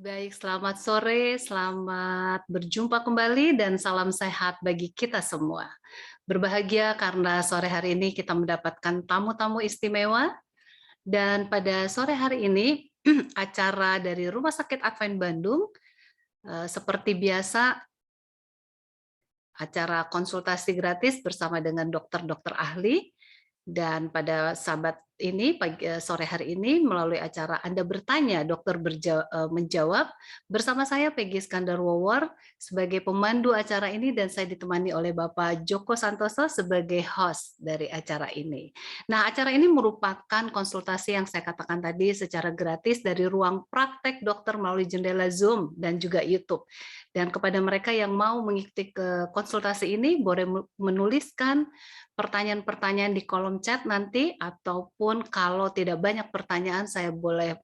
Baik, selamat sore, selamat berjumpa kembali dan salam sehat bagi kita semua. Berbahagia karena sore hari ini kita mendapatkan tamu-tamu istimewa dan pada sore hari ini acara dari Rumah Sakit Advent Bandung seperti biasa acara konsultasi gratis bersama dengan dokter-dokter ahli. Dan pada sahabat ini sore hari ini melalui acara Anda bertanya, dokter menjawab bersama saya Peggy Iskandar Wawor sebagai pemandu acara ini dan saya ditemani oleh Bapak Joko Santoso sebagai host dari acara ini. Nah, acara ini merupakan konsultasi yang saya katakan tadi secara gratis dari ruang praktek dokter melalui jendela Zoom dan juga YouTube. Dan kepada mereka yang mau mengikuti ke konsultasi ini boleh menuliskan pertanyaan-pertanyaan di kolom chat nanti ataupun kalau tidak banyak pertanyaan saya boleh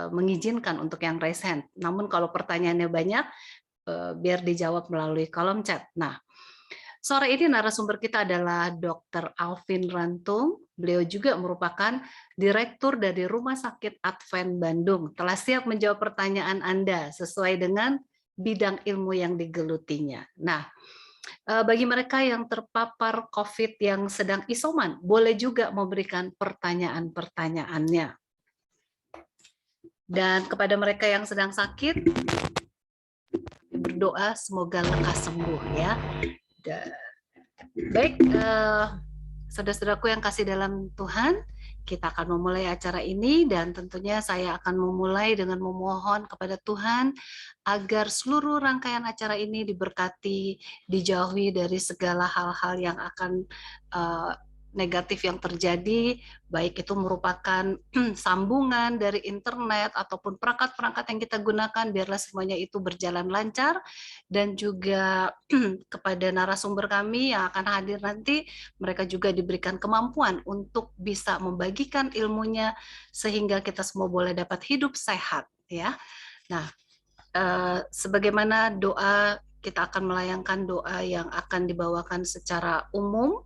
mengizinkan untuk yang raise hand. Namun kalau pertanyaannya banyak biar dijawab melalui kolom chat. Nah, sore ini narasumber kita adalah Dr. Alvin Rantung. Beliau juga merupakan direktur dari Rumah Sakit Advent Bandung. Telah siap menjawab pertanyaan Anda sesuai dengan bidang ilmu yang digelutinya. Nah, bagi mereka yang terpapar COVID yang sedang isoman, boleh juga memberikan pertanyaan-pertanyaannya. Dan kepada mereka yang sedang sakit, berdoa semoga lekas sembuh ya. Baik, saudara-saudaraku yang kasih dalam Tuhan, kita akan memulai acara ini dan tentunya saya akan memulai dengan memohon kepada Tuhan agar seluruh rangkaian acara ini diberkati, dijauhi dari segala hal-hal yang akan negatif yang terjadi, baik itu merupakan sambungan dari internet ataupun perangkat-perangkat yang kita gunakan, biarlah semuanya itu berjalan lancar, dan juga kepada narasumber kami yang akan hadir nanti, mereka juga diberikan kemampuan untuk bisa membagikan ilmunya sehingga kita semua boleh dapat hidup sehat ya. Nah, sebagaimana doa kita akan melayangkan doa yang akan dibawakan secara umum,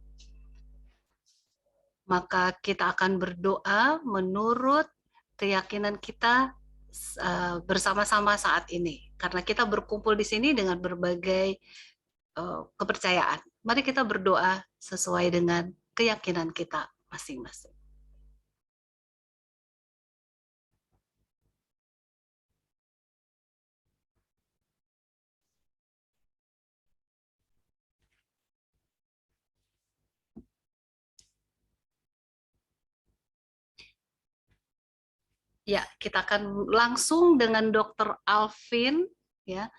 maka kita akan berdoa menurut keyakinan kita bersama-sama saat ini. Karena kita berkumpul di sini dengan berbagai kepercayaan. Mari kita berdoa sesuai dengan keyakinan kita masing-masing. Ya, kita akan langsung dengan Dr. Alvin ya.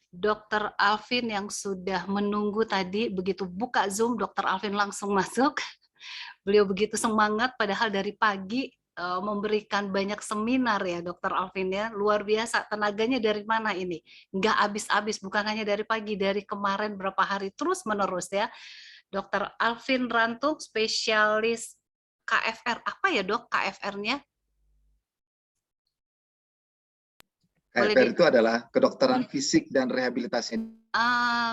Dr. Alvin yang sudah menunggu tadi, begitu buka Zoom, Dr. Alvin langsung masuk. Beliau begitu semangat, padahal dari pagi memberikan banyak seminar ya, Dr. Alvin ya, luar biasa. Tenaganya dari mana ini? Nggak habis-habis, bukan hanya dari pagi, dari kemarin berapa hari terus menerus ya. Dr. Alvin Rantung, spesialis KFR. Apa ya dok KFR-nya? KFR itu adalah kedokteran fisik dan rehabilitasi.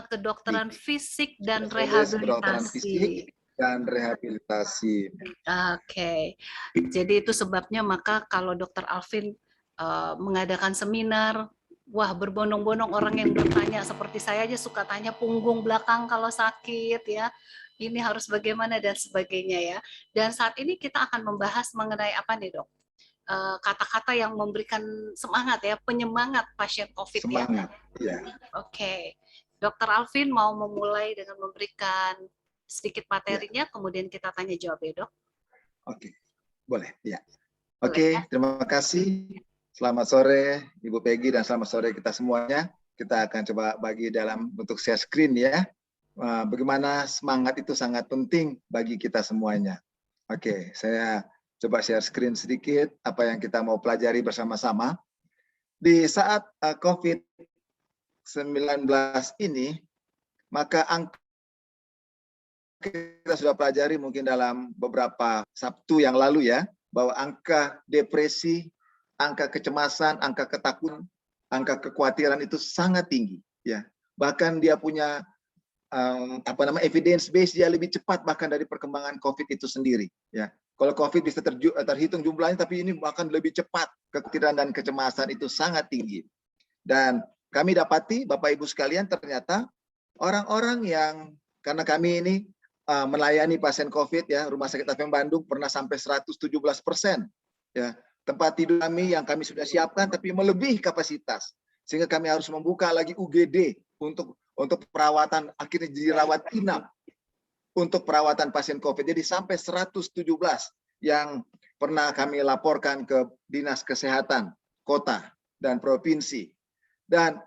Kedokteran fisik dan Kedokteran rehabilitasi. fisik dan rehabilitasi. Oke, jadi itu sebabnya maka kalau Dr. Alvin mengadakan seminar, wah berbondong-bondong orang yang bertanya, seperti saya aja suka tanya punggung belakang kalau sakit ya, ini harus bagaimana dan sebagainya ya. Dan saat ini kita akan membahas mengenai apa nih dok? Kata-kata yang memberikan semangat ya, penyemangat pasien COVID ya. Semangat, ya. Oke, Dr. Alvin mau memulai dengan memberikan sedikit materinya, kemudian kita tanya jawab ya dok. Oke, boleh ya. Boleh, Oke, ya? terima kasih. Selamat sore Ibu Peggy dan selamat sore kita semuanya. Kita akan coba bagi dalam bentuk share screen ya. Bagaimana semangat itu sangat penting bagi kita semuanya. Oke, saya coba share screen sedikit apa yang kita mau pelajari bersama-sama. Di saat COVID-19 ini, maka angka kita sudah pelajari mungkin dalam beberapa Sabtu yang lalu ya, bahwa angka depresi, angka kecemasan, angka ketakutan, angka kekhawatiran itu sangat tinggi ya. Bahkan dia punya evidence base, dia lebih cepat bahkan dari perkembangan COVID itu sendiri ya. Kalau COVID bisa terhitung jumlahnya, tapi ini bahkan lebih cepat. Kekhawatiran dan kecemasan itu sangat tinggi. Dan kami dapati Bapak Ibu sekalian ternyata orang-orang yang, karena kami ini melayani pasien COVID ya, Rumah Sakit ATM Bandung pernah sampai 117% ya. Tempat tidur kami yang kami sudah siapkan tapi melebihi kapasitas. Sehingga kami harus membuka lagi UGD untuk perawatan, akhirnya dirawat inap untuk perawatan pasien COVID. Jadi sampai 117 yang pernah kami laporkan ke Dinas Kesehatan Kota dan Provinsi. Dan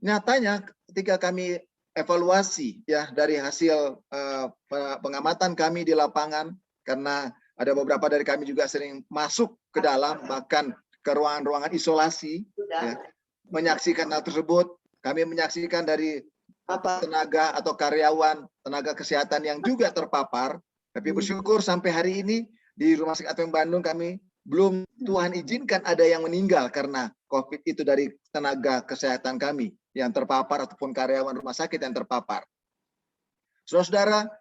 nyatanya ketika kami evaluasi ya dari hasil pengamatan kami di lapangan, karena ada beberapa dari kami juga sering masuk ke dalam, bahkan ke ruangan-ruangan isolasi, ya, menyaksikan hal tersebut. Kami menyaksikan dari tenaga atau karyawan tenaga kesehatan yang juga terpapar. Tapi bersyukur sampai hari ini di Rumah Sakit ATM Bandung kami belum, Tuhan izinkan ada yang meninggal karena COVID itu dari tenaga kesehatan kami yang terpapar ataupun karyawan rumah sakit yang terpapar. Saudara-saudara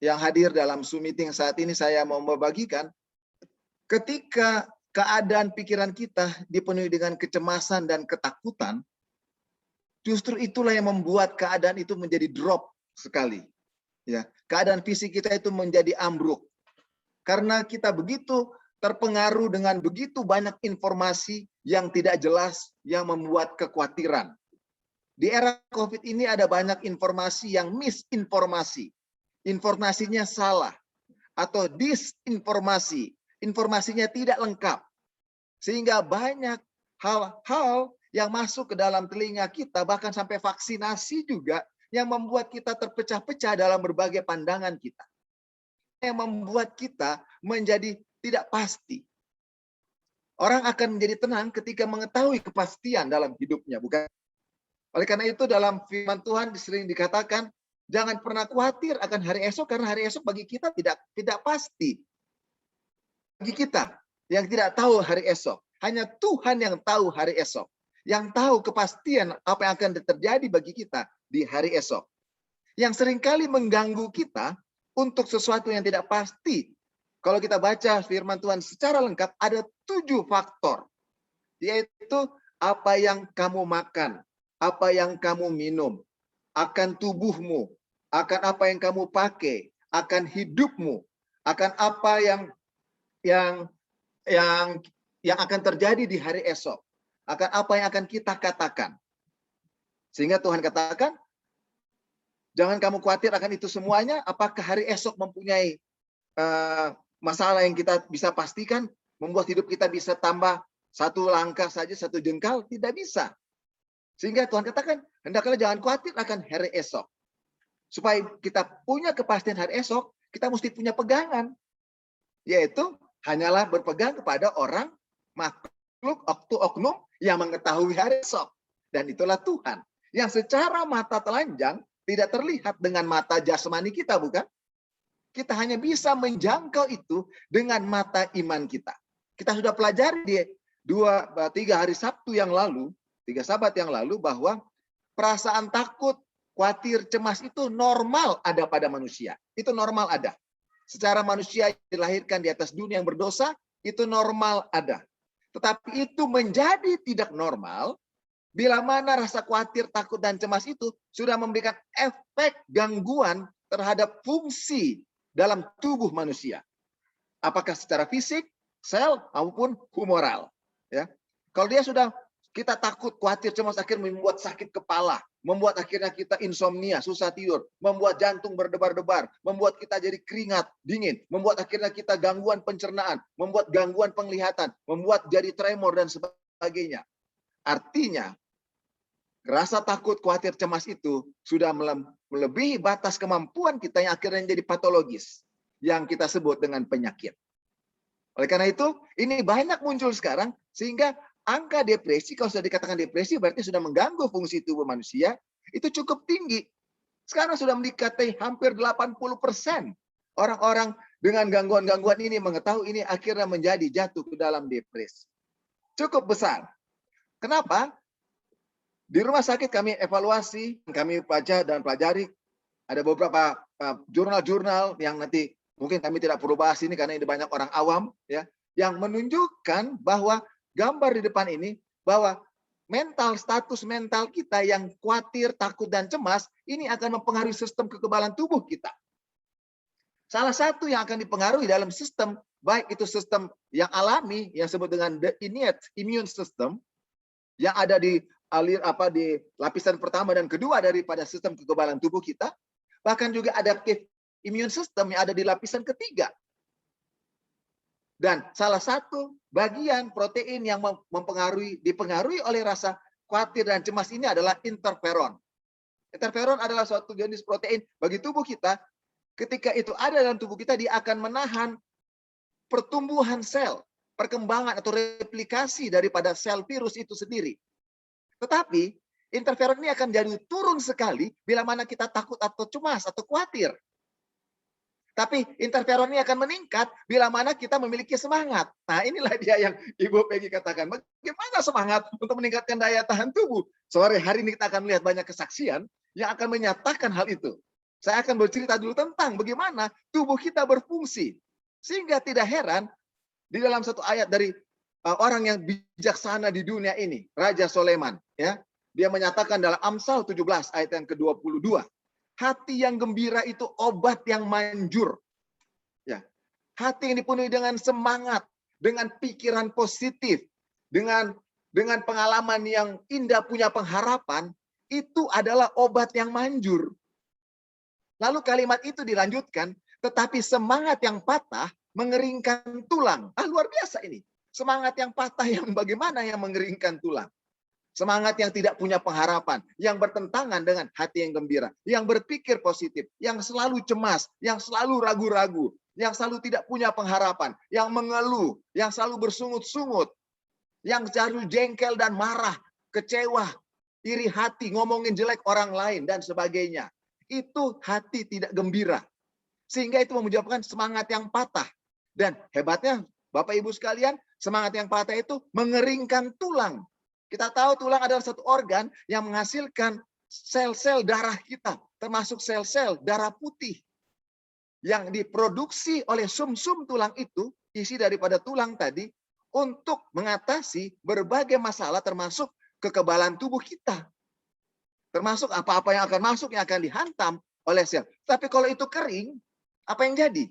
yang hadir dalam Zoom meeting saat ini, saya mau membagikan ketika keadaan pikiran kita dipenuhi dengan kecemasan dan ketakutan, justru itulah yang membuat keadaan itu menjadi drop sekali. Ya, keadaan fisik kita itu menjadi ambruk. Karena kita begitu terpengaruh dengan begitu banyak informasi yang tidak jelas yang membuat kekhawatiran. Di era COVID ini ada banyak informasi yang misinformasi. Informasinya salah atau disinformasi. Informasinya tidak lengkap. Sehingga banyak hal-hal yang masuk ke dalam telinga kita, bahkan sampai vaksinasi juga, yang membuat kita terpecah-pecah dalam berbagai pandangan kita. Yang membuat kita menjadi tidak pasti. Orang akan menjadi tenang ketika mengetahui kepastian dalam hidupnya, bukan? Oleh karena itu dalam firman Tuhan sering dikatakan, jangan pernah khawatir akan hari esok, karena hari esok bagi kita tidak pasti. Bagi kita yang tidak tahu hari esok, hanya Tuhan yang tahu hari esok, yang tahu kepastian apa yang akan terjadi bagi kita di hari esok. Yang seringkali mengganggu kita untuk sesuatu yang tidak pasti. Kalau kita baca firman Tuhan secara lengkap, ada 7 faktor. Yaitu apa yang kamu makan, apa yang kamu minum, akan tubuhmu, akan apa yang kamu pakai, akan hidupmu, akan apa yang akan terjadi di hari esok, akan apa yang akan kita katakan. Sehingga Tuhan katakan, jangan kamu khawatir akan itu semuanya. Apakah hari esok mempunyai masalah yang kita bisa pastikan, membuat hidup kita bisa tambah satu langkah saja, satu jengkal? Tidak bisa. Sehingga Tuhan katakan, hendaklah jangan khawatir akan hari esok. Supaya kita punya kepastian hari esok, kita mesti punya pegangan. Yaitu, hanyalah berpegang kepada orang, makhluk, oknum yang mengetahui hari esok. Dan itulah Tuhan. Yang secara mata telanjang, tidak terlihat dengan mata jasmani kita, bukan? Kita hanya bisa menjangkau itu dengan mata iman kita. Kita sudah pelajari di 3 hari Sabtu yang lalu, 3 Sabat yang lalu, bahwa perasaan takut, khawatir, cemas itu normal ada pada manusia. Itu normal ada. Secara manusia yang dilahirkan di atas dunia yang berdosa, itu normal ada. Tetapi itu menjadi tidak normal bila mana rasa khawatir, takut, dan cemas itu sudah memberikan efek gangguan terhadap fungsi dalam tubuh manusia. Apakah secara fisik, sel, maupun humoral. Ya. Kalau dia sudah, kita takut, khawatir, cemas, akhirnya membuat sakit kepala, membuat akhirnya kita insomnia, susah tidur, membuat jantung berdebar-debar, membuat kita jadi keringat dingin, membuat akhirnya kita gangguan pencernaan, membuat gangguan penglihatan, membuat jadi tremor, dan sebagainya. Artinya, rasa takut, khawatir, cemas itu sudah melebihi batas kemampuan kita yang akhirnya menjadi patologis, yang kita sebut dengan penyakit. Oleh karena itu, ini banyak muncul sekarang, sehingga angka depresi, kalau sudah dikatakan depresi, berarti sudah mengganggu fungsi tubuh manusia, itu cukup tinggi. Sekarang sudah mendekati hampir 80% orang-orang dengan gangguan-gangguan ini mengetahui ini akhirnya menjadi jatuh ke dalam depresi. Cukup besar. Kenapa? Di rumah sakit kami evaluasi, kami baca dan pelajari, ada beberapa jurnal-jurnal yang nanti mungkin kami tidak perlu bahas ini karena ini banyak orang awam, ya, yang menunjukkan bahwa gambar di depan ini, bahwa status mental kita yang khawatir, takut, dan cemas, ini akan mempengaruhi sistem kekebalan tubuh kita. Salah satu yang akan dipengaruhi dalam sistem, baik itu sistem yang alami, yang disebut dengan the innate immune system, yang ada di lapisan pertama dan kedua daripada sistem kekebalan tubuh kita, bahkan juga adaptive immune system yang ada di lapisan ketiga. Dan salah satu bagian protein yang dipengaruhi oleh rasa khawatir dan cemas ini adalah interferon. Interferon adalah suatu jenis protein bagi tubuh kita. Ketika itu ada dalam tubuh kita, dia akan menahan pertumbuhan sel, perkembangan atau replikasi daripada sel virus itu sendiri. Tetapi interferon ini akan jadi turun sekali bila mana kita takut atau cemas atau khawatir. Tapi interferon ini akan meningkat bila mana kita memiliki semangat. Nah, inilah dia yang Ibu Peggy katakan. Bagaimana semangat untuk meningkatkan daya tahan tubuh? Sore hari ini kita akan melihat banyak kesaksian yang akan menyatakan hal itu. Saya akan bercerita dulu tentang bagaimana tubuh kita berfungsi. Sehingga tidak heran di dalam satu ayat dari orang yang bijaksana di dunia ini, Raja Soleman, ya. Dia menyatakan dalam Amsal 17 ayat yang ke-22. Hati yang gembira itu obat yang manjur. Ya. Hati yang dipenuhi dengan semangat, dengan pikiran positif, dengan pengalaman yang indah, punya pengharapan, itu adalah obat yang manjur. Lalu kalimat itu dilanjutkan, tetapi semangat yang patah mengeringkan tulang. Luar biasa ini. Semangat yang patah yang bagaimana yang mengeringkan tulang? Semangat yang tidak punya pengharapan, yang bertentangan dengan hati yang gembira, yang berpikir positif, yang selalu cemas, yang selalu ragu-ragu, yang selalu tidak punya pengharapan, yang mengeluh, yang selalu bersungut-sungut, yang selalu jengkel dan marah, kecewa, iri hati, ngomongin jelek orang lain, dan sebagainya. Itu hati tidak gembira. Sehingga itu menyebabkan semangat yang patah. Dan hebatnya, Bapak Ibu sekalian, semangat yang patah itu mengeringkan tulang. Kita tahu tulang adalah satu organ yang menghasilkan sel-sel darah kita, termasuk sel-sel darah putih. Yang diproduksi oleh sum-sum tulang itu, isi daripada tulang tadi, untuk mengatasi berbagai masalah termasuk kekebalan tubuh kita. Termasuk apa-apa yang akan masuk, yang akan dihantam oleh sel. Tapi kalau itu kering, apa yang jadi?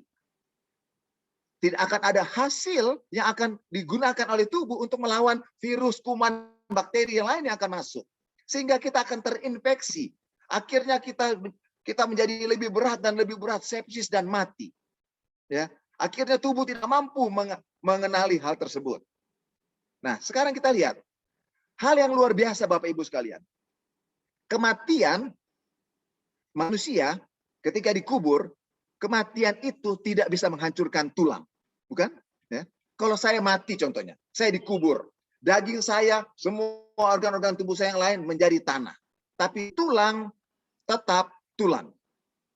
Tidak akan ada hasil yang akan digunakan oleh tubuh untuk melawan virus, kuman, bakteri yang lain yang akan masuk. Sehingga kita akan terinfeksi. Akhirnya kita menjadi lebih berat dan lebih berat, sepsis dan mati. Ya, akhirnya tubuh tidak mampu mengenali hal tersebut. Nah, sekarang kita lihat hal yang luar biasa Bapak Ibu sekalian. Kematian manusia ketika dikubur, kematian itu tidak bisa menghancurkan tulang. Bukan? Ya. Kalau saya mati contohnya, saya dikubur. Daging saya, semua organ-organ tubuh saya yang lain menjadi tanah. Tapi tulang tetap tulang.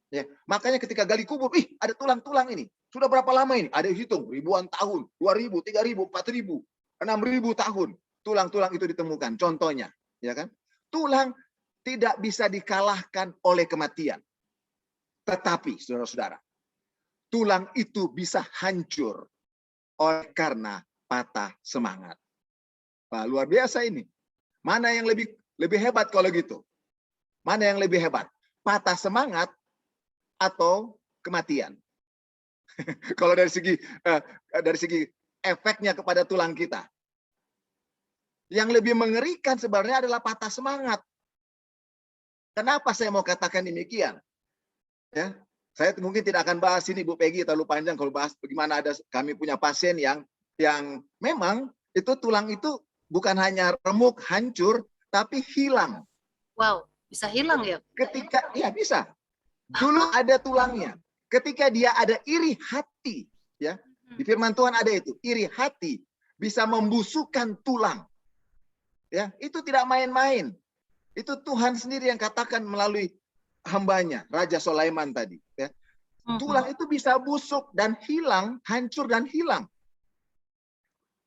Ya. Makanya ketika gali kubur, ada tulang-tulang ini. Sudah berapa lama ini? Ada yang hitung, ribuan tahun, 2000, 3000, 4000, 6000 tahun. Tulang-tulang itu ditemukan. Contohnya, ya kan? Tulang tidak bisa dikalahkan oleh kematian. Tetapi, saudara-saudara, tulang itu bisa hancur oleh karena patah semangat. Wah, luar biasa ini. Mana yang lebih hebat kalau gitu? Mana yang lebih hebat? Patah semangat atau kematian? Kalau dari segi efeknya kepada tulang kita. Yang lebih mengerikan sebenarnya adalah patah semangat. Kenapa saya mau katakan demikian? Ya, saya mungkin tidak akan bahas ini Bu Peggy, terlalu panjang kalau bahas bagaimana kami punya pasien yang memang itu tulang itu bukan hanya remuk, hancur, tapi hilang. Wow, bisa hilang ya? Ya bisa. Dulu ada tulangnya. Ketika dia ada iri hati, ya. Di firman Tuhan ada itu, iri hati bisa membusukkan tulang. Ya, itu tidak main-main. Itu Tuhan sendiri yang katakan melalui hambanya, Raja Sulaiman tadi. Ya. Tulang itu bisa busuk dan hilang, hancur dan hilang.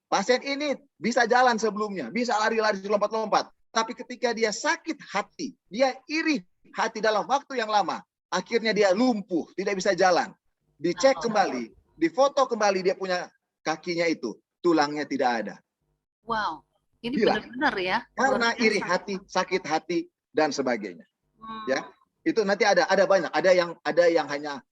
Pasien ini bisa jalan sebelumnya, bisa lari-lari, lompat-lompat. Tapi ketika dia sakit hati, dia iri hati dalam waktu yang lama, akhirnya dia lumpuh, tidak bisa jalan. Dicek kembali, difoto kembali dia punya kakinya itu, tulangnya tidak ada. Wow. Ini hilang. benar-benar ya, luar Karena iri biasa. hati, sakit hati, dan sebagainya. Hmm. Ya, itu nanti ada banyak, ada yang hanya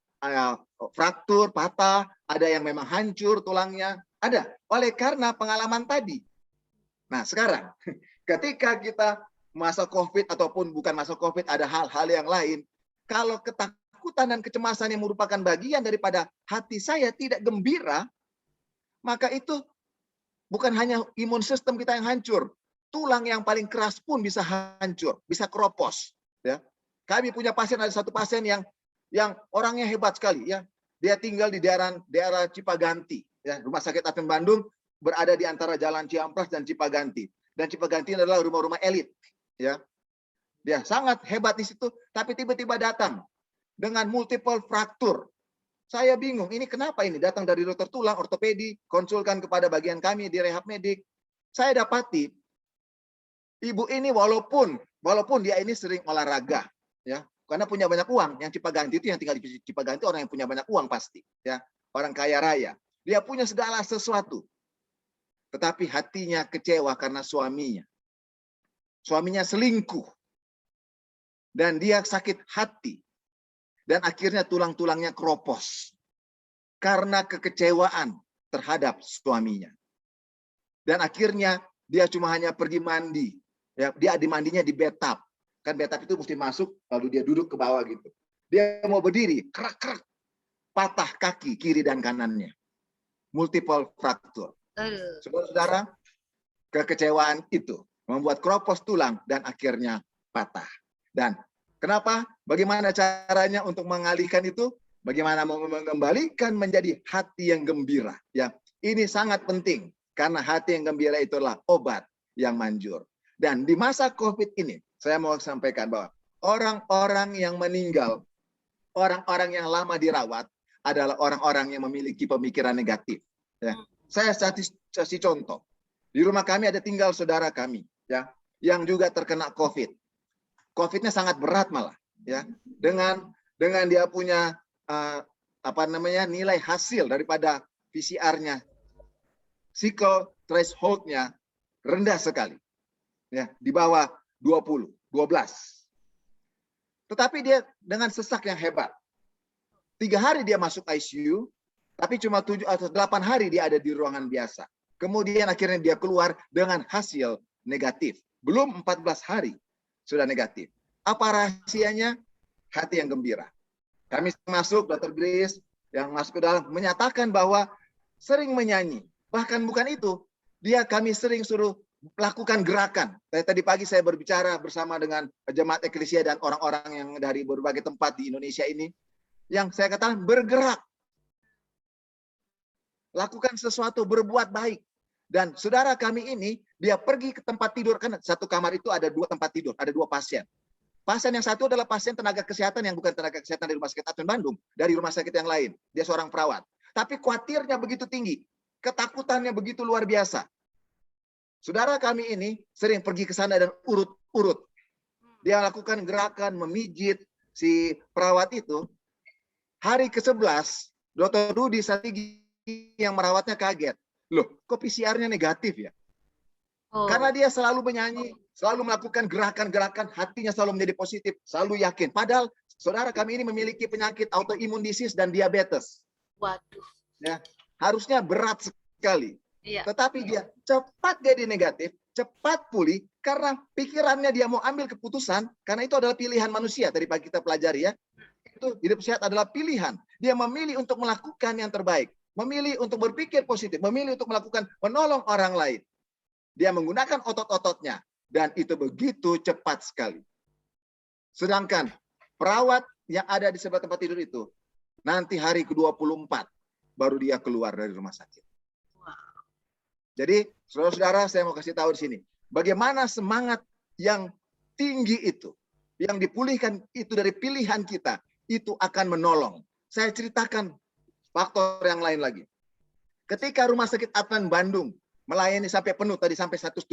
fraktur, patah, ada yang memang hancur tulangnya, ada oleh karena pengalaman tadi. Nah sekarang ketika kita masa COVID ataupun bukan masa COVID, ada hal-hal yang lain, kalau ketakutan dan kecemasan yang merupakan bagian daripada hati saya tidak gembira, maka itu bukan hanya imun sistem kita yang hancur, tulang yang paling keras pun bisa hancur, bisa keropos. Ya, kami punya pasien, ada satu pasien yang orangnya hebat sekali, ya. Dia tinggal di daerah Cipaganti, ya. Rumah sakit Advent Bandung berada di antara Jalan Ciamplas dan Cipaganti. Dan Cipaganti adalah rumah-rumah elit, ya. Dia sangat hebat di situ, tapi tiba-tiba datang dengan multiple fraktur. Saya bingung, ini kenapa ini? Datang dari dokter tulang, ortopedi, konsulkan kepada bagian kami di rehab medik. Saya dapati, ibu ini walaupun dia ini sering olahraga, ya, karena punya banyak uang. Yang Cipaganti itu, yang tinggal di Cipaganti orang yang punya banyak uang pasti, ya, orang kaya raya. Dia punya segala sesuatu, tetapi hatinya kecewa karena suaminya. Suaminya selingkuh, dan dia sakit hati, dan akhirnya tulang-tulangnya keropos karena kekecewaan terhadap suaminya. Dan akhirnya dia cuma hanya pergi mandi. Ya, dia mandinya di bathtub. Kan bathtub itu mesti masuk, lalu dia duduk ke bawah gitu. Dia mau berdiri, kerak-kerak, patah kaki kiri dan kanannya. Multiple fracture. Saudara-saudara, kekecewaan itu membuat keropos tulang dan akhirnya patah. Dan kenapa? Bagaimana caranya untuk mengalihkan itu? Bagaimana mengembalikan menjadi hati yang gembira? Ya, ini sangat penting karena hati yang gembira itulah obat yang manjur. Dan di masa COVID ini, saya mau sampaikan bahwa orang-orang yang meninggal, orang-orang yang lama dirawat adalah orang-orang yang memiliki pemikiran negatif. Ya, saya kasih contoh. Di rumah kami ada tinggal saudara kami, ya, yang juga terkena COVID. COVID-nya sangat berat malah, ya. Dengan dia punya nilai hasil daripada PCR-nya, cycle threshold-nya rendah sekali, ya, di bawah 12. Tetapi dia dengan sesak yang hebat. 3 hari dia masuk ICU, tapi cuma 7 atau 8 hari dia ada di ruangan biasa. Kemudian akhirnya dia keluar dengan hasil negatif. Belum 14 hari sudah negatif. Apa rahasianya? Hati yang gembira. Kami masuk, Dr. Grace yang masuk ke dalam menyatakan bahwa sering menyanyi. Bahkan bukan itu, kami sering suruh melakukan gerakan. Tadi pagi saya berbicara bersama dengan jemaat eklesia dan orang-orang yang dari berbagai tempat di Indonesia ini, yang saya katakan bergerak. Lakukan sesuatu, berbuat baik. Dan saudara kami ini, dia pergi ke tempat tidur, kan satu kamar itu ada 2 tempat tidur, ada 2 pasien. Pasien yang satu adalah pasien tenaga kesehatan yang bukan tenaga kesehatan dari Rumah Sakit Advent Bandung, dari rumah sakit yang lain. Dia seorang perawat. Tapi khawatirnya begitu tinggi, ketakutannya begitu luar biasa. Saudara kami ini sering pergi ke sana dan urut-urut. Dia lakukan gerakan memijit si perawat itu. Hari ke-11, Dr. Rudi Satigi yang merawatnya kaget. Loh, kok PCR-nya negatif ya? Karena dia selalu menyanyi, selalu melakukan gerakan-gerakan, hatinya selalu menjadi positif, selalu yakin. Padahal saudara kami ini memiliki penyakit autoimun disease dan diabetes. Waduh. Ya, harusnya berat sekali. Iya. Tetapi dia cepat jadi negatif, cepat pulih, karena pikirannya dia mau ambil keputusan, karena itu adalah pilihan manusia, tadi pagi kita pelajari ya. Itu hidup sehat adalah pilihan. Dia memilih untuk melakukan yang terbaik, memilih untuk berpikir positif, memilih untuk menolong orang lain. Dia menggunakan otot-ototnya, dan itu begitu cepat sekali. Sedangkan perawat yang ada di sebelah tempat tidur itu, nanti hari ke-24 baru dia keluar dari rumah sakit. Jadi, saudara-saudara, saya mau kasih tahu di sini, bagaimana semangat yang tinggi itu, yang dipulihkan itu dari pilihan kita, itu akan menolong. Saya ceritakan faktor yang lain lagi. Ketika Rumah Sakit Advent Bandung melayani sampai penuh, tadi sampai 117%.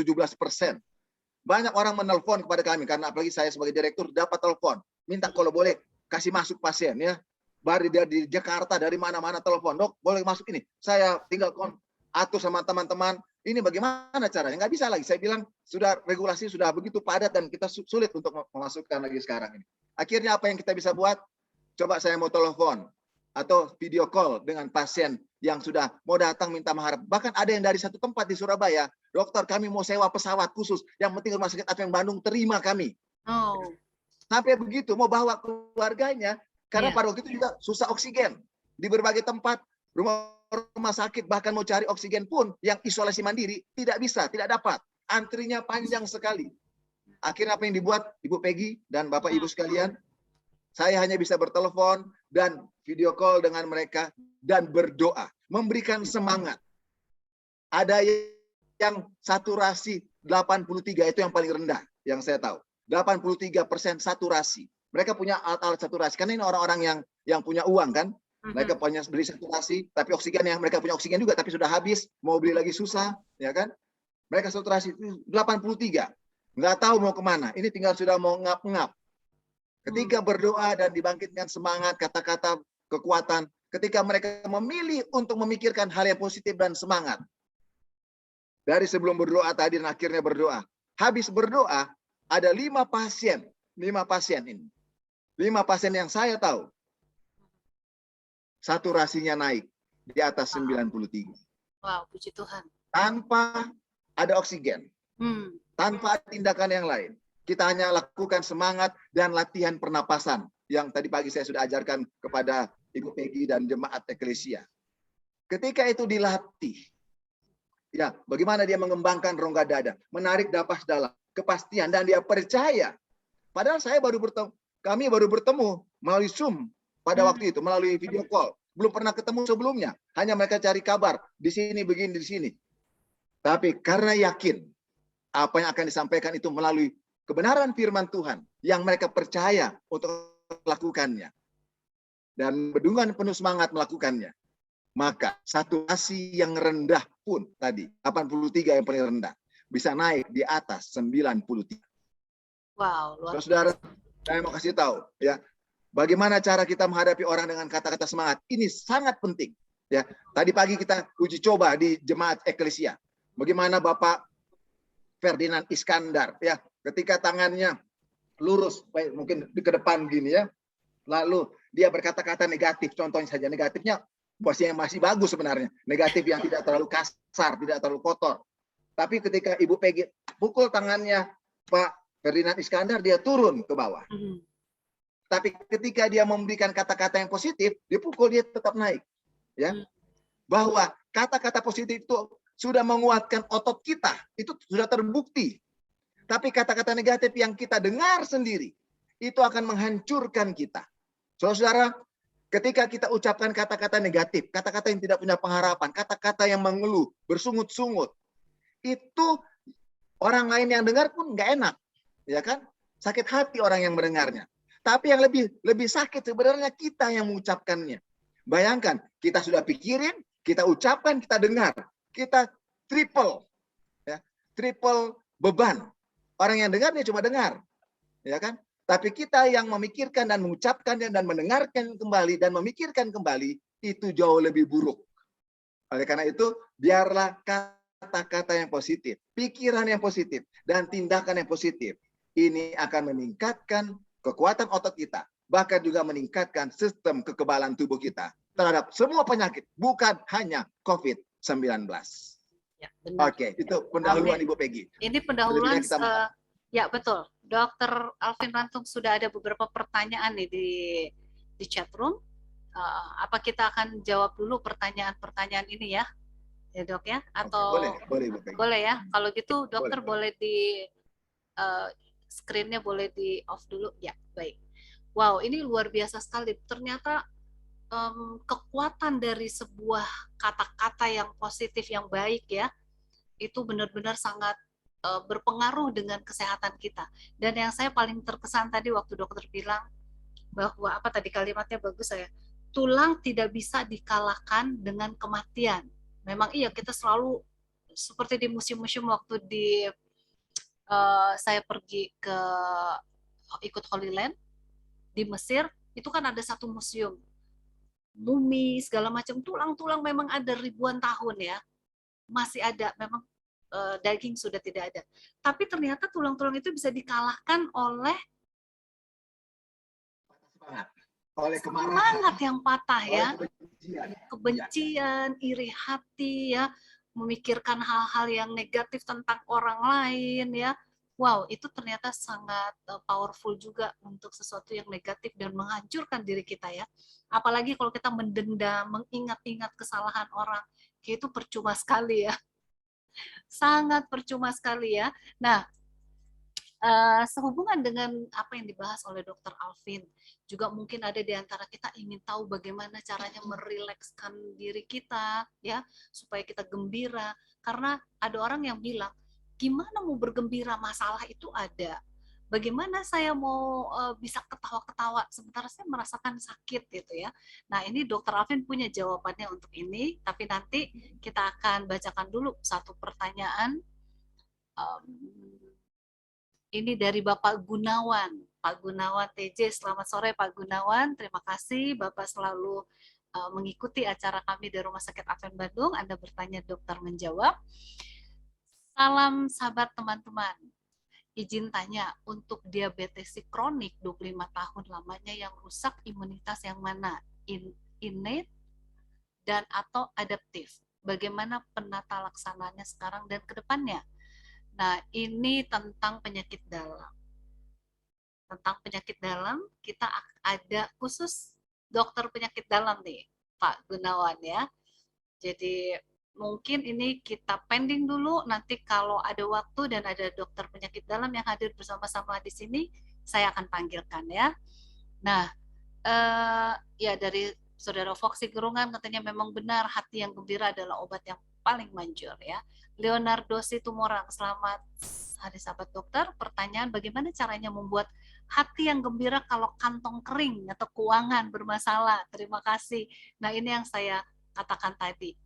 Banyak orang menelpon kepada kami, karena apalagi saya sebagai direktur dapat telepon. Minta kalau boleh kasih masuk pasien ya. Baru dia di Jakarta, dari mana-mana telepon. Dok, boleh masuk ini. Saya tinggal atur sama teman-teman. Ini bagaimana caranya? Nggak bisa lagi. Saya bilang sudah regulasi sudah begitu padat dan kita sulit untuk memasukkan lagi sekarang ini. Akhirnya apa yang kita bisa buat? Coba saya mau telepon atau video call dengan pasien yang sudah mau datang minta mengharap. Bahkan ada yang dari satu tempat di Surabaya, dokter kami mau sewa pesawat khusus, yang penting Rumah Sakit Advent Bandung terima kami. Oh, Sampai begitu, mau bawa keluarganya, karena iya. pada waktu itu juga susah oksigen. Di berbagai tempat, rumah sakit, bahkan mau cari oksigen pun, yang isolasi mandiri, tidak bisa, tidak dapat. Antrinya panjang sekali. Akhirnya apa yang dibuat Ibu Peggy dan Bapak Ibu sekalian, saya hanya bisa bertelepon dan video call dengan mereka dan berdoa, memberikan semangat. Ada yang saturasi 83 itu yang paling rendah yang saya tahu. 83% saturasi. Mereka punya alat-alat saturasi karena ini orang-orang yang punya uang kan. Mereka punya beli saturasi, tapi oksigen yang mereka punya oksigen juga tapi sudah habis, mau beli lagi susah, ya kan? Mereka saturasi 83. Nggak tahu mau kemana. Ini tinggal sudah mau ngap-ngap. Ketika berdoa dan dibangkitkan semangat, kata-kata kekuatan, ketika mereka memilih untuk memikirkan hal yang positif dan semangat. Dari sebelum berdoa tadi dan akhirnya berdoa. Habis berdoa, ada 5 pasien. 5 pasien ini. 5 pasien yang saya tahu. Saturasinya naik di atas 93. Wow, puji Tuhan. Tanpa ada oksigen. Tanpa tindakan yang lain. Kita hanya lakukan semangat dan latihan pernapasan yang tadi pagi saya sudah ajarkan kepada Ibu Peggy dan jemaat eklesia. Ketika itu dilatih, ya, bagaimana dia mengembangkan rongga dada, menarik napas dalam, kepastian dan dia percaya. Padahal kami baru bertemu melalui Zoom pada waktu itu, melalui video call. Belum pernah ketemu sebelumnya, hanya mereka cari kabar di sini begini di sini. Tapi karena yakin apa yang akan disampaikan itu melalui kebenaran firman Tuhan yang mereka percaya untuk melakukannya. Dan dengan penuh semangat melakukannya. Maka saturasi yang rendah pun tadi, 83 yang paling rendah, bisa naik di atas 93. Wow, luar biasa. Saudara, saya mau kasih tahu ya, bagaimana cara kita menghadapi orang dengan kata-kata semangat. Ini sangat penting. Ya, tadi pagi kita uji coba di jemaat eklesia. Bagaimana Bapak Ferdinand Iskandar ya, ketika tangannya lurus, mungkin ke depan gini ya, lalu dia berkata-kata negatif, contohnya saja negatifnya masih bagus sebenarnya, negatif yang tidak terlalu kasar, tidak terlalu kotor. Tapi ketika Ibu Peggy pukul tangannya Pak Ferdinand Iskandar, dia turun ke bawah. Tapi ketika dia memberikan kata-kata yang positif, dipukul dia tetap naik. Ya, bahwa kata-kata positif itu sudah menguatkan otot kita, itu sudah terbukti. Tapi kata-kata negatif yang kita dengar sendiri, itu akan menghancurkan kita. Saudara, ketika kita ucapkan kata-kata negatif, kata-kata yang tidak punya pengharapan, kata-kata yang mengeluh, bersungut-sungut, itu orang lain yang dengar pun nggak enak, ya kan? Sakit hati orang yang mendengarnya. Tapi yang lebih sakit sebenarnya kita yang mengucapkannya. Bayangkan, kita sudah pikirin, kita ucapkan, kita dengar. Kita triple beban. Orang yang dengar dia cuma dengar, ya kan? Tapi kita yang memikirkan dan mengucapkannya dan mendengarkan kembali dan memikirkan kembali itu jauh lebih buruk. Oleh karena itu, biarlah kata-kata yang positif, pikiran yang positif, dan tindakan yang positif. Ini akan meningkatkan kekuatan otot kita, bahkan juga meningkatkan sistem kekebalan tubuh kita terhadap semua penyakit, bukan hanya COVID-19. Ya, benar. Oke, itu pendahuluan Ibu Peggy. Ini pendahuluan, ya betul. Dr. Alvin Rantung, sudah ada beberapa pertanyaan nih di chat room. Apa kita akan jawab dulu pertanyaan-pertanyaan ini ya, Dok ya? Atau boleh Ibu Peggy. Boleh ya. Kalau gitu dokter boleh di screen-nya boleh di off dulu. Ya, baik. Wow, ini luar biasa sekali. Ternyata kekuatan dari sebuah kata-kata yang positif, yang baik ya, itu benar-benar sangat berpengaruh dengan kesehatan kita. Dan yang saya paling terkesan tadi waktu dokter bilang bahwa apa tadi kalimatnya bagus saya, tulang tidak bisa dikalahkan dengan kematian. Memang iya, kita selalu seperti di museum-museum waktu saya pergi ikut Holy Land di Mesir, itu kan ada satu museum mumi segala macam, tulang-tulang memang ada ribuan tahun ya, masih ada, memang daging sudah tidak ada. Tapi ternyata tulang-tulang itu bisa dikalahkan oleh Semangat. Oleh kemarahan, semangat yang patah oleh ya, kebencian. kebencian, iri hati ya, memikirkan hal-hal yang negatif tentang orang lain ya. Wow, itu ternyata sangat powerful juga untuk sesuatu yang negatif dan menghancurkan diri kita ya. Apalagi kalau kita mendendam, mengingat-ingat kesalahan orang, itu percuma sekali ya. Sangat percuma sekali ya. Nah, sehubungan dengan apa yang dibahas oleh Dr. Alvin, juga mungkin ada di antara kita ingin tahu bagaimana caranya merilekskan diri kita, ya, supaya kita gembira. Karena ada orang yang bilang, gimana mau bergembira, masalah itu ada. Bagaimana saya mau bisa ketawa-ketawa sementara saya merasakan sakit gitu ya. Nah, ini Dr. Alvin punya jawabannya untuk ini, tapi nanti kita akan bacakan dulu satu pertanyaan. Ini dari Bapak Gunawan. Pak Gunawan TJ, selamat sore Pak Gunawan. Terima kasih Bapak selalu mengikuti acara kami dari Rumah Sakit Advent Bandung. Anda bertanya, dokter menjawab. Salam sahabat teman-teman. Izin tanya, untuk diabetes kronik 25 tahun lamanya yang rusak imunitas yang mana? Innate dan atau adaptif? Bagaimana penata laksananya sekarang dan ke depannya? Nah, ini tentang penyakit dalam. Tentang penyakit dalam, kita ada khusus dokter penyakit dalam nih, Pak Gunawan ya. Jadi mungkin ini kita pending dulu, nanti kalau ada waktu dan ada dokter penyakit dalam yang hadir bersama-sama di sini, saya akan panggilkan ya. Nah, ya dari Saudara Foxy Gerungan katanya memang benar hati yang gembira adalah obat yang paling manjur ya. Leonardo Situmorang, selamat hari sahabat dokter. Pertanyaan, bagaimana caranya membuat hati yang gembira kalau kantong kering atau keuangan bermasalah? Terima kasih. Nah, ini yang saya katakan tadi.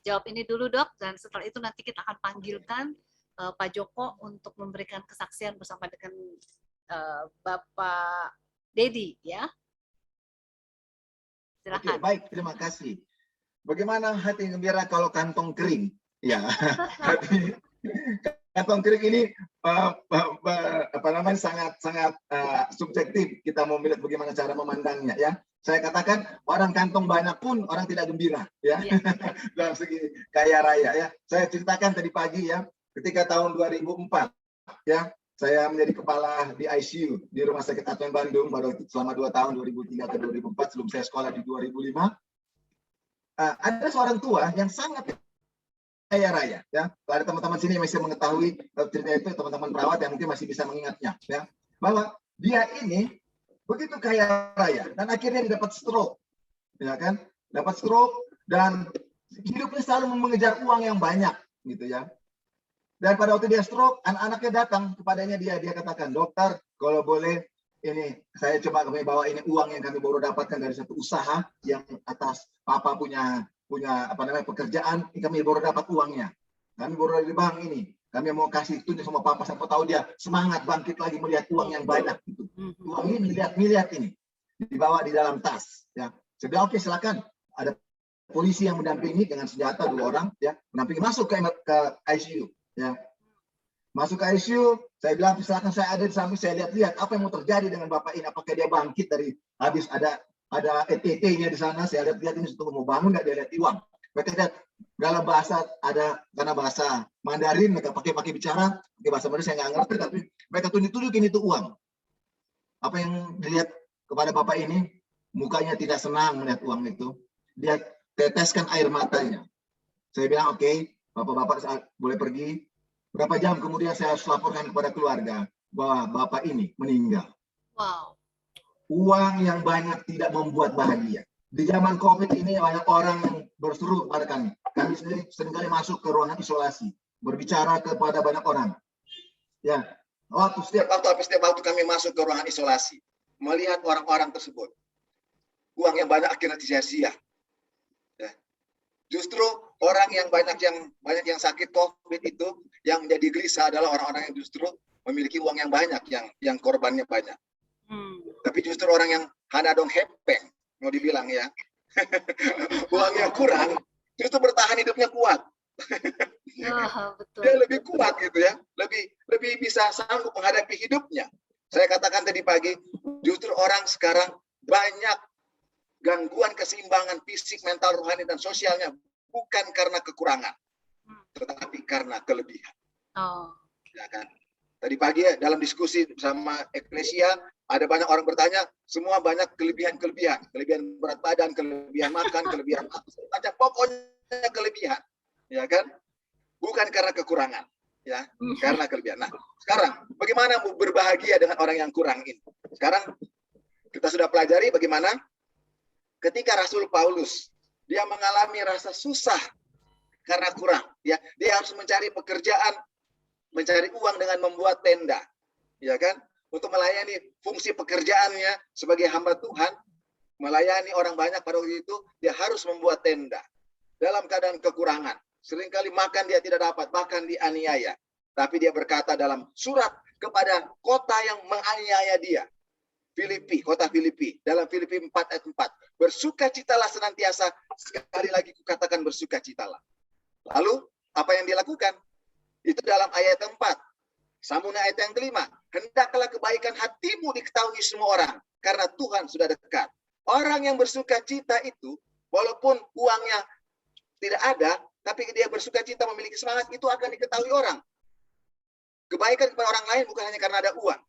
Jawab ini dulu dok, dan setelah itu nanti kita akan panggilkan Pak Joko untuk memberikan kesaksian bersama dengan Bapak Dedi ya. Silakan. Oke, baik, terima kasih. Bagaimana hati gembira kalau kantong kering? Ya, hati kantong kering ini apa namanya sangat subjektif. Kita mau melihat bagaimana cara memandangnya ya. Saya katakan orang kantong banyak pun orang tidak gembira ya. Dalam segi kaya raya ya. Saya ceritakan tadi pagi ya, ketika tahun 2004 ya, saya menjadi kepala di ICU di Rumah Sakit Advent Bandung selama 2 tahun 2003 ke 2004 sebelum saya sekolah di 2005. Ada seorang tua yang sangat kaya raya ya. Ada teman-teman sini yang masih mengetahui cerita itu, teman-teman perawat yang mungkin masih bisa mengingatnya ya, bahwa dia ini begitu kaya raya dan akhirnya dia dapat stroke ya kan, dapat stroke dan hidupnya selalu mengejar uang yang banyak gitu ya. Dan pada waktu dia stroke, anak-anaknya datang kepadanya, dia katakan, dokter kalau boleh ini saya coba kami bawa ini uang yang kami baru dapatkan dari satu usaha yang atas papa punya apa namanya pekerjaan, kami baru dapat uangnya, kami baru dari bank ini, kami mau kasih tunjuk sama papa, siapa tahu dia semangat bangkit lagi melihat uang yang banyak gitu. Uang ini miliar ini dibawa di dalam tas ya. Saya bilang oke, silakan. Ada polisi yang mendampingi dengan senjata 2 orang ya, mendampingi masuk ke ICU ya. Masuk ke ICU, saya bilang silakan, saya ada di samping, saya lihat apa yang mau terjadi dengan bapak ini, apakah dia bangkit dari habis ada ETT-nya di sana. Saya lihat ini setelah mau bangun nggak, dia lihat uang. Mereka lihat dalam bahasa, ada karena bahasa Mandarin mereka pakai bicara, pakai bahasa Mandarin saya nggak ngerti, tapi mereka tunjukin itu uang. Apa yang dilihat kepada bapak ini, mukanya tidak senang melihat uang itu. Dia teteskan air matanya. Saya bilang oke, bapak-bapak boleh pergi. Berapa jam kemudian saya harus laporkan kepada keluarga bahwa bapak ini meninggal. Wow. Uang yang banyak tidak membuat bahagia. Di zaman COVID ini banyak orang yang berseru kepada kami. Kami sendiri seringkali masuk ke ruangan isolasi, berbicara kepada banyak orang. Ya, setiap waktu kami masuk ke ruangan isolasi, melihat orang-orang tersebut, uang yang banyak akhirnya sia-sia. Ya. Justru orang yang banyak yang sakit COVID itu yang menjadi gelisah adalah orang-orang yang justru memiliki uang yang banyak, yang korbannya banyak. Tapi justru orang yang hanadong hepeng, mau dibilang ya, uangnya kurang, justru bertahan hidupnya kuat. Oh, Dia betul. lebih kuat gitu ya, lebih bisa sanggup menghadapi hidupnya. Saya katakan tadi pagi, justru orang sekarang banyak gangguan keseimbangan fisik, mental, rohani, dan sosialnya bukan karena kekurangan, Hmm. tetapi karena kelebihan. Oh, Ya kan? Tadi pagi ya, dalam diskusi bersama Eklesia, ada banyak orang bertanya, semua banyak kelebihan-kelebihan, kelebihan berat badan, kelebihan makan, kelebihan macam, pokoknya kelebihan, ya kan? Bukan karena kekurangan, ya, karena kelebihan. Nah, sekarang bagaimana berbahagia dengan orang yang kurang ini? Sekarang kita sudah pelajari bagaimana ketika Rasul Paulus dia mengalami rasa susah karena kurang, ya, dia harus mencari pekerjaan, mencari uang dengan membuat tenda, ya kan, untuk melayani fungsi pekerjaannya sebagai hamba Tuhan, melayani orang banyak pada waktu itu, dia harus membuat tenda dalam keadaan kekurangan. Seringkali makan dia tidak dapat, bahkan dianiaya. Tapi dia berkata dalam surat kepada kota yang menganiaya dia, Filipi, kota Filipi, dalam Filipi 4 ayat 4, bersukacitalah senantiasa, sekali lagi kukatakan bersukacitalah. Lalu apa yang dilakukan? Itu dalam ayat 4. Sambung ayat yang kelima. Hendaklah kebaikan hatimu diketahui semua orang, karena Tuhan sudah dekat. Orang yang bersuka cita itu, walaupun uangnya tidak ada, tapi dia bersuka cita memiliki semangat, itu akan diketahui orang. Kebaikan kepada orang lain bukan hanya karena ada uang.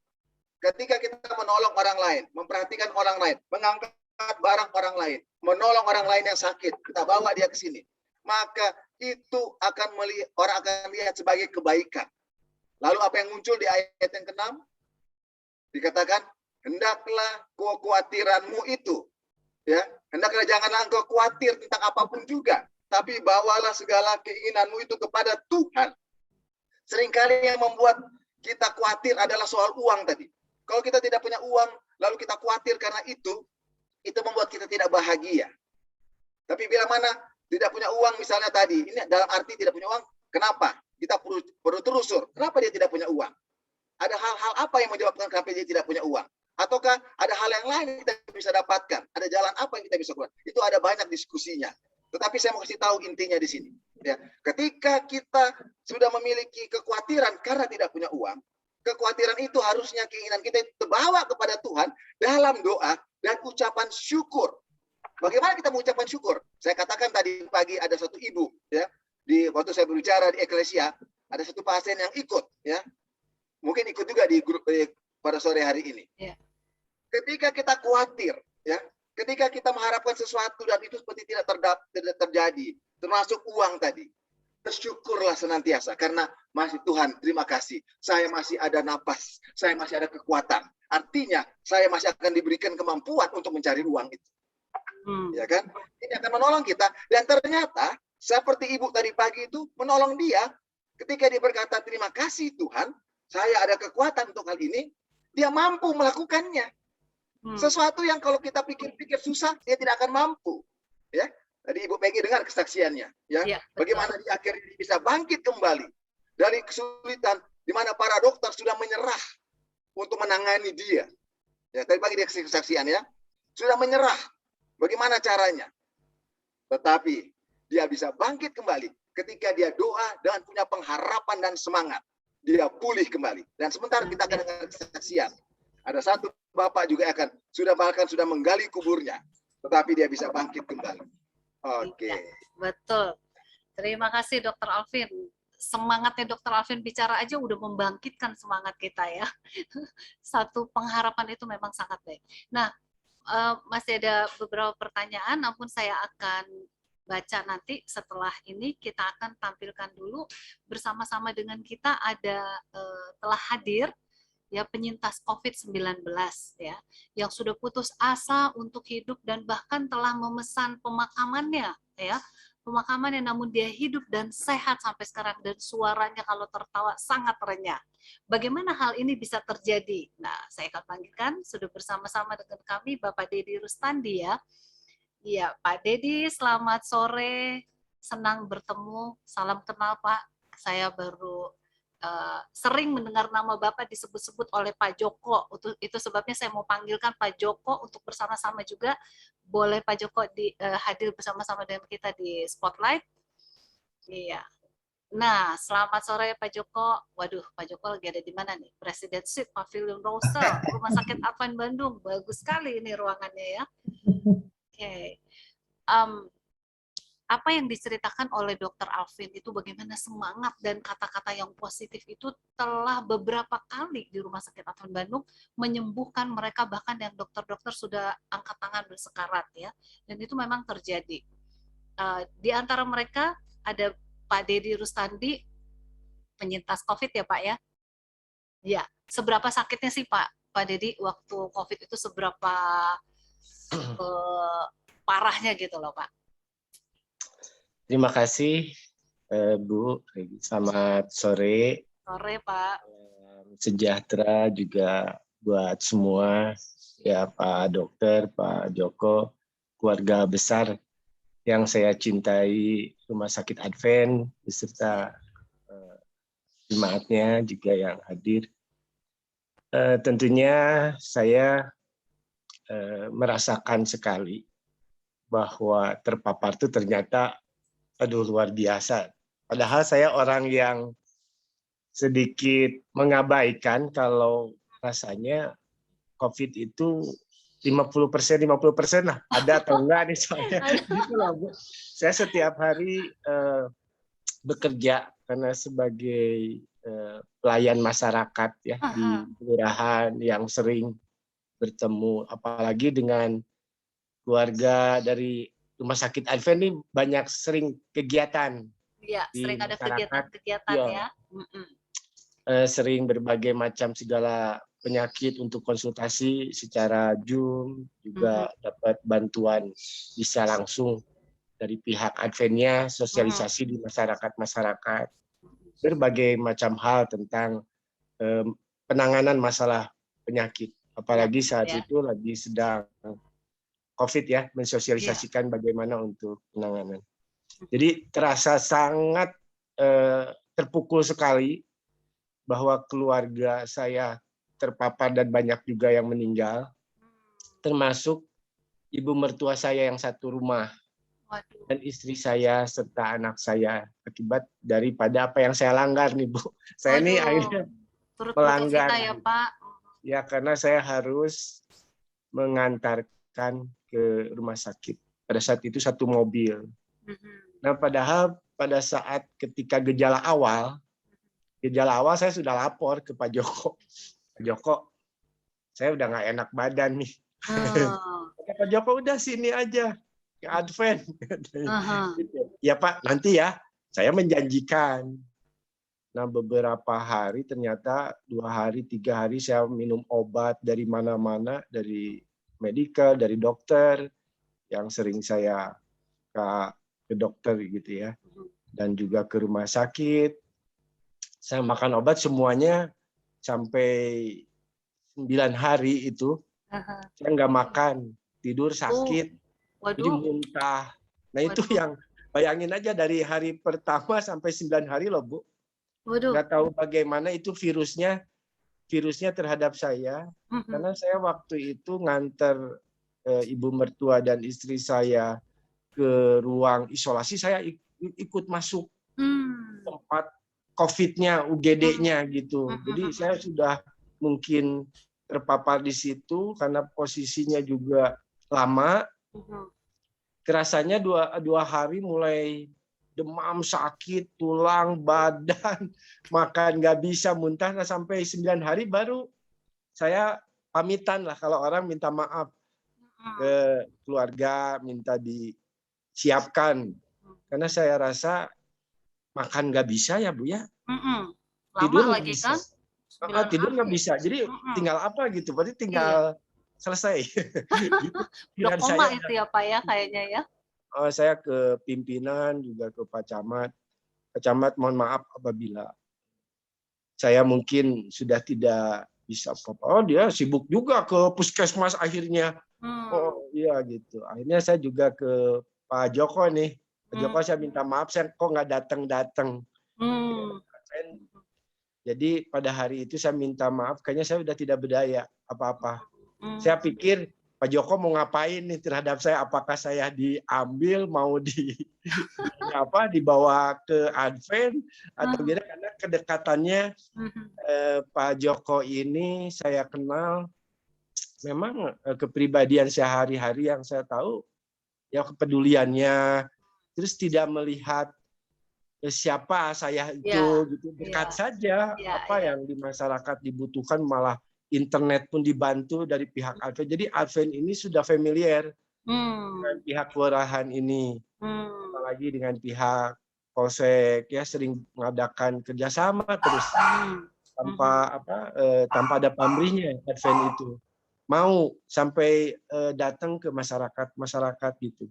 Ketika kita menolong orang lain, memperhatikan orang lain, mengangkat barang orang lain, menolong orang lain yang sakit, kita bawa dia ke sini, maka itu akan orang akan lihat sebagai kebaikan. Lalu apa yang muncul di ayat yang ke-6? Dikatakan, hendaklah kekhawatiranmu itu, ya, hendaklah janganlah engkau khawatir tentang apapun juga, tapi bawalah segala keinginanmu itu kepada Tuhan. Seringkali yang membuat kita khawatir adalah soal uang tadi. Kalau kita tidak punya uang, lalu kita khawatir karena itu membuat kita tidak bahagia. Tapi bila mana tidak punya uang misalnya tadi, ini dalam arti tidak punya uang, kenapa? Kita perlu terusur. Kenapa dia tidak punya uang? Ada hal-hal apa yang menyebabkan kenapa dia tidak punya uang? Ataukah ada hal yang lain yang kita bisa dapatkan? Ada jalan apa yang kita bisa keluar? Itu ada banyak diskusinya. Tetapi saya mau kasih tahu intinya di sini. Ya, ketika kita sudah memiliki kekhawatiran karena tidak punya uang, kekhawatiran itu harusnya keinginan kita terbawa kepada Tuhan dalam doa dan ucapan syukur. Bagaimana kita mengucapkan syukur? Saya katakan tadi pagi ada satu ibu, ya, waktu saya berbicara di Eklesia, ada satu pasien yang ikut, ya, mungkin ikut juga di grup pada sore hari ini. Yeah. Ketika kita khawatir, ya, ketika kita mengharapkan sesuatu dan itu seperti tidak terjadi, termasuk uang tadi, bersyukurlah senantiasa karena masih Tuhan, terima kasih, saya masih ada napas, saya masih ada kekuatan. Artinya saya masih akan diberikan kemampuan untuk mencari uang itu. Ya kan? Ini akan menolong kita. Dan ternyata seperti ibu tadi pagi itu menolong dia ketika dia berkata terima kasih Tuhan, saya ada kekuatan untuk hal ini, dia mampu melakukannya. Sesuatu yang kalau kita pikir-pikir susah, dia tidak akan mampu. Ya, tadi Ibu Peggy dengar kesaksiannya, ya, bagaimana dia akhirnya bisa bangkit kembali dari kesulitan di mana para dokter sudah menyerah untuk menangani dia. Ya, tadi pagi dia kesaksian, ya, sudah menyerah. Bagaimana caranya? Tetapi dia bisa bangkit kembali ketika dia doa dan punya pengharapan dan semangat. Dia pulih kembali. Dan sementara kita akan dengar kesaksian. Ada satu bapak juga sudah menggali kuburnya, tetapi dia bisa bangkit kembali. Oke. Ya, betul. Terima kasih Dokter Alvin. Semangatnya Dokter Alvin bicara aja udah membangkitkan semangat kita, ya. Satu pengharapan itu memang sangat baik. Nah, masih ada beberapa pertanyaan, namun saya akan baca nanti setelah ini. Kita akan tampilkan dulu bersama-sama dengan kita ada telah hadir, ya, penyintas COVID-19, ya, yang sudah putus asa untuk hidup dan bahkan telah memesan pemakamannya, ya, pemakamannya, namun dia hidup dan sehat sampai sekarang dan suaranya kalau tertawa sangat renyah. Bagaimana hal ini bisa terjadi? Nah, saya akan panggilkan, sudah bersama-sama dengan kami Bapak Dedi Rustandi, ya. Iya, Pak Dedi, selamat sore. Senang bertemu. Salam kenal, Pak. Saya baru sering mendengar nama Bapak disebut-sebut oleh Pak Joko. Itu sebabnya saya mau panggilkan Pak Joko untuk bersama-sama juga. Boleh Pak Joko hadir bersama-sama dengan kita di Spotlight? Iya. Nah, selamat sore Pak Joko. Waduh, Pak Joko lagi ada di mana nih? Presiden Suite Pavilion Rosa, Rumah Sakit Advent Bandung. Bagus sekali ini ruangannya ya. Oke. Em, apa yang diceritakan oleh Dokter Alvin itu bagaimana semangat dan kata-kata yang positif itu telah beberapa kali di Rumah Sakit Advent Bandung menyembuhkan mereka, bahkan yang dokter-dokter sudah angkat tangan bersekarat ya. Dan itu memang terjadi. Di antara mereka ada Pak Dedi Rustandi, penyintas COVID ya Pak ya. Ya, seberapa sakitnya sih Pak Dedi waktu COVID itu, seberapa parahnya gitu loh Pak? Terima kasih Bu. Selamat sore. Sore Pak. Sejahtera juga buat semua ya, Pak Dokter, Pak Joko, keluarga besar yang saya cintai Rumah Sakit Advent beserta jemaatnya juga yang hadir. Tentunya saya merasakan sekali bahwa terpapar itu ternyata aduh luar biasa. Padahal saya orang yang sedikit mengabaikan kalau rasanya COVID itu 50% lah. Ada atau enggak nih soalnya. Gitu lah, Bu. Saya setiap hari bekerja karena sebagai pelayan masyarakat ya di kelurahan yang sering bertemu, apalagi dengan keluarga dari Rumah Sakit Advent ini banyak sering kegiatan. Iya, sering ada kegiatan-kegiatan ya. Sering berbagai macam segala penyakit untuk konsultasi secara Zoom, juga dapat bantuan bisa langsung dari pihak Adventnya, sosialisasi di masyarakat, berbagai macam hal tentang penanganan masalah penyakit. Apalagi saat itu lagi sedang COVID ya, mensosialisasikan bagaimana untuk penanganan. Jadi terasa sangat terpukul sekali bahwa keluarga saya terpapar dan banyak juga yang meninggal, termasuk ibu mertua saya yang satu rumah dan istri saya serta anak saya akibat daripada apa yang saya langgar nih Bu. Saya ini akhirnya melanggar ya Pak. Ya karena saya harus mengantarkan ke rumah sakit. Pada saat itu satu mobil. Nah, padahal pada saat ketika gejala awal saya sudah lapor ke Pak Joko. Pak Joko, saya udah nggak enak badan nih. Pak Joko, udah sini aja ke Advent. Ya Pak, nanti ya. Saya menjanjikan. Nah, beberapa hari ternyata 2 hari, 3 hari saya minum obat dari mana-mana, dari medical, dari dokter yang sering saya ke dokter gitu ya, dan juga ke rumah sakit. Saya makan obat semuanya sampai 9 hari itu saya nggak makan, tidur sakit, jadi muntah. Nah itu yang bayangin aja dari hari pertama sampai 9 hari loh Bu. Nggak tahu bagaimana itu virusnya terhadap saya, karena saya waktu itu nganter ibu mertua dan istri saya ke ruang isolasi, saya ikut masuk tempat COVID-nya, UGD-nya gitu. Jadi saya sudah mungkin terpapar di situ karena posisinya juga lama. Kerasanya dua hari mulai demam, sakit, tulang, badan, makan nggak bisa, muntah. Nah, sampai 9 hari baru saya pamitan lah, kalau orang minta maaf ke keluarga, minta disiapkan. Karena saya rasa makan nggak bisa ya Bu ya. Tidur nggak bisa. Tidur nggak bisa. Jadi tinggal apa gitu, berarti tinggal selesai. Gitu. Udah koma itu ya Pak ya kayaknya ya. Saya ke pimpinan, juga ke Pak Camat. Pak Camat, mohon maaf apabila saya mungkin sudah tidak bisa. Oh, dia sibuk juga ke puskesmas akhirnya. Oh iya gitu. Akhirnya saya juga ke Pak Joko nih. Pak Joko, saya minta maaf, saya kok nggak datang. Jadi pada hari itu saya minta maaf, kayaknya saya udah tidak berdaya apa-apa. Saya pikir Pak Joko mau ngapain nih terhadap saya? Apakah saya diambil, mau dibawa ke Advent atau gimana, karena kedekatannya Pak Joko ini saya kenal memang kepribadian sehari-hari yang saya tahu ya kepeduliannya, terus tidak melihat siapa saya itu gitu, dekat saja apa yang di masyarakat dibutuhkan, malah internet pun dibantu dari pihak Advent. Jadi Advent ini sudah familiar dengan pihak kelurahan ini, apalagi dengan pihak Polsek ya, sering mengadakan kerjasama terus tanpa ada pamrihnya. Advent itu mau sampai datang ke masyarakat gitu.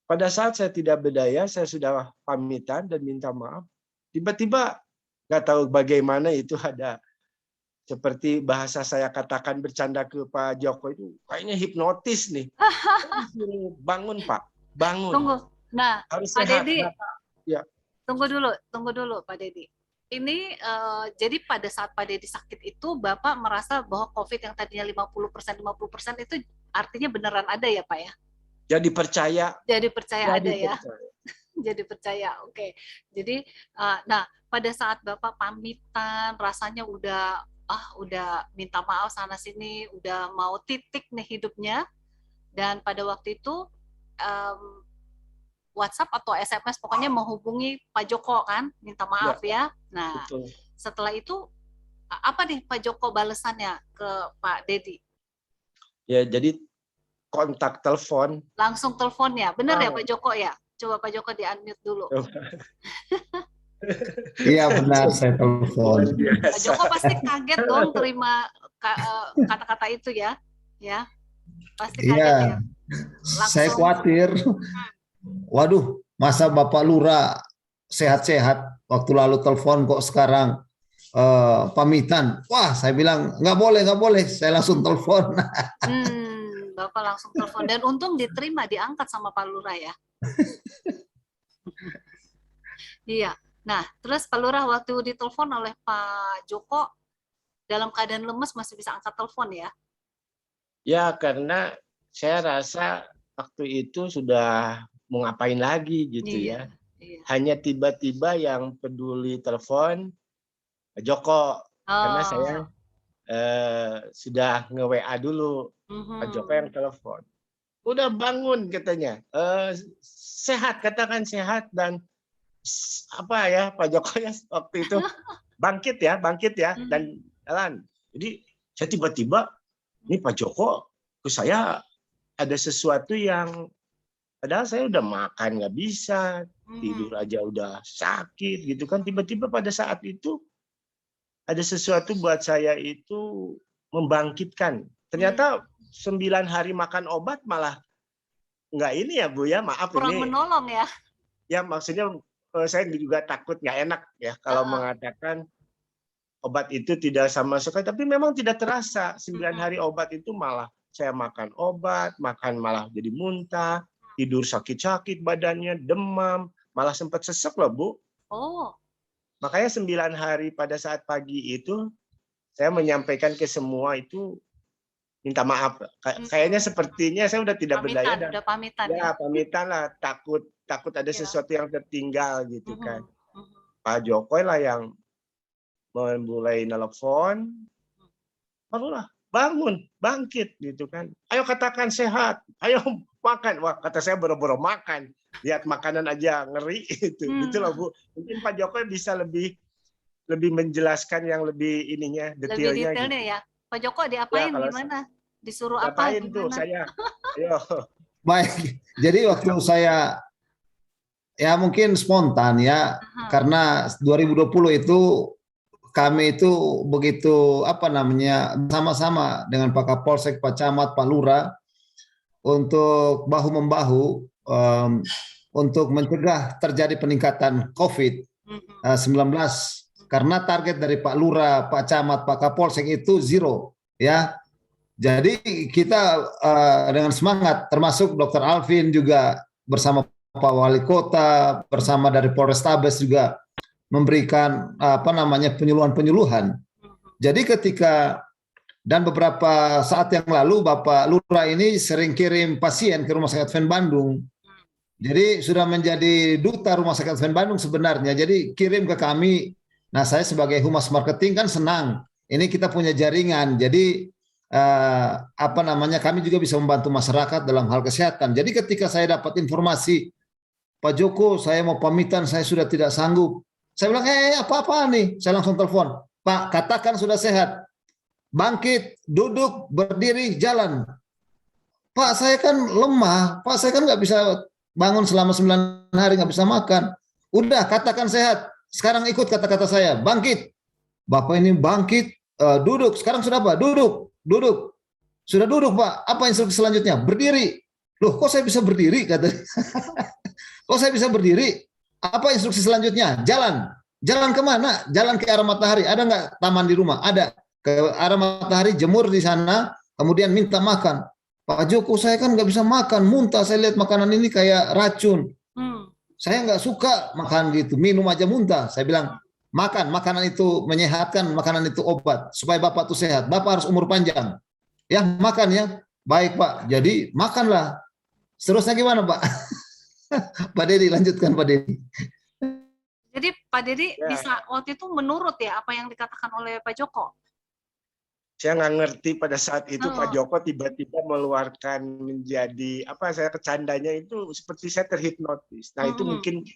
Pada saat saya tidak berdaya, saya sudah pamitan dan minta maaf. Tiba-tiba nggak tahu bagaimana itu ada seperti bahasa saya katakan bercanda ke Pak Joko itu kayaknya hipnotis nih. Bangun Pak, bangun. Tunggu. Nah, harus Pak sehat. Dedi. Ya. Tunggu dulu Pak Dedi. Ini jadi pada saat Pak Dedi sakit itu Bapak merasa bahwa COVID yang tadinya 50% itu artinya beneran ada ya Pak ya? Jadi percaya ada ya. Jadi percaya. Oke. Jadi nah pada saat Bapak pamitan rasanya udah minta maaf sana sini, udah mau titik nih hidupnya, dan pada waktu itu WhatsApp atau SMS pokoknya menghubungi Pak Joko kan, minta maaf ya. Nah, betul. Setelah itu apa nih Pak Joko balasannya ke Pak Dedi? Ya, jadi kontak telepon. Langsung telepon ya, benar ya Pak Joko ya? Coba Pak Joko di-unmute dulu. Iya benar, saya telepon. Pak Joko pasti kaget dong terima kata-kata itu ya, pasti kaget ya. Langsung. Saya khawatir. Waduh, masa Bapak Lurah sehat-sehat, waktu lalu telepon kok sekarang pamitan. Wah, saya bilang nggak boleh, saya langsung telepon. Bapak langsung telepon dan untung diterima, diangkat sama Pak Lurah ya. Iya. Nah, terus Pak Lurah waktu ditelepon oleh Pak Joko dalam keadaan lemes masih bisa angkat telepon ya? Ya, karena saya rasa waktu itu sudah mau ngapain lagi gitu ya. Hanya tiba-tiba yang peduli telepon Pak Joko, karena saya sudah nge-WA dulu. Pak Joko yang telepon. Udah bangun katanya. Sehat, katakan sehat, dan apa ya Pak Joko ya waktu itu bangkit ya dan jalan. Jadi saya tiba-tiba ini Pak Joko ke saya ada sesuatu yang padahal saya udah makan nggak bisa, tidur aja udah sakit gitu kan, tiba-tiba pada saat itu ada sesuatu buat saya itu membangkitkan. Ternyata 9 hari makan obat malah nggak ini ya Bu ya, maaf kurang ini menolong ya. Ya maksudnya saya juga takut nggak enak ya kalau mengatakan obat itu tidak sama sekali, tapi memang tidak terasa 9 hari obat itu malah saya makan obat, makan malah jadi muntah, tidur sakit-sakit badannya, demam, malah sempat sesek loh Bu. Oh. Makanya 9 hari pada saat pagi itu saya menyampaikan ke semua itu minta maaf. Kayaknya sepertinya saya udah tidak berdaya dan udah pamitan ya pamitan lah, takut ada sesuatu yang tertinggal gitu kan. Pak Jokowi lah yang mulai nelpon, barulah bangun, bangkit gitu kan. Ayo katakan sehat, ayo makan. Wah kata saya boro-boro makan, lihat makanan aja ngeri itu. Gitu loh Bu. Mungkin Pak Jokowi bisa lebih menjelaskan yang lebih ininya, detailnya. Lebih detailnya gitu. Ya. Pak Joko diapain ya, gimana? Disuruh apa gimana? Tuh saya. Ayo. Baik. Jadi waktu saya ya mungkin spontan ya, karena 2020 itu kami itu begitu sama-sama dengan Pak Kapolsek, Pak Camat, Pak Lurah untuk bahu-membahu untuk mencegah terjadi peningkatan COVID-19. Karena target dari Pak Lurah, Pak Camat, Pak Kapolsek itu 0 ya. Jadi kita dengan semangat, termasuk Dr. Alvin juga bersama Pak Wali Kota, bersama dari Polrestabes juga memberikan penyuluhan-penyuluhan. Jadi ketika dan beberapa saat yang lalu Bapak Lurah ini sering kirim pasien ke Rumah Sakit Advent Bandung Jadi sudah menjadi duta Rumah Sakit Advent Bandung sebenarnya. Jadi kirim ke kami. Nah, saya sebagai humas marketing kan senang. Ini kita punya jaringan. Jadi apa namanya? Kami juga bisa membantu masyarakat dalam hal kesehatan. Jadi ketika saya dapat informasi, Pak Joko, saya mau pamitan, saya sudah tidak sanggup. Saya bilang, apa-apa nih? Saya langsung telepon. Pak, katakan sudah sehat. Bangkit, duduk, berdiri, jalan. Pak, saya kan lemah. Pak, saya kan nggak bisa bangun selama 9 hari, nggak bisa makan. Udah, katakan sehat. Sekarang ikut kata-kata saya. Bangkit. Bapak ini bangkit, duduk. Sekarang sudah apa? Duduk. Duduk. Sudah duduk, Pak. Apa instruksi selanjutnya? Berdiri. Loh, kok saya bisa berdiri? Katanya. Kok saya bisa berdiri? Apa instruksi selanjutnya? Jalan. Jalan kemana? Jalan ke arah matahari. Ada nggak taman di rumah? Ada. Ke arah matahari, jemur di sana, kemudian minta makan. Pak Joko, saya kan nggak bisa makan, muntah. Saya lihat makanan ini kayak racun. Saya nggak suka makan gitu, minum aja muntah. Saya bilang, makan, makanan itu menyehatkan, makanan itu obat. Supaya Bapak tuh sehat, Bapak harus umur panjang. Ya, makan ya. Baik Pak, jadi makanlah. Seterusnya gimana Pak? Pak Dedi, lanjutkan Pak Dedi. Jadi Pak Dedi Ya. bisa waktu itu menurut ya apa yang dikatakan oleh Pak Joko? Saya nggak ngerti pada saat itu Pak Joko tiba-tiba mengeluarkan menjadi apa, saya kecandanya itu seperti saya terhipnotis. Nah itu mungkin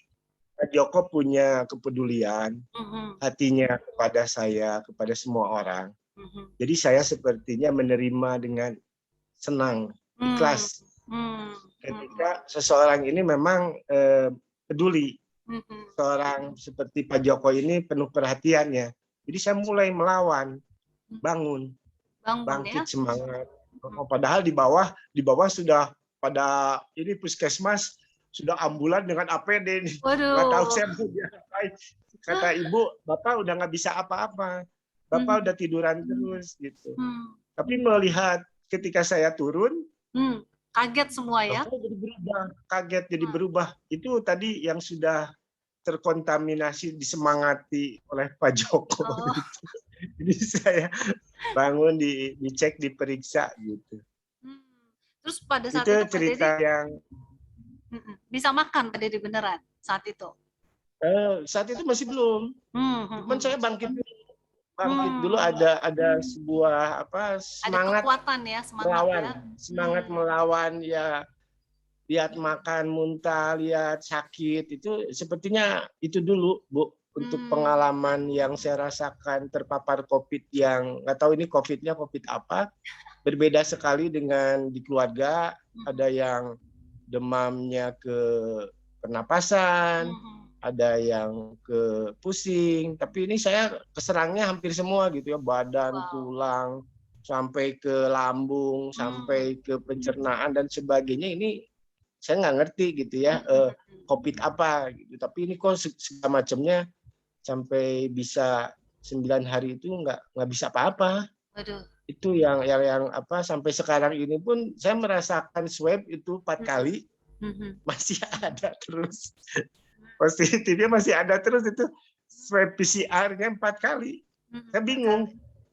Pak Joko punya kepedulian hatinya kepada saya, kepada semua orang. Jadi saya sepertinya menerima dengan senang, ikhlas. Ketika seseorang ini memang peduli, seorang seperti Pak Joko ini penuh perhatiannya. Jadi saya mulai melawan. Bangun bangkit ya? Semangat. Padahal di bawah sudah pada ini puskesmas sudah ambulan dengan APD nih. Nggak tahu saya mau diapain. Kata ibu, Bapak udah nggak bisa apa-apa, Bapak udah tiduran terus gitu. Tapi melihat ketika saya turun, kaget semua ya? Jadi berubah, kaget jadi berubah. Itu tadi yang sudah terkontaminasi, disemangati oleh Pak Joko. Gitu. Jadi saya bangun, dicek, diperiksa gitu. Terus pada saat itu itu cerita Pak Dedi, yang bisa makan Pak Dedi beneran saat itu? Saat itu masih belum. Cuman saya bangkit dulu ada sebuah apa, semangat, ada kekuatan ya, semangat melawan ya. Lihat makan muntah, lihat sakit, itu sepertinya itu dulu Bu. Untuk pengalaman yang saya rasakan terpapar COVID yang nggak tahu ini COVID-nya COVID apa, berbeda sekali dengan di keluarga. Ada yang demamnya ke pernapasan, ada yang ke pusing, tapi ini saya keserangnya hampir semua gitu ya, badan, tulang, sampai ke lambung, sampai ke pencernaan dan sebagainya. Ini saya nggak ngerti gitu ya, COVID apa gitu, tapi ini kok segala macamnya sampai bisa 9 hari itu nggak bisa apa-apa. Itu yang apa, sampai sekarang ini pun saya merasakan swab itu 4 kali masih ada terus, positifnya masih ada terus. Itu swab PCR-nya 4 kali. Saya bingung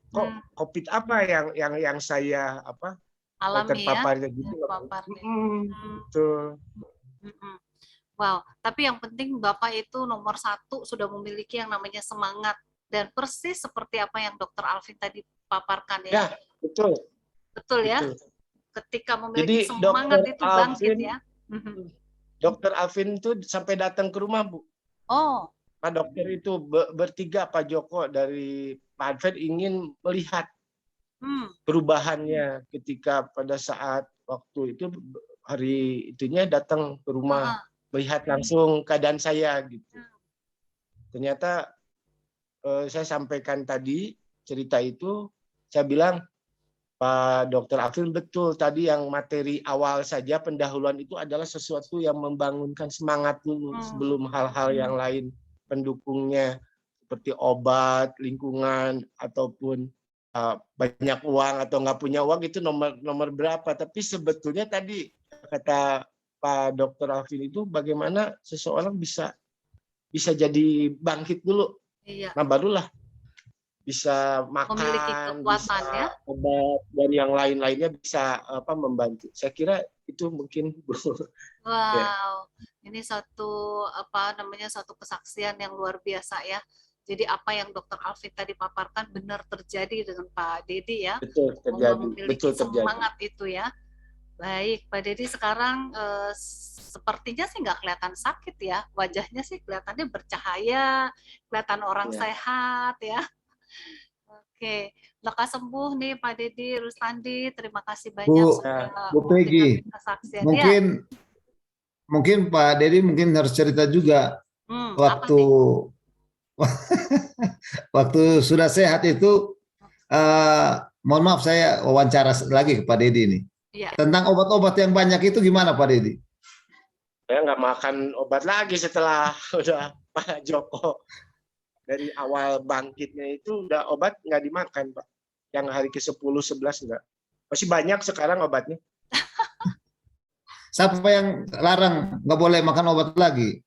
kok COVID apa yang saya apa alami terpaparnya ya? gitu. Betul. Wow, tapi yang penting Bapak itu nomor 1 sudah memiliki yang namanya semangat, dan persis seperti apa yang Dokter Alvin tadi paparkan ya. Ya, betul. Betul ya. Betul. Ketika memiliki semangat itu bangkit ya. Dokter Alvin itu sampai datang ke rumah Bu. Oh. Pak dokter itu bertiga, Pak Joko dari Pak Alvin ingin melihat perubahannya ketika pada saat waktu itu hari itunya datang ke rumah. Melihat langsung keadaan saya gitu. Ternyata saya sampaikan tadi cerita itu, saya bilang, Pak Dr. Alvin, betul tadi yang materi awal saja pendahuluan itu adalah sesuatu yang membangunkan semangat dulu sebelum hal-hal yang lain pendukungnya seperti obat, lingkungan, ataupun banyak uang atau nggak punya uang itu nomor berapa. Tapi sebetulnya tadi kata Pak Dr. Alvin itu bagaimana seseorang bisa jadi bangkit dulu. Iya. Nah barulah bisa makan, bisa obat dan yang lain-lainnya bisa apa membantu. Saya kira Itu mungkin Bu. Ya, Wow, ini satu satu kesaksian yang luar biasa ya. Jadi apa yang Dokter Alvin tadi paparkan benar terjadi dengan Pak Dedi ya, betul bahwa terjadi, memiliki betul terjadi. semangat itu ya. Baik, Pak Dedi sekarang sepertinya sih nggak kelihatan sakit ya, wajahnya sih kelihatannya bercahaya, kelihatan orang Ya. sehat ya. Oke, lekas sembuh nih Pak Dedi Rustandi, terima kasih banyak Bu, sudah Bu Peggy, memberikan kesaksian. Ya, mungkin Pak Dedi mungkin harus cerita juga apa waktu nih? waktu sudah sehat itu, mohon maaf saya wawancara lagi ke Pak Dedi ini. Iya. Tentang obat-obat yang banyak itu gimana Pak Dedi? Saya nggak makan obat lagi setelah udah Pak Joko. Dari awal bangkitnya itu udah obat nggak dimakan, Pak. Yang hari ke-10, 11 enggak. Masih banyak sekarang obatnya. Siapa yang larang nggak boleh makan obat lagi?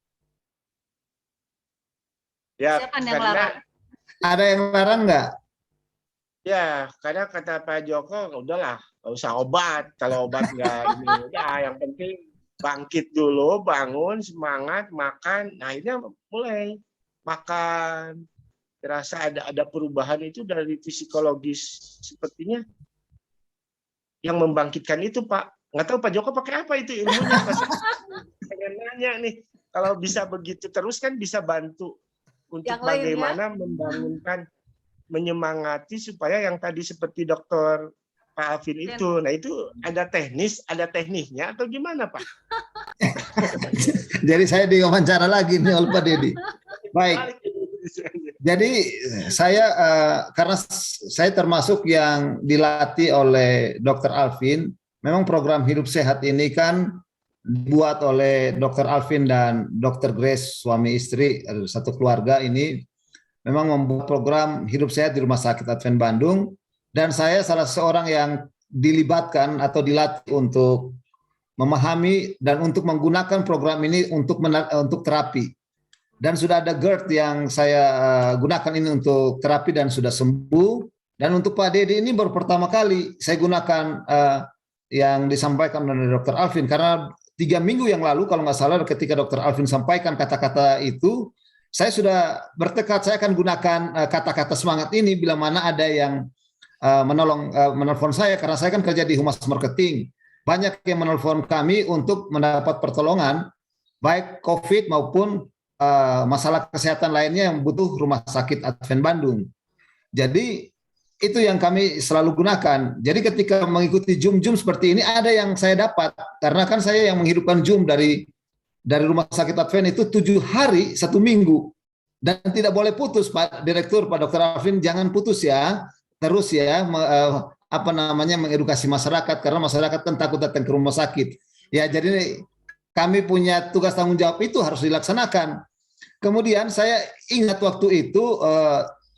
Ya, Siapa yang karena larang? Ada yang larang nggak? ya karena kata Pak Joko, udahlah, nggak usah obat. Kalau obat nggak ini, ya yang penting bangkit dulu, bangun, semangat, makan. Nah, akhirnya mulai makan. Terasa ada perubahan itu dari psikologis, sepertinya yang membangkitkan itu, Pak. Nggak tahu Pak Joko pakai apa itu ilmunya. Pengen nanya nih, kalau bisa begitu terus kan bisa bantu untuk Yang lain, bagaimana membangunkan, menyemangati supaya yang tadi seperti Dokter Pak Alvin itu. Nah, itu ada teknisnya atau gimana, Pak? Jadi saya diwawancara lagi nih oleh Pak Dedi. Baik. Jadi saya karena saya termasuk yang dilatih oleh Dokter Alvin, memang program hidup sehat ini kan dibuat oleh Dokter Alvin dan Dokter Grace, suami istri satu keluarga ini, memang membuat program hidup sehat di Rumah Sakit Advent Bandung, dan saya salah seorang yang dilibatkan atau dilatih untuk memahami dan untuk menggunakan program ini untuk terapi. Dan sudah ada GERD yang saya gunakan ini untuk terapi dan sudah sembuh. Dan untuk Pak Dedi ini baru pertama kali saya gunakan yang disampaikan oleh Dr. Alvin. Karena 3 minggu yang lalu kalau nggak salah ketika Dr. Alvin sampaikan kata-kata itu, saya sudah bertekad saya akan gunakan kata-kata semangat ini bila mana ada yang menelpon saya. Karena saya kan kerja di Humas Marketing. Banyak yang menelpon kami untuk mendapat pertolongan, baik COVID maupun masalah kesehatan lainnya yang butuh Rumah Sakit Advent Bandung. Jadi itu yang kami selalu gunakan. Jadi ketika mengikuti Zoom seperti ini ada yang saya dapat, karena kan saya yang menghidupkan Zoom dari Rumah Sakit Advent itu 7 hari 1 minggu, dan tidak boleh putus Pak Direktur, Pak Dr. Alvin, jangan putus ya, terus ya mengedukasi masyarakat, karena masyarakat kan takut datang ke rumah sakit. Ya, jadi kami punya tugas tanggung jawab itu harus dilaksanakan. Kemudian saya ingat waktu itu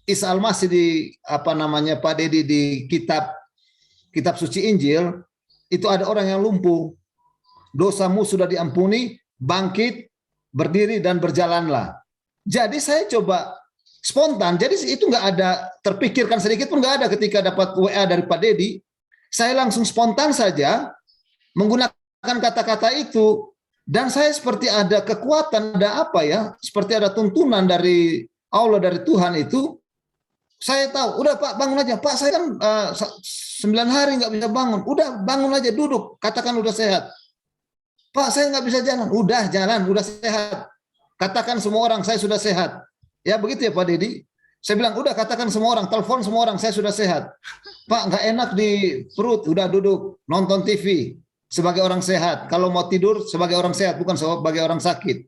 Isa Al-Masih di Pak Dedi di kitab suci Injil itu ada orang yang lumpuh, dosamu sudah diampuni, bangkit, berdiri dan berjalanlah. Jadi saya coba spontan, jadi itu nggak ada terpikirkan sedikit pun nggak ada ketika dapat WA dari Pak Dedi, saya langsung spontan saja menggunakan kata-kata itu. Dan saya seperti ada kekuatan, ada seperti ada tuntunan dari Allah, dari Tuhan itu. Saya tahu, udah Pak bangun aja. Pak saya kan 9 hari nggak bisa bangun. Udah bangun aja, duduk, katakan udah sehat. Pak saya nggak bisa jalan. Udah jalan, udah sehat. Katakan semua orang saya sudah sehat. Ya begitu ya Pak Dedi. Saya bilang udah katakan semua orang, telepon semua orang saya sudah sehat. Pak nggak enak di perut, udah duduk, nonton TV. Sebagai orang sehat, kalau mau tidur sebagai orang sehat, bukan sebagai orang sakit.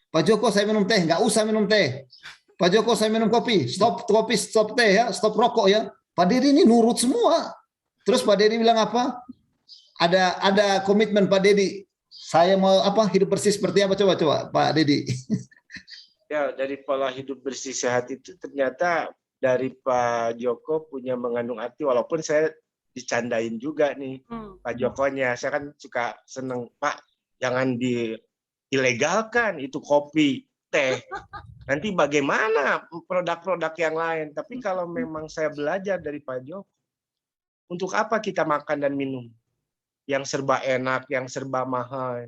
Pak Joko saya minum teh, nggak usah minum teh. Pak Joko saya minum kopi, stop kopi, stop teh ya, stop rokok ya. Pak Dedi ini nurut semua. Terus Pak Dedi bilang apa? Ada komitmen Pak Dedi. Saya mau hidup bersih seperti apa, coba Pak Dedi. Ya, dari pola hidup bersih sehat itu ternyata dari Pak Joko punya mengandung arti, walaupun saya dicandain juga nih Pak Jokonya. Saya kan suka seneng, Pak jangan diilegalkan itu kopi, teh. Nanti bagaimana produk-produk yang lain. Tapi kalau memang saya belajar dari Pak Joko, untuk apa kita makan dan minum? yang serba enak, yang serba mahal,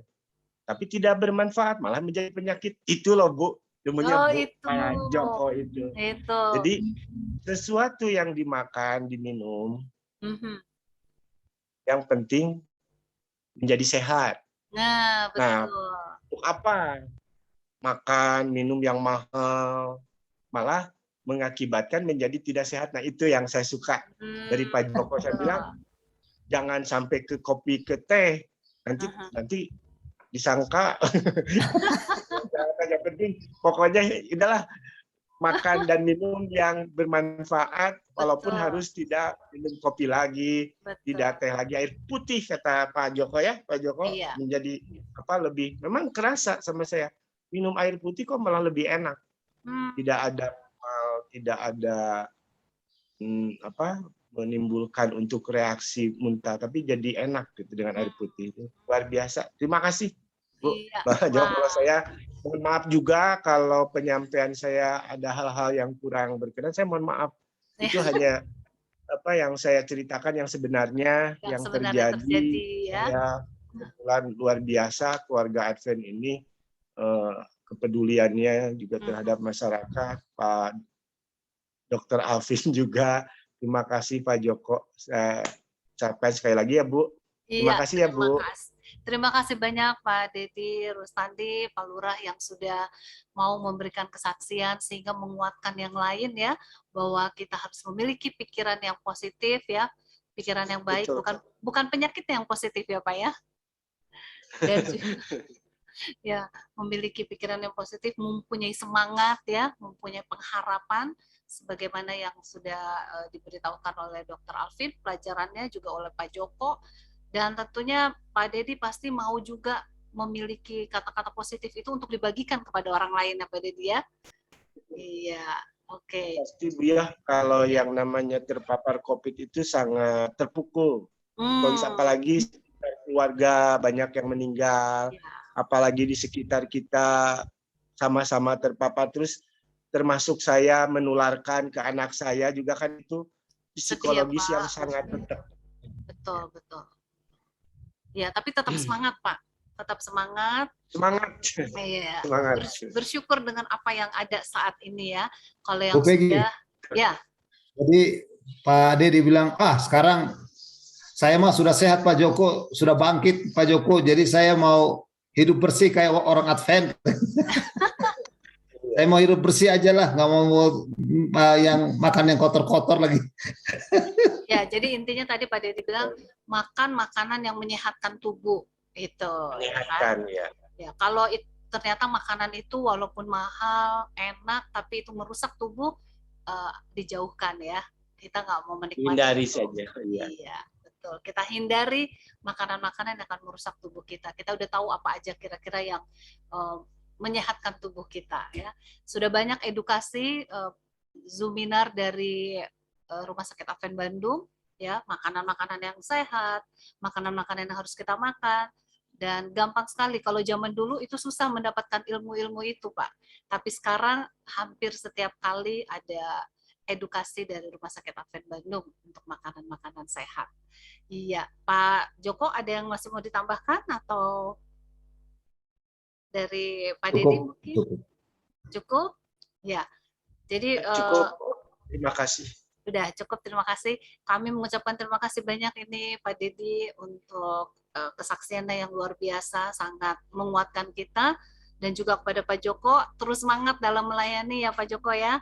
tapi tidak bermanfaat, malah menjadi penyakit. Itu loh Bu, ilmunya Oh, Bu itu. Pak Joko itu. Itu. Jadi sesuatu yang dimakan, diminum, yang penting menjadi sehat. Nah, Nah, betul. untuk apa makan, minum yang mahal, malah mengakibatkan menjadi tidak sehat. Nah, itu yang saya suka dari Pak Joko. Saya bilang, jangan sampai ke kopi, ke teh. Nanti disangka yang penting pokoknya adalah makan dan minum yang bermanfaat, walaupun harus tidak minum kopi lagi, tidak teh lagi, air putih kata Pak Joko ya. Pak Joko menjadi lebih, memang kerasa sama saya, minum air putih kok malah lebih enak, tidak ada menimbulkan untuk reaksi muntah, tapi jadi enak gitu dengan air putih. Itu luar biasa. Terima kasih Bu. Pak Joko. Kalau saya mohon maaf juga kalau penyampaian saya ada hal-hal yang kurang berkenan, saya mohon maaf. Itu hanya yang saya ceritakan yang sebenarnya yang terjadi. Ya. Ya, kebetulan luar biasa keluarga Advent ini kepeduliannya juga terhadap masyarakat. Pak Dr. Alvin juga. Terima kasih Pak Joko. Saya ucapkan sekali lagi ya Bu. Terima kasih ya Bu. Terima kasih banyak Pak Dedi Rustandi, Pak Lurah yang sudah mau memberikan kesaksian sehingga menguatkan yang lain ya, bahwa kita harus memiliki pikiran yang positif ya, pikiran yang baik. Bukan penyakit yang positif ya Pak ya. Dan ya, memiliki pikiran yang positif, mempunyai semangat ya, mempunyai pengharapan sebagaimana yang sudah diberitahukan oleh Dr. Alvin, pelajarannya juga oleh Pak Joko. Dan tentunya Pak Dedi pasti mau juga memiliki kata-kata positif itu untuk dibagikan kepada orang lain ya Pak Dedi ya. Iya, oke. Pasti Bu ya, kalau yang namanya terpapar COVID itu sangat terpukul. Apalagi keluarga banyak yang meninggal, apalagi di sekitar kita sama-sama terpapar, terus termasuk saya menularkan ke anak saya juga, kan itu psikologis yang sangat penting. Betul. Ya, tapi tetap semangat Pak, tetap semangat. Iya. Bersyukur dengan apa yang ada saat ini ya. Kalau yang sudah, ya. Jadi Pak Dedi bilang, sekarang saya mah sudah sehat Pak Joko, sudah bangkit Pak Joko, jadi saya mau hidup bersih kayak orang Advent. Saya mau hidup bersih aja lah, nggak mau yang makan yang kotor-kotor lagi. Ya, jadi intinya tadi Pak Dedi bilang makan makanan yang menyehatkan tubuh itu. Menyehatkan ya. Ya, kalau ternyata makanan itu walaupun mahal, enak, tapi itu merusak tubuh, dijauhkan ya. Kita nggak mau menikmati. Hindari saja. Iya, betul. Kita hindari makanan-makanan yang akan merusak tubuh kita. Kita udah tahu apa aja kira-kira yang menyehatkan tubuh kita ya. Sudah banyak edukasi Zoominar dari Rumah Sakit Advent Bandung ya, makanan-makanan yang sehat, makanan-makanan yang harus kita makan, dan gampang sekali. Kalau zaman dulu itu susah mendapatkan ilmu-ilmu itu Pak, tapi sekarang hampir setiap kali ada edukasi dari Rumah Sakit Advent Bandung untuk makanan-makanan sehat. Iya, Pak Joko ada yang masih mau ditambahkan atau dari Pak Dedi mungkin? Cukup? Ya. Jadi cukup. Terima kasih. Sudah cukup, terima kasih. Kami mengucapkan terima kasih banyak ini Pak Dedi untuk kesaksiannya yang luar biasa, sangat menguatkan kita, dan juga kepada Pak Joko, terus semangat dalam melayani ya Pak Joko ya.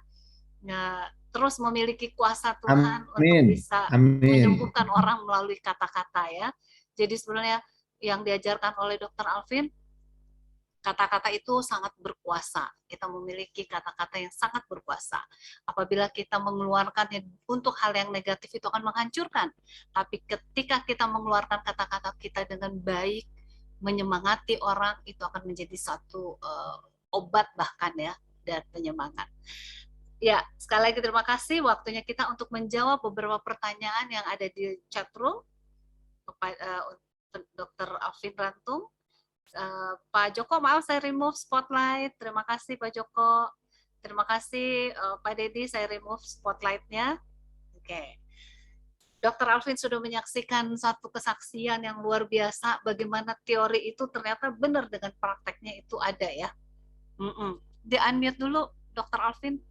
Nah, terus memiliki kuasa Tuhan untuk bisa menyembuhkan orang melalui kata-kata ya. Jadi sebenarnya yang diajarkan oleh Dr. Alvin, kata-kata itu sangat berkuasa. Kita memiliki kata-kata yang sangat berkuasa. Apabila kita mengeluarkannya untuk hal yang negatif, itu akan menghancurkan. Tapi ketika kita mengeluarkan kata-kata kita dengan baik, menyemangati orang, itu akan menjadi satu obat bahkan ya, dan penyemangat. Ya, sekali lagi terima kasih waktunya kita untuk menjawab beberapa pertanyaan yang ada di chat room kepada Dr. Alvin Rantung. Pak Joko, maaf saya remove spotlight. Terima kasih Pak Joko. Terima kasih Pak Dedi, saya remove spotlightnya. Oke. Dr. Alvin sudah menyaksikan satu kesaksian yang luar biasa bagaimana teori itu ternyata benar dengan prakteknya itu ada ya. Di-unmute dulu Dr. Alvin.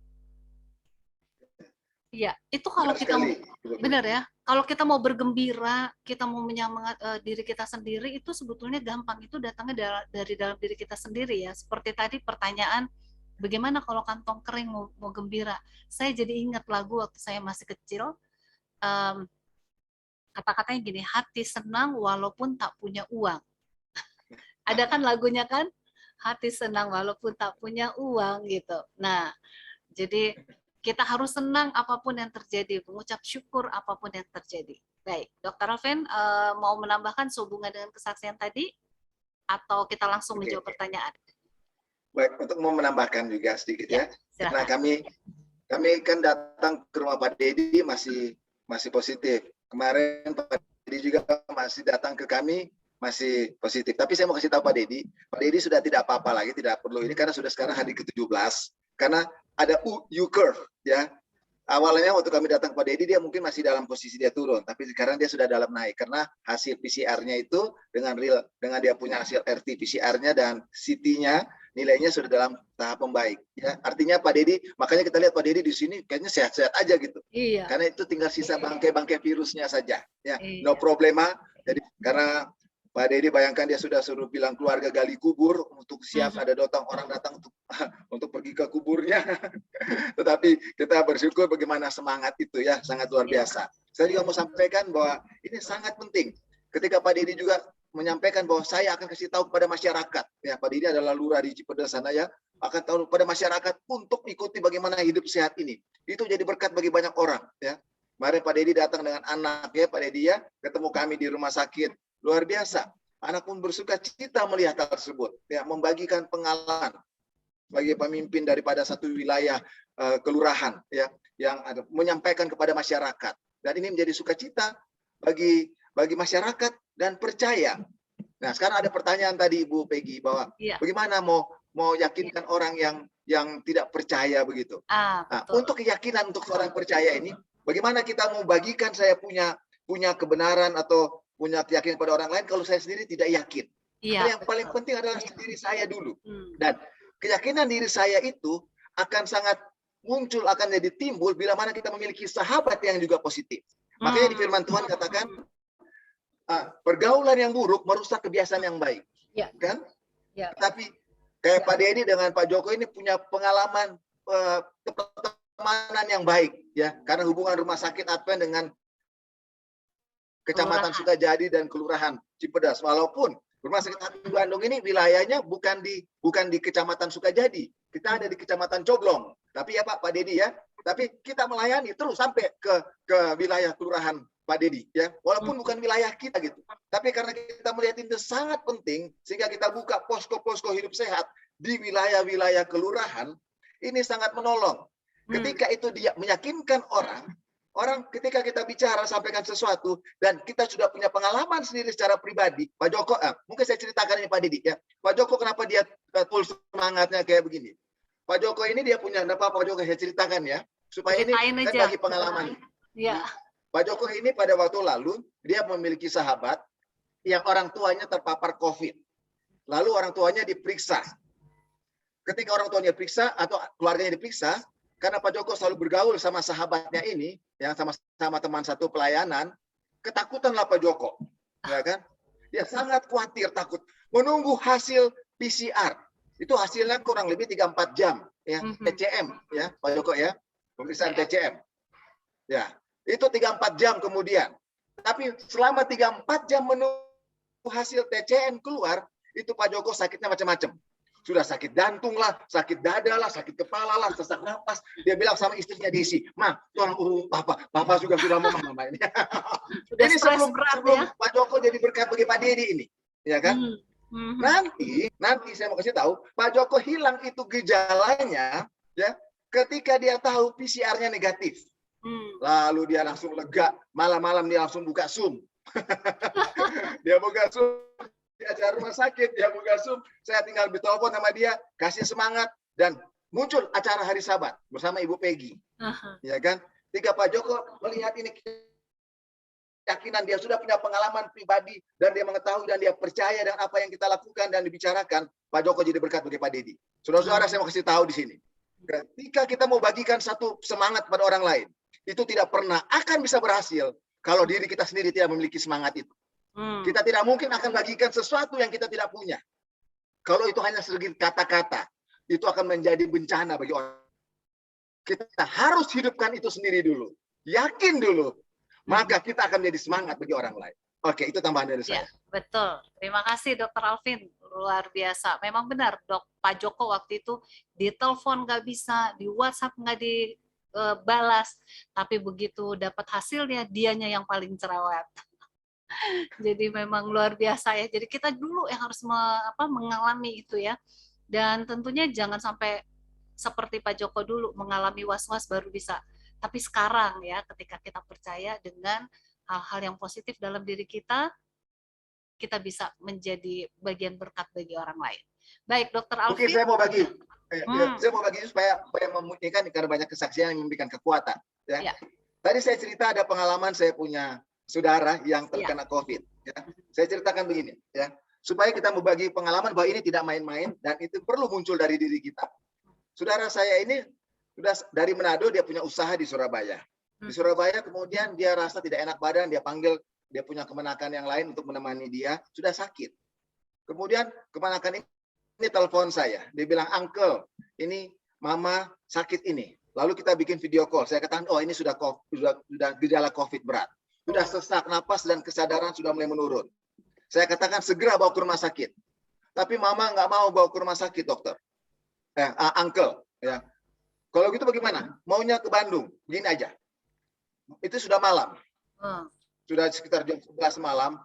Iya, itu kalau kita benar ya. Kalau kita mau bergembira, kita mau menyemangat diri kita sendiri, itu sebetulnya gampang. Itu datangnya dari dalam diri kita sendiri ya. Seperti tadi pertanyaan, bagaimana kalau kantong kering mau gembira? Saya jadi ingat lagu waktu saya masih kecil. Kata-katanya gini, hati senang walaupun tak punya uang. Ada kan lagunya kan? Hati senang walaupun tak punya uang gitu. Nah, jadi kita harus senang apapun yang terjadi, mengucap syukur apapun yang terjadi. Baik, Dr. Alvin mau menambahkan sehubungan dengan kesaksian tadi, atau kita langsung menjawab pertanyaan? Baik, untuk mau menambahkan juga sedikit ya. Karena kami kan datang ke rumah Pak Dedi masih positif. Kemarin Pak Dedi juga masih datang ke kami masih positif. Tapi saya mau kasih tahu Pak Dedi sudah tidak apa-apa lagi, tidak perlu ini karena sudah sekarang hari ke-17. Karena ada U-curve ya. Awalnya waktu kami datang Pak Dedi dia mungkin masih dalam posisi dia turun, tapi sekarang dia sudah dalam naik karena hasil PCR-nya itu dengan dia punya hasil RT PCR-nya dan CT-nya nilainya sudah dalam tahap membaik ya. Artinya Pak Dedi, makanya kita lihat Pak Dedi di sini kayaknya sehat-sehat aja gitu. Iya. Karena itu tinggal sisa bangkai-bangkai virusnya saja ya. Iya. No problema. Jadi karena Pak Dedi bayangkan dia sudah suruh bilang keluarga gali kubur untuk siap ada orang datang untuk pergi ke kuburnya. Tetapi kita bersyukur bagaimana semangat itu ya, sangat luar biasa. Saya juga mau sampaikan bahwa ini sangat penting. Ketika Pak Dedi juga menyampaikan bahwa saya akan kasih tahu kepada masyarakat. Ya, Pak Dedi adalah lurah di Cipedes sana ya, akan tahu kepada masyarakat untuk ikuti bagaimana hidup sehat ini. Itu jadi berkat bagi banyak orang ya. Kemarin Pak Dedi datang dengan anak ya, Pak Dedi ya, ketemu kami di rumah sakit. Luar biasa. Anak pun bersuka cita melihat hal tersebut. Ya, membagikan pengalaman bagi pemimpin daripada satu wilayah kelurahan ya, yang ada menyampaikan kepada masyarakat. Dan ini menjadi sukacita bagi masyarakat dan percaya. Nah, sekarang ada pertanyaan tadi Ibu Peggy bahwa bagaimana mau yakinkan orang yang tidak percaya begitu. Nah, untuk keyakinan untuk orang percaya ini, bagaimana kita mau bagikan saya punya kebenaran atau punya keyakinan pada orang lain kalau saya sendiri tidak yakin. Yang paling penting adalah diri saya dulu. Dan keyakinan diri saya itu akan sangat muncul, akan jadi timbul bila mana kita memiliki sahabat yang juga positif. Makanya di firman Tuhan katakan, pergaulan yang buruk merusak kebiasaan yang baik. Kan? Tapi kayak Pak Dedi dengan Pak Joko ini punya pengalaman pertemanan yang baik. Ya, karena hubungan rumah sakit Advent dengan Kecamatan Sukajadi dan Kelurahan Cipedes. Walaupun Rumah Sakit Hati Bandung ini wilayahnya bukan di Kecamatan Sukajadi. Kita ada di Kecamatan Coblong. Tapi ya Pak Dedi ya, tapi kita melayani terus sampai ke wilayah kelurahan Pak Dedi ya. Walaupun bukan wilayah kita gitu. Tapi karena kita melihat itu sangat penting sehingga kita buka posko-posko hidup sehat di wilayah-wilayah kelurahan, ini sangat menolong. Ketika itu dia meyakinkan orang ketika kita bicara sampaikan sesuatu dan kita sudah punya pengalaman sendiri secara pribadi, Pak Joko, mungkin saya ceritakan ini Pak Dedi ya. Pak Joko kenapa dia full semangatnya kayak begini? Pak Joko ini dia punya apa Pak Joko saya ceritakan ya, supaya ini kan bagi pengalaman. Ya. Pak Joko ini pada waktu lalu dia memiliki sahabat yang orang tuanya terpapar COVID. Lalu orang tuanya diperiksa. Ketika orang tuanya diperiksa atau keluarganya diperiksa, karena Pak Joko selalu bergaul sama sahabatnya ini, yang sama-sama teman satu pelayanan, ketakutanlah Pak Joko, ya kan? Dia sangat khawatir, takut, menunggu hasil PCR. Itu hasilnya kurang lebih 3-4 jam, ya, TCM, ya, Pak Joko ya, pemeriksaan TCM. Ya, itu 3-4 jam kemudian. Tapi selama 3-4 jam menunggu hasil TCM keluar, itu Pak Joko sakitnya macam-macam. Sudah sakit jantung lah, sakit dada lah, sakit kepala lah, sesak napas. Dia bilang sama istrinya Desi, "Ma, tolong papa juga sudah mau mama ini." Ini sebelum ya? Pak Joko jadi berkat bagi Pak Dedi ini, ya kan? Nanti saya mau kasih tahu, Pak Joko hilang itu gejalanya, ya, ketika dia tahu PCR-nya negatif. Lalu dia langsung lega, malam-malam dia langsung buka Zoom. Dia buka Zoom. Di acara rumah sakit, dia buka Zoom, saya tinggal bertelepon sama dia, kasih semangat, dan muncul acara Hari Sabat bersama Ibu Peggy. Ya kan? Ketika Pak Joko melihat ini keyakinan, dia sudah punya pengalaman pribadi, dan dia mengetahui dan dia percaya dengan apa yang kita lakukan dan dibicarakan, Pak Joko jadi berkat bagi Pak Dedi. Saudara-saudara, saya mau kasih tahu di sini. Ketika kita mau bagikan satu semangat pada orang lain, itu tidak pernah akan bisa berhasil kalau diri kita sendiri tidak memiliki semangat itu. Kita tidak mungkin akan bagikan sesuatu yang kita tidak punya. Kalau itu hanya sedikit kata-kata, itu akan menjadi bencana bagi orang. Kita harus hidupkan itu sendiri dulu. Yakin dulu. Maka kita akan menjadi semangat bagi orang lain. Oke, itu tambahan dari saya. Ya, betul. Terima kasih Dr. Alvin. Luar biasa. Memang benar, Pak Joko waktu itu di telepon nggak bisa, di WhatsApp nggak dibalas. Tapi begitu dapat hasilnya, dianya yang paling cerewet. Jadi memang luar biasa ya. Jadi kita dulu yang harus mengalami itu ya. Dan tentunya jangan sampai seperti Pak Joko dulu mengalami was-was baru bisa. Tapi sekarang ya, ketika kita percaya dengan hal-hal yang positif dalam diri kita, kita bisa menjadi bagian berkat bagi orang lain. Baik, Dr. Alvin. Mungkin saya mau bagi. Saya mau bagi supaya memungkinkan karena banyak kesaksian yang memberikan kekuatan. Ya. Tadi saya cerita ada pengalaman saya punya saudara yang terkena COVID. Ya. Saya ceritakan begini, ya, supaya kita membagi pengalaman bahwa ini tidak main-main dan itu perlu muncul dari diri kita. Saudara saya ini sudah dari Manado, dia punya usaha di Surabaya. Di Surabaya kemudian dia rasa tidak enak badan, dia panggil, dia punya kemenakan yang lain untuk menemani dia, sudah sakit. Kemudian kemenakan ini telepon saya, dia bilang, "Uncle, ini mama sakit ini." Lalu kita bikin video call. Saya katakan, oh ini sudah gejala COVID berat. Sudah sesak napas dan kesadaran sudah mulai menurun. Saya katakan segera bawa ke rumah sakit. Tapi mama nggak mau bawa ke rumah sakit, dokter. Uncle, ya. Kalau gitu bagaimana? Maunya ke Bandung, begini aja. Itu sudah malam. Sudah sekitar jam 11 malam.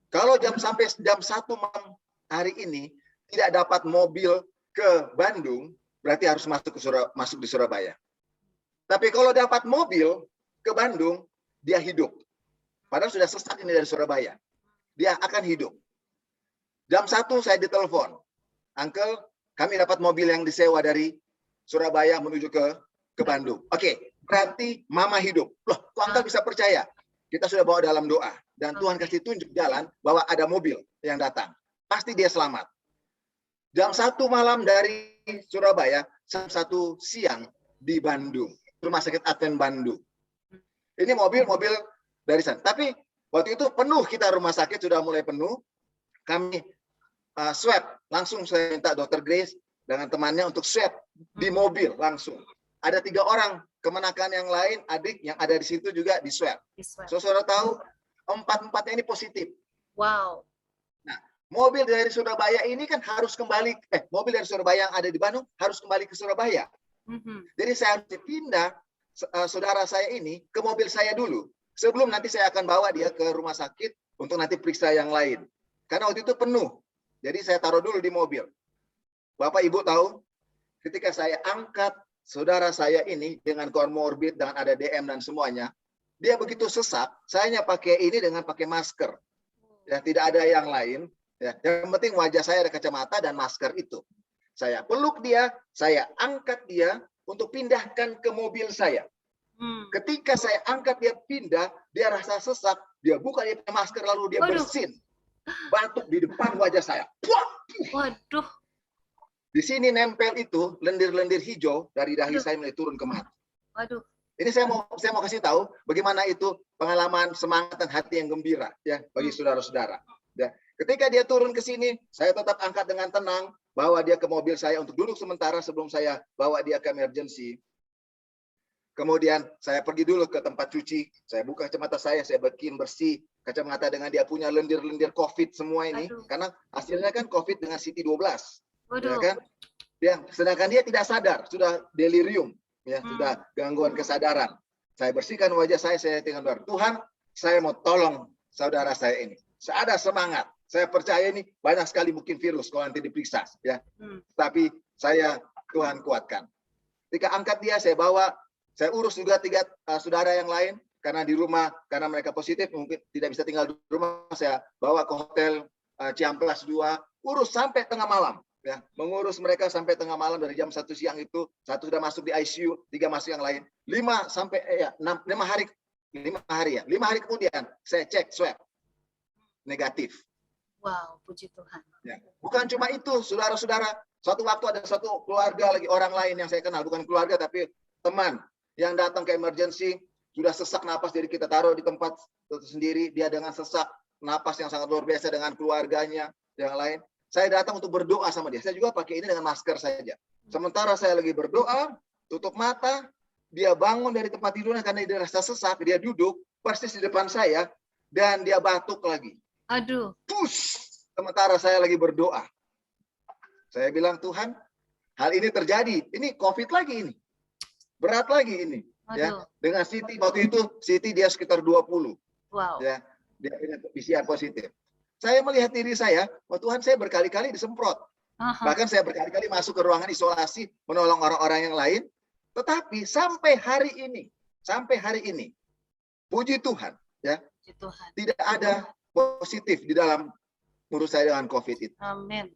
Kalau sampai jam 1 malam hari ini tidak dapat mobil ke Bandung, berarti harus masuk di Surabaya. Tapi kalau dapat mobil ke Bandung, dia hidup. Padahal sudah sesak ini dari Surabaya. Dia akan hidup. Jam 1 saya ditelepon. Uncle, kami dapat mobil yang disewa dari Surabaya menuju ke Bandung. Oke, berarti mama hidup. Loh, kok Uncle bisa percaya? Kita sudah bawa dalam doa. Dan Tuhan kasih tunjuk jalan bahwa ada mobil yang datang. Pasti dia selamat. Jam 1 malam dari Surabaya, jam 1 siang di Bandung. Rumah sakit Advent Bandung. Ini mobil-mobil dari sana. Tapi waktu itu penuh, kita rumah sakit sudah mulai penuh. Kami swab. Langsung saya minta Dr. Grace dengan temannya untuk swab di mobil langsung. Ada 3 orang kemenakan yang lain, adik yang ada di situ juga di swab. So, saudara tahu, 4-4-nya ini positif. Wow. Nah, mobil dari Surabaya ini kan harus kembali, mobil dari Surabaya yang ada di Bandung harus kembali ke Surabaya. Jadi saya harus pindah saudara saya ini ke mobil saya dulu. Sebelum nanti saya akan bawa dia ke rumah sakit untuk nanti periksa yang lain. Karena waktu itu penuh. Jadi saya taruh dulu di mobil. Bapak Ibu tahu, ketika saya angkat saudara saya ini dengan komorbid, dengan ada DM dan semuanya, dia begitu sesak, saya hanya pakai ini dengan pakai masker. Ya, tidak ada yang lain. Ya, yang penting wajah saya ada kacamata dan masker itu. Saya peluk dia, saya angkat dia untuk pindahkan ke mobil saya. Ketika saya angkat dia pindah, dia rasa sesak, dia buka dia pakai masker lalu dia bersin. Batuk di depan wajah saya. Waduh. Di sini nempel itu lendir-lendir hijau dari dahi saya mulai turun ke mata. Waduh. Ini saya mau kasih tahu bagaimana itu pengalaman semangat dan hati yang gembira ya bagi saudara-saudara. Ya. Ketika dia turun ke sini, saya tetap angkat dengan tenang, bawa dia ke mobil saya untuk duduk sementara sebelum saya bawa dia ke emergency. Kemudian saya pergi dulu ke tempat cuci, saya buka kacamata saya bikin bersih kacamata dengan dia punya lendir-lendir COVID semua ini. Karena hasilnya kan COVID dengan CT12. Ya kan? Ya, sedangkan dia tidak sadar, sudah delirium, ya, sudah gangguan kesadaran. Saya bersihkan wajah saya tinggal berdoa, Tuhan, saya mau tolong saudara saya ini. Saya ada semangat. Saya percaya ini banyak sekali mungkin virus kalau nanti diperiksa, ya. Tapi Tuhan kuatkan. Ketika angkat dia, saya bawa, saya urus juga 3 saudara yang lain karena di rumah, karena mereka positif mungkin tidak bisa tinggal di rumah. Saya bawa ke hotel Ciamplas 2, urus sampai tengah malam. Ya, mengurus mereka sampai tengah malam dari jam 1 siang itu, 1 sudah masuk di ICU, 3 masuk yang lain. 5 hari 5 hari ya. 5 hari kemudian saya cek swab negatif. Wow, puji Tuhan. Ya. Bukan cuma itu, saudara-saudara. Suatu waktu ada satu keluarga lagi, orang lain yang saya kenal, bukan keluarga tapi teman yang datang ke emergency, sudah sesak napas, jadi kita taruh di tempat sendiri, dia dengan sesak napas yang sangat luar biasa dengan keluarganya yang lain. Saya datang untuk berdoa sama dia. Saya juga pakai ini dengan masker saja. Sementara saya lagi berdoa, tutup mata, dia bangun dari tempat tidurnya karena dia rasa sesak, dia duduk persis di depan saya dan dia batuk lagi. Aduh. Push. Sementara saya lagi berdoa. Saya bilang, Tuhan, hal ini terjadi. Ini COVID lagi ini. Berat lagi ini. Ya, dengan Siti waktu itu, Siti dia sekitar 20. Wow. Ya, dia punya PCR positif. Saya melihat diri saya, oh Tuhan, saya berkali-kali disemprot. Bahkan saya berkali-kali masuk ke ruangan isolasi, menolong orang-orang yang lain. Tetapi sampai hari ini, puji Tuhan, ya, Puji Tuhan. tidak ada positif di dalam urus saya dengan COVID itu. Amin.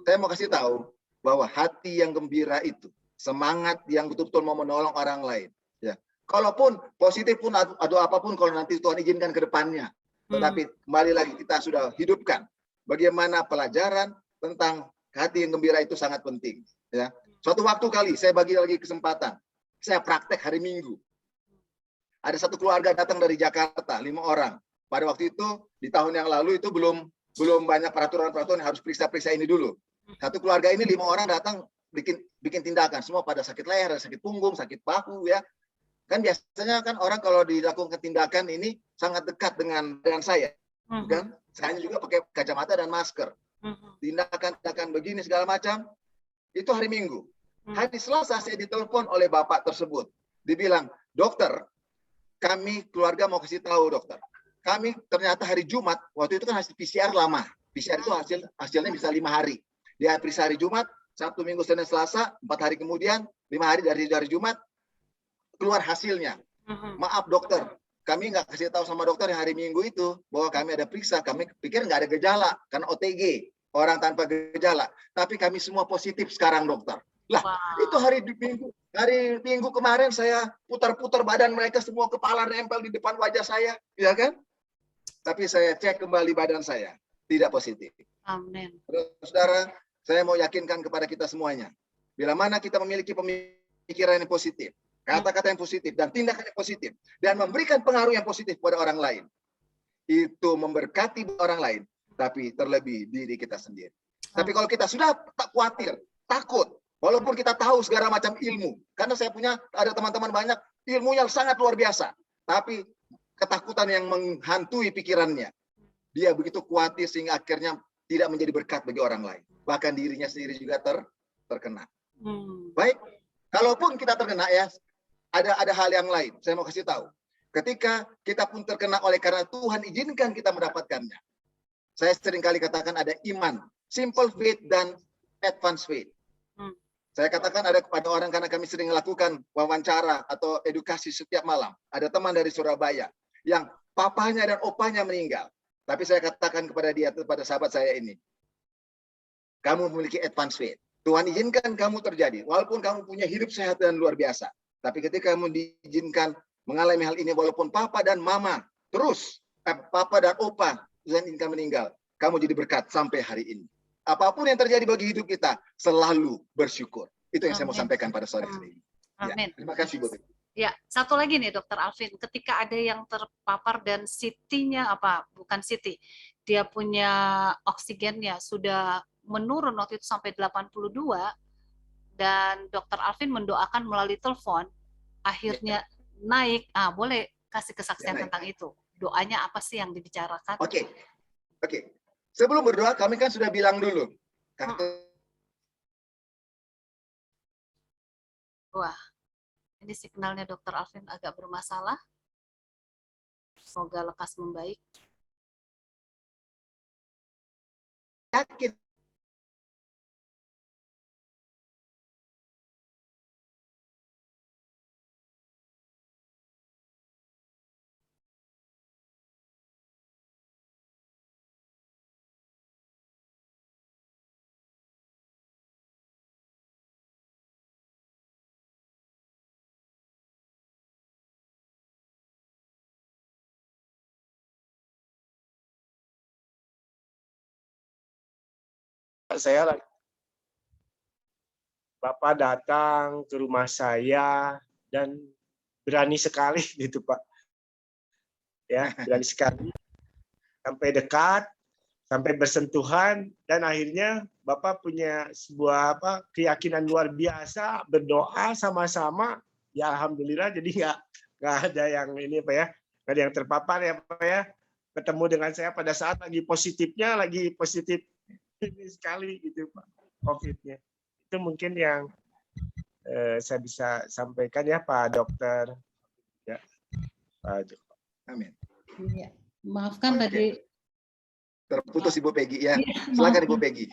Saya mau kasih tahu bahwa hati yang gembira itu, semangat yang betul-betul mau menolong orang lain. Ya, kalaupun positif pun atau apapun, kalau nanti Tuhan izinkan ke depannya. Tetapi kembali lagi kita sudah hidupkan bagaimana pelajaran tentang hati yang gembira itu sangat penting. Ya, suatu waktu kali saya bagi lagi kesempatan, saya praktek hari Minggu. Ada satu keluarga datang dari Jakarta, 5 orang. Pada waktu itu di tahun yang lalu itu belum banyak peraturan-peraturan yang harus periksa-periksa ini dulu. Satu keluarga ini 5 orang datang bikin tindakan, semua pada sakit leher, sakit punggung, sakit bahu ya. Kan biasanya kan orang kalau dilakukan tindakan ini sangat dekat dengan saya. Kan? Saya juga pakai kacamata dan masker. Tindakan begini segala macam. Itu hari Minggu. Hari Selasa saya ditelepon oleh bapak tersebut. Dibilang, "Dokter, kami keluarga mau kasih tahu, dokter. Kami ternyata hari Jumat, waktu itu kan hasil PCR lama. PCR itu hasilnya bisa 5 hari. Dia periksa hari Jumat, Sabtu, Minggu, Senin, Selasa, 4 hari kemudian, 5 hari dari Jumat, keluar hasilnya. Maaf dokter, kami nggak kasih tahu sama dokter yang hari Minggu itu, bahwa kami ada periksa, kami pikir nggak ada gejala, karena OTG, orang tanpa gejala. Tapi kami semua positif sekarang dokter. Lah, itu hari Minggu kemarin saya putar-putar badan mereka, semua kepala nempel di depan wajah saya, ya kan? Tapi saya cek kembali badan saya, tidak positif. Amin. Saudara, saya mau yakinkan kepada kita semuanya. Bila mana kita memiliki pemikiran yang positif, kata-kata yang positif, dan tindakan yang positif, dan memberikan pengaruh yang positif kepada orang lain, itu memberkati orang lain, tapi terlebih diri kita sendiri. Tapi kalau kita sudah tak khawatir, takut, walaupun kita tahu segala macam ilmu, karena saya punya ada teman-teman banyak ilmunya sangat luar biasa, tapi ketakutan yang menghantui pikirannya, dia begitu khawatir sehingga akhirnya tidak menjadi berkat bagi orang lain, bahkan dirinya sendiri juga terkena. Baik, kalaupun kita terkena ya, ada hal yang lain. Saya mau kasih tahu, ketika kita pun terkena oleh karena Tuhan izinkan kita mendapatkannya. Saya sering kali katakan ada iman, simple faith dan advanced faith. Saya katakan ada kepada orang karena kami sering melakukan wawancara atau edukasi setiap malam. Ada teman dari Surabaya yang papanya dan opanya meninggal. Tapi saya katakan kepada dia, kepada sahabat saya ini, kamu memiliki advanced faith. Tuhan izinkan kamu terjadi, walaupun kamu punya hidup sehat dan luar biasa. Tapi ketika kamu diizinkan mengalami hal ini, walaupun papa dan mama papa dan opa Tuhan izinkan meninggal, kamu jadi berkat sampai hari ini. Apapun yang terjadi bagi hidup kita, selalu bersyukur. Itu yang saya mau sampaikan pada sore hari ini. Amin. Ya, terima kasih, Bu. Ya, satu lagi nih Dokter Alvin, ketika ada yang terpapar dan CT-nya bukan CT, dia punya oksigennya sudah menurun waktu itu sampai 82, dan Dokter Alvin mendoakan melalui telepon, akhirnya naik. Boleh kasih kesaksian tentang itu? Doanya apa sih yang dibicarakan? Oke. Sebelum berdoa, kami kan sudah bilang dulu. Wah, ini signalnya Dokter Alvin agak bermasalah. Semoga lekas membaik. Yakin saya Bapak datang ke rumah saya dan berani sekali gitu Pak. Ya, berani sekali sampai dekat, sampai bersentuhan, dan akhirnya Bapak punya sebuah keyakinan luar biasa, berdoa sama-sama, ya alhamdulillah, jadi nggak ada yang ini nggak ada yang terpapar ya Pak ya. Ketemu dengan saya pada saat lagi positif ini sekali gitu Pak, COVID-nya. Itu mungkin yang saya bisa sampaikan ya Pak Dokter. Ya, Pak Dokter. Amin. Ya. Maafkan tadi terputus Ibu Peggy ya. Ya, Silakan Ibu Peggy.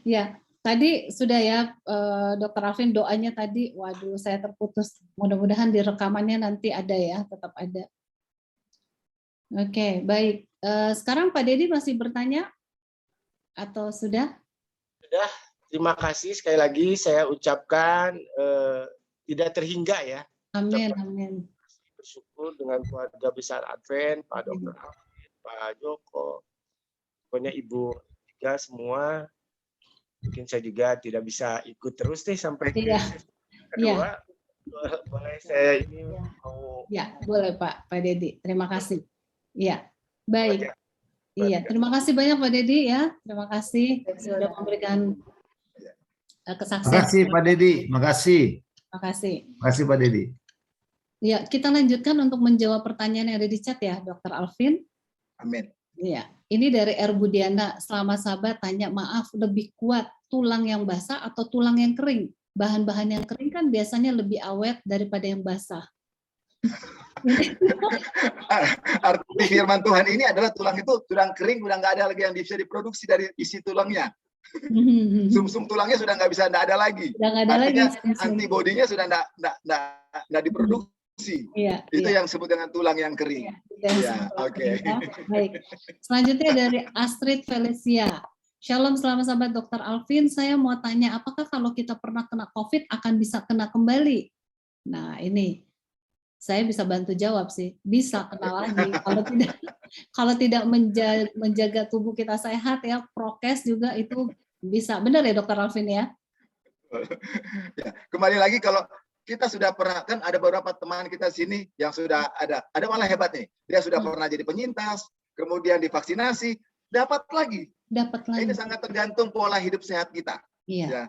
Ya, tadi sudah ya Dokter Alvin doanya tadi, waduh saya terputus. Mudah-mudahan di rekamannya nanti ada ya, tetap ada. Oke, baik. Sekarang Pak Dedi masih bertanya atau sudah? Sudah. Terima kasih sekali lagi saya ucapkan tidak terhingga ya. Amin, amin. Bersyukur dengan keluarga besar Advent, Pak Dokter Alvin, Pak Joko, pokoknya Ibu juga semua. Mungkin saya juga tidak bisa ikut terus nih sampai ke kedua. Boleh saya ini mau? Ya, boleh Pak Dedi. Terima kasih. Iya, baik. Iya, terima kasih banyak Pak Dedi ya. Terima kasih sudah memberikan kesaksian. Terima kasih Pak Dedi. Makasih. Terima kasih. Terima kasih Pak Dedi. Ya, kita lanjutkan untuk menjawab pertanyaan yang ada di chat ya, Dokter Alvin. Amin. Iya, ini dari R. Budiana. Selamat sahabat tanya, maaf lebih kuat tulang yang basah atau tulang yang kering? Bahan-bahan yang kering kan biasanya lebih awet daripada yang basah. Arti firman Tuhan ini adalah tulang itu sudah kering, sudah nggak ada lagi yang bisa diproduksi dari isi tulangnya. Sumsum tulangnya sudah nggak ada lagi. Artinya antibodinya sudah nggak diproduksi. Iya, itu yang disebut dengan tulang yang kering. Ya, oke. Baik. Selanjutnya dari Astrid Felicia. Shalom, selamat sahabat Dokter Alvin. Saya mau tanya, apakah kalau kita pernah kena COVID akan bisa kena kembali? Nah, ini saya bisa bantu jawab sih. Bisa kena lagi. Kalau tidak menjaga tubuh kita sehat ya, prokes juga itu bisa. Benar ya Dokter Alvin ya? Ya, kembali lagi kalau kita sudah pernah, kan ada beberapa teman kita sini yang sudah ada malah hebat nih. Dia sudah pernah jadi penyintas, kemudian divaksinasi, dapat lagi. Ini sangat tergantung pola hidup sehat kita. Iya. Ya.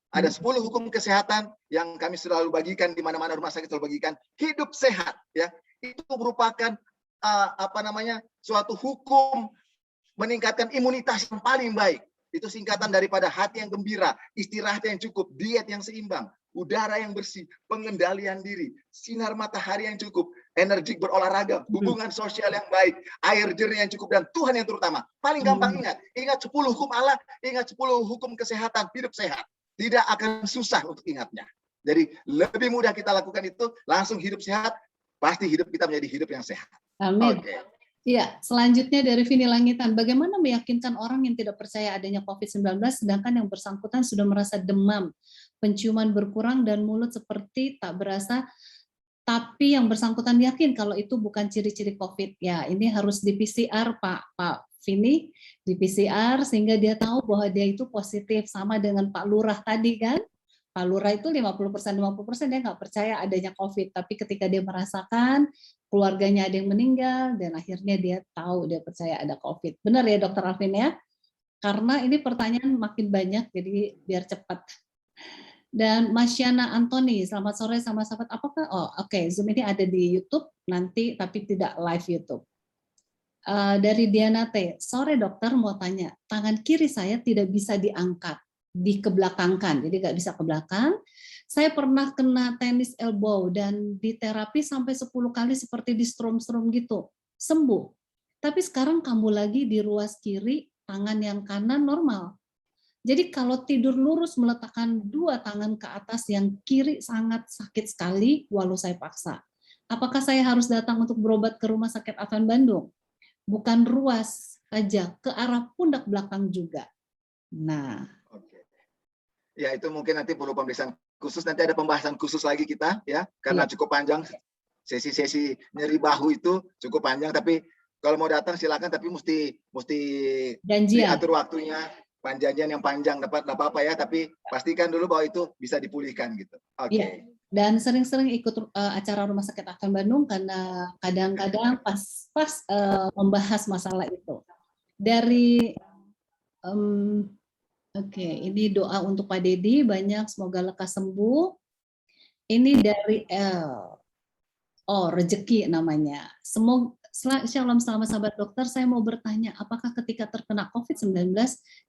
Ada 10 hukum kesehatan yang kami selalu bagikan di mana-mana rumah sakit selalu bagikan. Hidup sehat, ya. Itu merupakan suatu hukum meningkatkan imunitas yang paling baik. Itu singkatan daripada hati yang gembira, istirahat yang cukup, diet yang seimbang, udara yang bersih, pengendalian diri, sinar matahari yang cukup, energi berolahraga, hubungan sosial yang baik, air jernih yang cukup, dan Tuhan yang terutama. Paling gampang ingat 10 hukum Allah, ingat 10 hukum kesehatan, hidup sehat. Tidak akan susah untuk ingatnya. Jadi lebih mudah kita lakukan itu, langsung hidup sehat, pasti hidup kita menjadi hidup yang sehat. Amin. Iya, selanjutnya dari Vini Langitan, bagaimana meyakinkan orang yang tidak percaya adanya COVID-19 sedangkan yang bersangkutan sudah merasa demam, penciuman berkurang dan mulut seperti tak berasa, tapi yang bersangkutan yakin kalau itu bukan ciri-ciri COVID. Ya, ini harus di PCR Pak Vini, di PCR sehingga dia tahu bahwa dia itu positif, sama dengan Pak Lurah tadi kan. Pak Lurah itu 50% dia nggak percaya adanya COVID, tapi ketika dia merasakan keluarganya ada yang meninggal dan akhirnya dia tahu, dia percaya ada COVID. Benar ya Dokter Alvin ya? Karena ini pertanyaan makin banyak, jadi biar cepat. Dan Masyana Antoni, selamat sore sama sahabat. Apakah Zoom ini ada di YouTube nanti, tapi tidak live YouTube. Dari Diana T, sore dokter mau tanya, tangan kiri saya tidak bisa diangkat, dikebelakangkan, jadi nggak bisa ke belakang. Saya pernah kena tenis elbow dan di terapi sampai 10 kali seperti di strom-strom gitu, sembuh. Tapi sekarang kambuh lagi di ruas kiri, tangan yang kanan normal. Jadi kalau tidur lurus meletakkan 2 tangan ke atas, yang kiri sangat sakit sekali walau saya paksa. Apakah saya harus datang untuk berobat ke Rumah Sakit Advent Bandung? Bukan ruas saja, ke arah pundak belakang juga. Nah. Oke. Ya, itu mungkin nanti perlu pemeriksaan khusus, nanti ada pembahasan khusus lagi kita ya, karena cukup panjang sesi-sesi nyeri bahu itu cukup panjang, tapi kalau mau datang silakan, tapi mesti janjian. diatur waktunya. Janjian yang panjang dapat apa-apa ya, tapi pastikan dulu bahwa itu bisa dipulihkan gitu. Oke. Iya. Dan sering-sering ikut acara Rumah Sakit Advent Bandung karena kadang-kadang pas membahas masalah itu. Dari oke, ini doa untuk Pak Dedi banyak, semoga lekas sembuh. Ini dari rezeki namanya. Semoga Shalom, selamat sahabat dokter. Saya mau bertanya, apakah ketika terkena COVID-19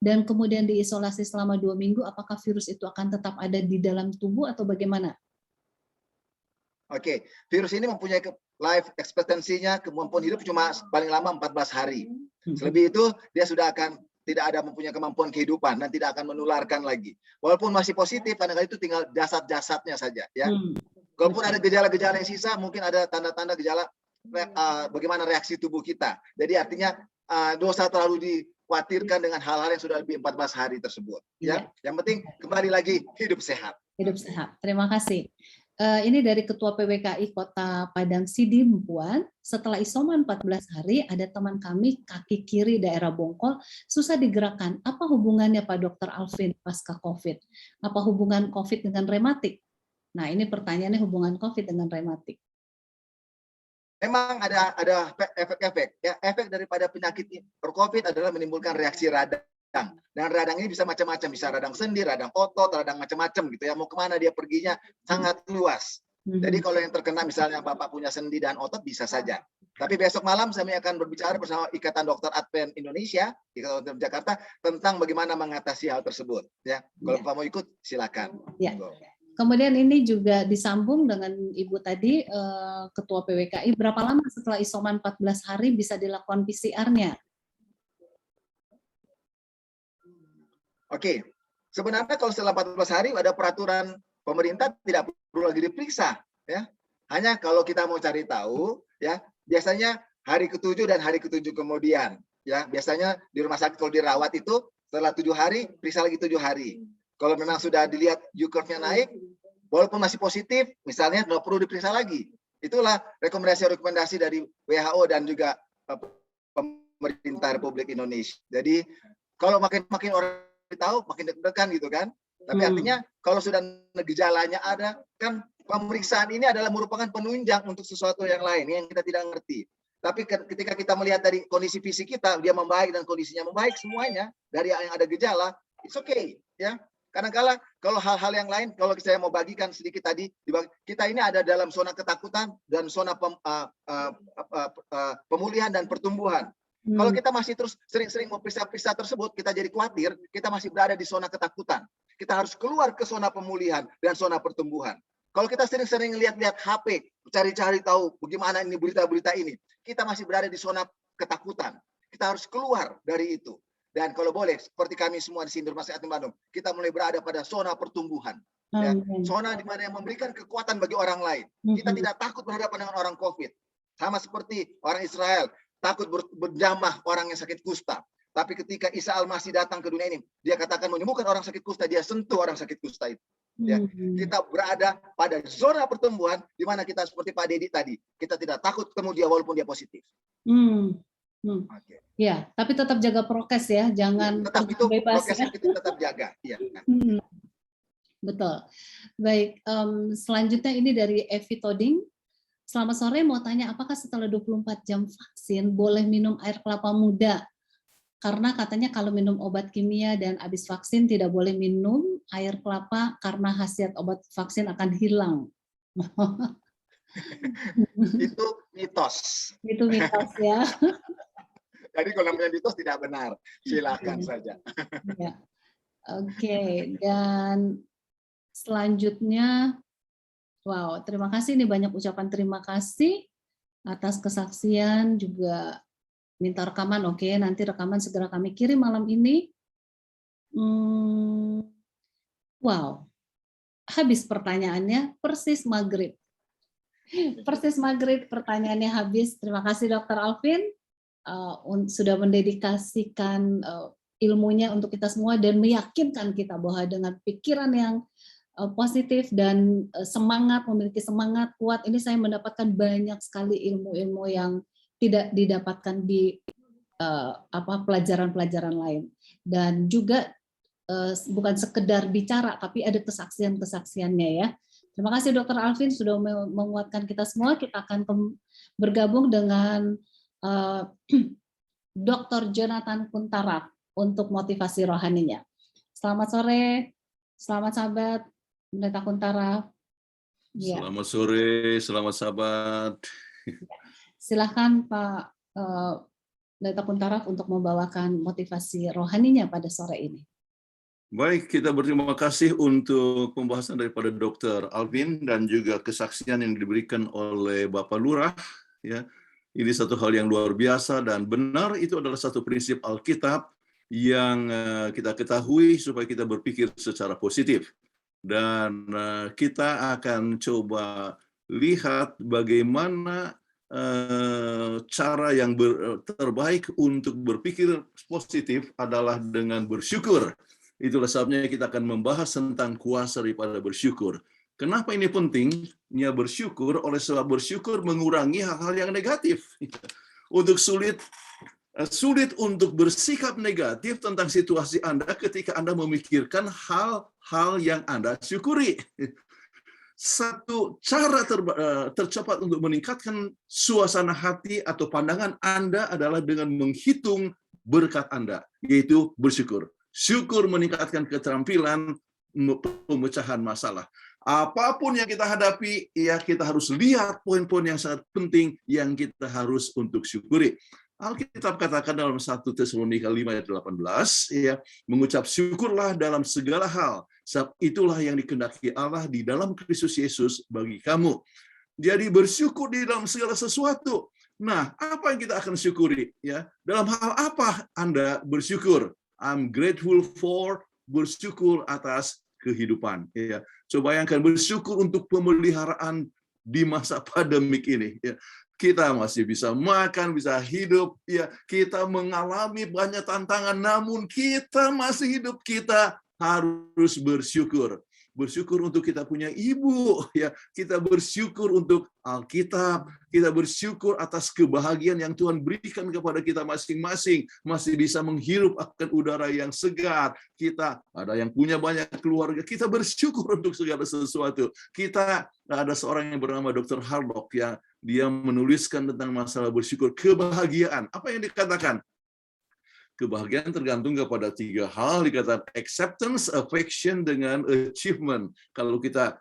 dan kemudian diisolasi selama 2 minggu, apakah virus itu akan tetap ada di dalam tubuh atau bagaimana? Oke, virus ini mempunyai life expectancy-nya, kemampuan hidup cuma paling lama 14 hari. Selebih itu dia sudah akan tidak ada mempunyai kemampuan kehidupan dan tidak akan menularkan lagi. Walaupun masih positif, kadang-kadang itu tinggal jasad-jasadnya saja, ya. Kalaupun ada gejala-gejala yang sisa, mungkin ada tanda-tanda gejala bagaimana reaksi tubuh kita. Jadi artinya dosa terlalu dikhawatirkan dengan hal-hal yang sudah lebih 14 hari tersebut. Ya, yang penting kembali lagi hidup sehat. Hidup sehat. Terima kasih. Ini dari Ketua PWKI Kota Padang Sidi Mpuan. Setelah isoman 14 hari, ada teman kami kaki kiri daerah bongkol susah digerakkan. Apa hubungannya Pak Dr. Alvin pasca COVID? Apa hubungan COVID dengan rematik? Nah, ini pertanyaannya hubungan COVID dengan rematik. Memang ada efek-efek. Ya, efek daripada penyakit COVID adalah menimbulkan reaksi radang. Dan radang ini bisa macam-macam, bisa radang sendi, radang otot, radang macam-macam gitu ya. Mau kemana dia perginya sangat luas. Jadi kalau yang terkena misalnya Bapak punya sendi dan otot bisa saja. Tapi besok malam saya akan berbicara bersama Ikatan Dokter Advent Indonesia, Ikatan Dokter Jakarta tentang bagaimana mengatasi hal tersebut. Ya, kalau Bapak mau ikut silakan. Ya. Kemudian ini juga disambung dengan Ibu tadi, Ketua PWKI, berapa lama setelah isoman 14 hari bisa dilakukan PCR-nya? Oke, sebenarnya kalau setelah 14 hari ada peraturan pemerintah tidak perlu lagi diperiksa. Ya. Hanya kalau kita mau cari tahu, ya biasanya hari ke-7 dan hari ke-7 kemudian. Ya, biasanya di rumah sakit kalau dirawat itu setelah 7 hari, periksa lagi 7 hari. Kalau memang sudah dilihat U-curve-nya naik, walaupun masih positif, misalnya nggak perlu diperiksa lagi. Itulah rekomendasi dari WHO dan juga pemerintah Republik Indonesia. Jadi kalau makin orang tahu, makin deg-degan gitu kan. Tapi artinya kalau sudah gejalanya ada, kan pemeriksaan ini adalah merupakan penunjang untuk sesuatu yang lain yang kita tidak ngerti. Tapi ketika kita melihat dari kondisi fisik kita, dia membaik dan kondisinya membaik semuanya, dari yang ada gejala, it's okay, ya. Kadang-kala kalau hal-hal yang lain, kalau saya mau bagikan sedikit tadi, kita ini ada dalam zona ketakutan dan zona pemulihan dan pertumbuhan. Kalau kita masih terus sering-sering memeriksa tersebut, kita jadi khawatir, kita masih berada di zona ketakutan. Kita harus keluar ke zona pemulihan dan zona pertumbuhan. Kalau kita sering-sering lihat-lihat HP, cari-cari tahu bagaimana ini berita-berita ini, kita masih berada di zona ketakutan. Kita harus keluar dari itu. Dan kalau boleh, seperti kami semua di sini Rumah Sakit Advent Bandung, kita mulai berada pada zona pertumbuhan. Ya. Zona di mana yang memberikan kekuatan bagi orang lain. Kita tidak takut berhadapan dengan orang COVID. Sama seperti orang Israel, takut berjamah orang yang sakit kusta. Tapi ketika Isa Al-Masih datang ke dunia ini, dia katakan menyembuhkan orang sakit kusta, dia sentuh orang sakit kusta itu. Ya. Kita berada pada zona pertumbuhan, di mana kita seperti Pak Dedi tadi, kita tidak takut ketemu dia walaupun dia positif. Okay. Ya, tapi tetap jaga prokes ya, jangan tetap itu bebas. Prokesnya kita tetap jaga. Ya. Betul. Baik, selanjutnya ini dari Evi Toding. Selamat sore, mau tanya apakah setelah 24 jam vaksin boleh minum air kelapa muda? Karena katanya kalau minum obat kimia dan habis vaksin tidak boleh minum air kelapa karena khasiat obat vaksin akan hilang. Itu mitos. Itu mitos ya. Jadi kalau namanya mitos tidak benar, silakan saja. Ya. Oke, dan selanjutnya, wow, terima kasih, ini banyak ucapan terima kasih atas kesaksian, juga minta rekaman. Oke, nanti rekaman segera kami kirim malam ini. Wow, habis pertanyaannya, persis maghrib. Persis maghrib pertanyaannya habis. Terima kasih Dr. Alvin. Sudah mendedikasikan ilmunya untuk kita semua dan meyakinkan kita bahwa dengan pikiran yang positif dan semangat, memiliki semangat kuat, ini saya mendapatkan banyak sekali ilmu-ilmu yang tidak didapatkan di pelajaran-pelajaran lain. Dan juga bukan sekedar bicara, tapi ada kesaksian-kesaksiannya ya. Terima kasih Dr. Alvin sudah menguatkan kita semua. Kita akan bergabung dengan Dr. Jonathan Kuntaraf untuk motivasi rohaninya. Selamat sore, selamat sahabat Pendeta Kuntaraf. Ya. Selamat sore, selamat sahabat. Silahkan Pak Pendeta Kuntaraf untuk membawakan motivasi rohaninya pada sore ini. Baik, kita berterima kasih untuk pembahasan daripada Dr. Alvin dan juga kesaksian yang diberikan oleh Bapak Lurah. Ya, ini satu hal yang luar biasa dan benar, itu adalah satu prinsip Alkitab yang kita ketahui supaya kita berpikir secara positif. Dan kita akan coba lihat bagaimana cara yang terbaik untuk berpikir positif adalah dengan bersyukur. Itulah sebabnya kita akan membahas tentang kuasa daripada bersyukur. Kenapa ini pentingnya bersyukur? Oleh sebab bersyukur mengurangi hal-hal yang negatif. Untuk sulit untuk bersikap negatif tentang situasi Anda ketika Anda memikirkan hal-hal yang Anda syukuri. Satu cara tercepat untuk meningkatkan suasana hati atau pandangan Anda adalah dengan menghitung berkat Anda, yaitu bersyukur. Syukur meningkatkan keterampilan pemecahan masalah. Apapun yang kita hadapi, ya kita harus lihat poin-poin yang sangat penting yang kita harus untuk syukuri. Alkitab katakan dalam 1 Tesalonika 5 ayat 18, ya, mengucap syukurlah dalam segala hal, sebab itulah yang dikehendaki Allah di dalam Kristus Yesus bagi kamu. Jadi bersyukur di dalam segala sesuatu. Nah, apa yang kita akan syukuri? Ya, dalam hal apa Anda bersyukur? I'm grateful for, bersyukur atas kehidupan. Ya, coba bayangkan bersyukur untuk pemeliharaan di masa pandemik ini. Ya, kita masih bisa makan, bisa hidup. Ya, kita mengalami banyak tantangan, namun kita masih hidup. Kita harus bersyukur. Bersyukur untuk kita punya ibu, ya. Kita bersyukur untuk Alkitab, kita bersyukur atas kebahagiaan yang Tuhan berikan kepada kita masing-masing, masih bisa menghirup akan udara yang segar. Kita ada yang punya banyak keluarga, kita bersyukur untuk segala sesuatu. Kita ada seorang yang bernama Dr. Harlock, ya, dia menuliskan tentang masalah bersyukur, kebahagiaan. Apa yang dikatakan? Kebahagiaan tergantung kepada 3 hal, dikatakan acceptance, affection, dengan achievement. Kalau kita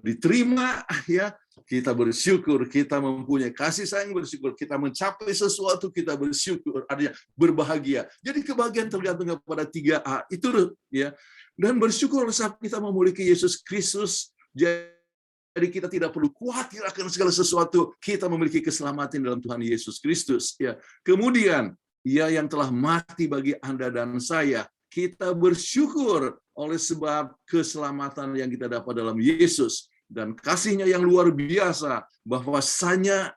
diterima, ya, kita bersyukur, kita mempunyai kasih sayang, bersyukur, kita mencapai sesuatu, kita bersyukur, artinya berbahagia. Jadi kebahagiaan tergantung kepada 3A itu, ya. Dan bersyukur saat kita memiliki Yesus Kristus. Jadi kita tidak perlu khawatir akan segala sesuatu. Kita memiliki keselamatan dalam Tuhan Yesus Kristus. Ya. Kemudian, Ia yang telah mati bagi Anda dan saya. Kita bersyukur oleh sebab keselamatan yang kita dapat dalam Yesus. Dan kasih-Nya yang luar biasa. Bahwasanya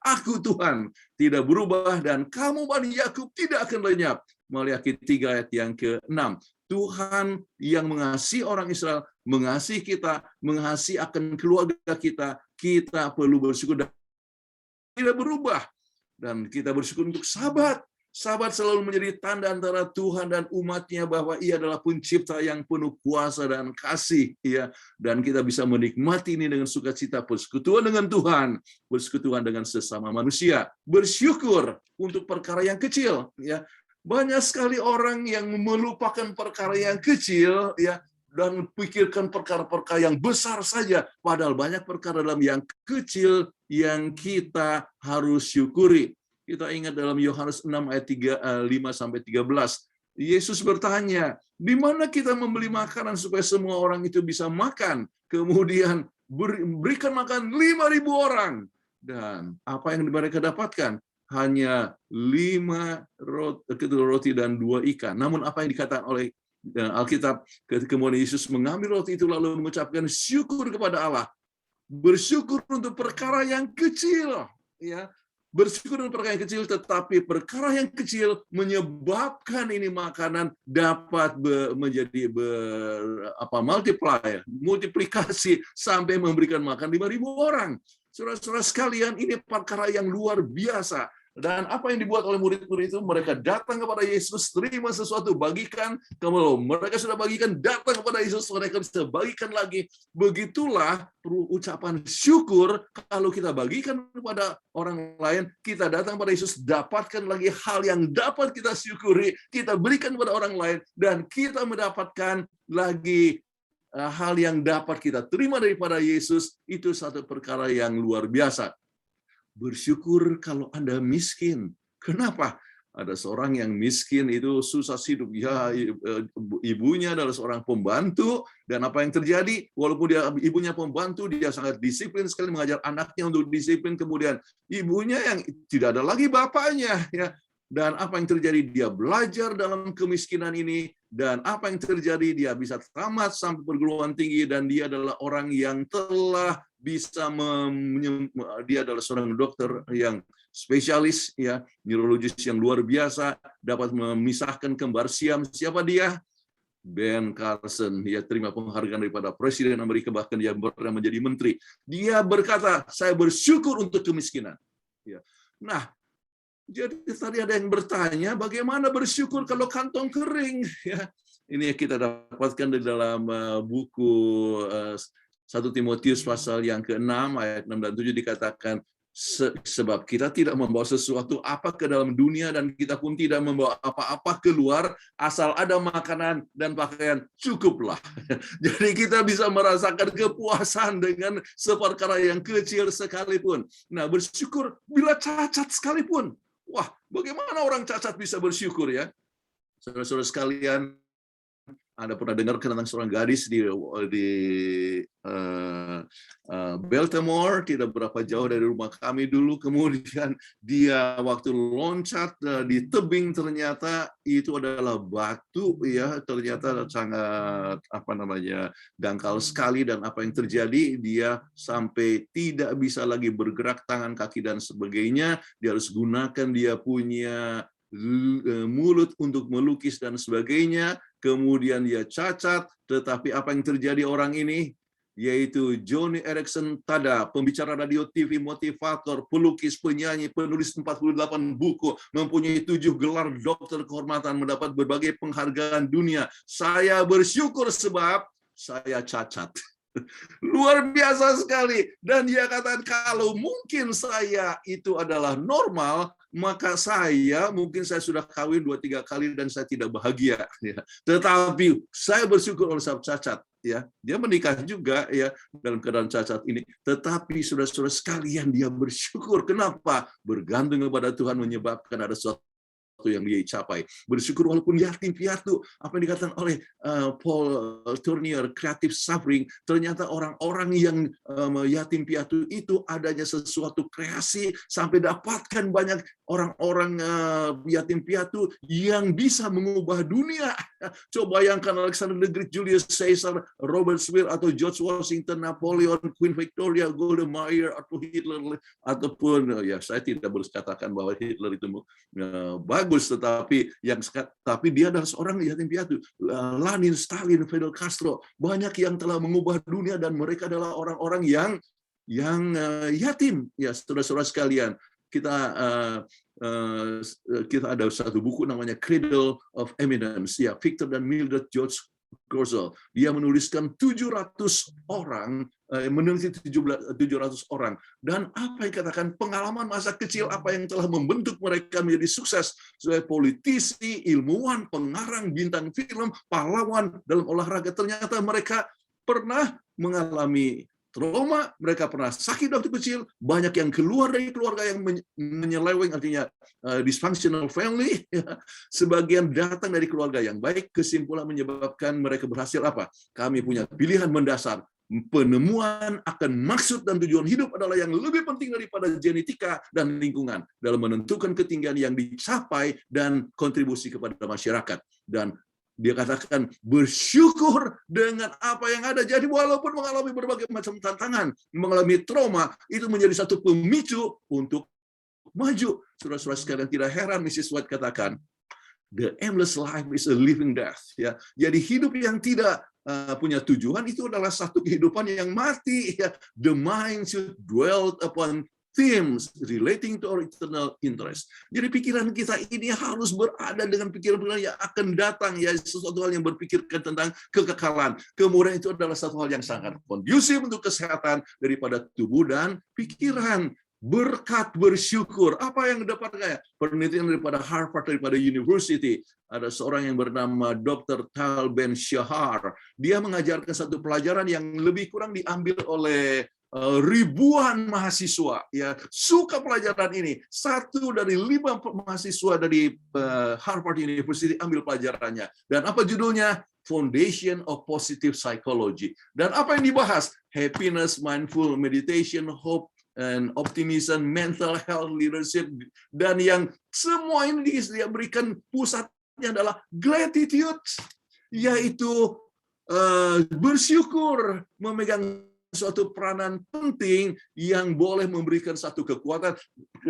aku Tuhan tidak berubah dan kamu Bani Yakub tidak akan lenyap. Maliaki 3 ayat yang ke-6. Tuhan yang mengasihi orang Israel, mengasihi kita, mengasihi akan keluarga kita. Kita perlu bersyukur dan tidak berubah. Dan kita bersyukur untuk sahabat. Sahabat selalu menjadi tanda antara Tuhan dan umat-Nya bahwa Ia adalah pencipta yang penuh kuasa dan kasih. Ya. Dan kita bisa menikmati ini dengan sukacita, persekutuan dengan Tuhan, persekutuan dengan sesama manusia. Bersyukur untuk perkara yang kecil. Ya. Banyak sekali orang yang melupakan perkara yang kecil, ya, dan pikirkan perkara-perkara yang besar saja. Padahal banyak perkara dalam yang kecil yang kita harus syukuri. Kita ingat dalam Yohanes 6 ayat 5-13. Yesus bertanya, di mana kita membeli makanan supaya semua orang itu bisa makan? Kemudian berikan makan 5.000 orang. Dan apa yang mereka dapatkan? Hanya 5 roti dan 2 ikan. Namun apa yang dikatakan oleh Alkitab, kemudian Yesus mengambil roti itu lalu mengucapkan syukur kepada Allah. Bersyukur untuk perkara yang kecil, ya. Bersyukur untuk perkara yang kecil, tetapi perkara yang kecil menyebabkan ini makanan dapat menjadi multiplikasi sampai memberikan makan 5.000 orang. Saudara-saudara sekalian, ini perkara yang luar biasa. Dan apa yang dibuat oleh murid-murid itu, mereka datang kepada Yesus, terima sesuatu, bagikan. Kalau mereka sudah bagikan, datang kepada Yesus, mereka bisa bagikan lagi. Begitulah ucapan syukur, kalau kita bagikan kepada orang lain, kita datang pada Yesus, dapatkan lagi hal yang dapat kita syukuri, kita berikan kepada orang lain, dan kita mendapatkan lagi hal yang dapat kita terima daripada Yesus. Itu satu perkara yang luar biasa. Bersyukur kalau Anda miskin. Kenapa? Ada seorang yang miskin itu susah hidup. Ya, ibunya adalah seorang pembantu, dan apa yang terjadi? Walaupun dia ibunya pembantu, dia sangat disiplin sekali mengajar anaknya untuk disiplin. Kemudian ibunya yang tidak ada lagi bapaknya, ya. Dan apa yang terjadi? Dia belajar dalam kemiskinan ini, dan apa yang terjadi? Dia bisa tamat sampai perguruan tinggi, dan dia adalah orang yang telah bisa dia adalah seorang dokter yang spesialis, ya, neurologis yang luar biasa, dapat memisahkan kembar siam. Siapa dia? Ben Carson. Dia terima penghargaan daripada Presiden Amerika, bahkan dia pernah menjadi menteri. Dia berkata, saya bersyukur untuk kemiskinan. Ya. Nah, jadi tadi ada yang bertanya, bagaimana bersyukur kalau kantong kering? Ya, ini kita dapatkan di dalam buku 1 Timotius pasal yang ke-6 ayat 6 dan 7 dikatakan, sebab kita tidak membawa sesuatu apa ke dalam dunia, dan kita pun tidak membawa apa-apa keluar, asal ada makanan dan pakaian, cukuplah. Jadi kita bisa merasakan kepuasan dengan seperkara yang kecil sekalipun. Nah, bersyukur bila cacat sekalipun. Wah, bagaimana orang cacat bisa bersyukur, ya? Saudara-saudara sekalian, Anda pernah dengar tentang seorang gadis di Baltimore, tidak berapa jauh dari rumah kami dulu. Kemudian dia waktu loncat di tebing, ternyata itu adalah batu, ya, ternyata sangat dangkal sekali. Dan apa yang terjadi? Dia sampai tidak bisa lagi bergerak tangan, kaki dan sebagainya. Dia harus gunakan dia punya mulut untuk melukis dan sebagainya. Kemudian dia cacat, tetapi apa yang terjadi orang ini? Yaitu Joni Eareckson Tada, pembicara radio, TV, motivator, pelukis, penyanyi, penulis 48 buku, mempunyai 7 gelar dokter kehormatan, mendapat berbagai penghargaan dunia. Saya bersyukur sebab saya cacat. Luar biasa sekali. Dan dia katakan, kalau mungkin saya itu adalah normal, maka mungkin saya sudah kawin 2-3 kali dan saya tidak bahagia, ya. Tetapi saya bersyukur oleh sebab cacat, ya. Dia menikah juga, ya, dalam keadaan cacat ini. Tetapi saudara-saudara sekalian, dia bersyukur. Kenapa? Bergantung kepada Tuhan menyebabkan ada sesuatu yang dia capai. Bersyukur walaupun yatim piatu. Apa yang dikatakan oleh Paul Tournier, creative suffering, ternyata orang-orang yang yatim piatu itu adanya sesuatu kreasi, sampai dapatkan banyak orang-orang yatim piatu yang bisa mengubah dunia. Coba bayangkan Alexander the Great, Julius Caesar, Robert Speer, atau George Washington, Napoleon, Queen Victoria, Golda Meir, atau Hitler, ataupun, ya, saya tidak berkatakan bahwa Hitler itu bagus, tetapi dia adalah seorang yatim piatu. Lenin, Stalin, Fidel Castro, banyak yang telah mengubah dunia, dan mereka adalah orang-orang yang yatim. Ya, saudara-saudara sekalian, kita ada satu buku namanya Cradle of Eminence, ya, Victor dan Mildred George Gorsel. Dia menuliskan 700 orang, meneliti 700 orang. Dan apa yang katakan pengalaman masa kecil, apa yang telah membentuk mereka menjadi sukses sebagai politisi, ilmuwan, pengarang, bintang film, pahlawan dalam olahraga. Ternyata mereka pernah mengalami trauma, mereka pernah sakit waktu kecil, banyak yang keluar dari keluarga yang menyeleweng, artinya dysfunctional family, ya. Sebagian datang dari keluarga yang baik. Kesimpulan menyebabkan mereka berhasil apa? Kami punya pilihan mendasar. Penemuan akan maksud dan tujuan hidup adalah yang lebih penting daripada genetika dan lingkungan dalam menentukan ketinggian yang dicapai dan kontribusi kepada masyarakat. Dan dia katakan bersyukur dengan apa yang ada. Jadi walaupun mengalami berbagai macam tantangan, mengalami trauma, itu menjadi satu pemicu untuk maju. Saudara-saudara sekalian, tidak heran Mrs. White katakan, the aimless life is a living death. Ya, jadi hidup yang tidak punya tujuan itu adalah satu kehidupan yang mati. Ya. The mind should dwell upon themes relating to our eternal interest. Jadi pikiran kita ini harus berada dengan pikiran-pikiran yang akan datang, ya, sesuatu hal yang berpikirkan tentang kekekalan. Kemudian itu adalah satu hal yang sangat kondusif untuk kesehatan daripada tubuh dan pikiran. Berkat bersyukur. Apa yang didapatkan? Penelitian daripada Harvard, daripada University. Ada seorang yang bernama Dr. Tal Ben Shahar. Dia mengajarkan satu pelajaran yang lebih kurang diambil oleh ribuan mahasiswa. Ya, suka pelajaran ini. 1 dari 5 mahasiswa dari Harvard University ambil pelajarannya. Dan apa judulnya? Foundation of Positive Psychology. Dan apa yang dibahas? Happiness, mindful meditation, hope, and optimism, mental health, leadership, dan yang semua ini dia berikan pusatnya adalah gratitude, yaitu bersyukur, memegang suatu peranan penting yang boleh memberikan satu kekuatan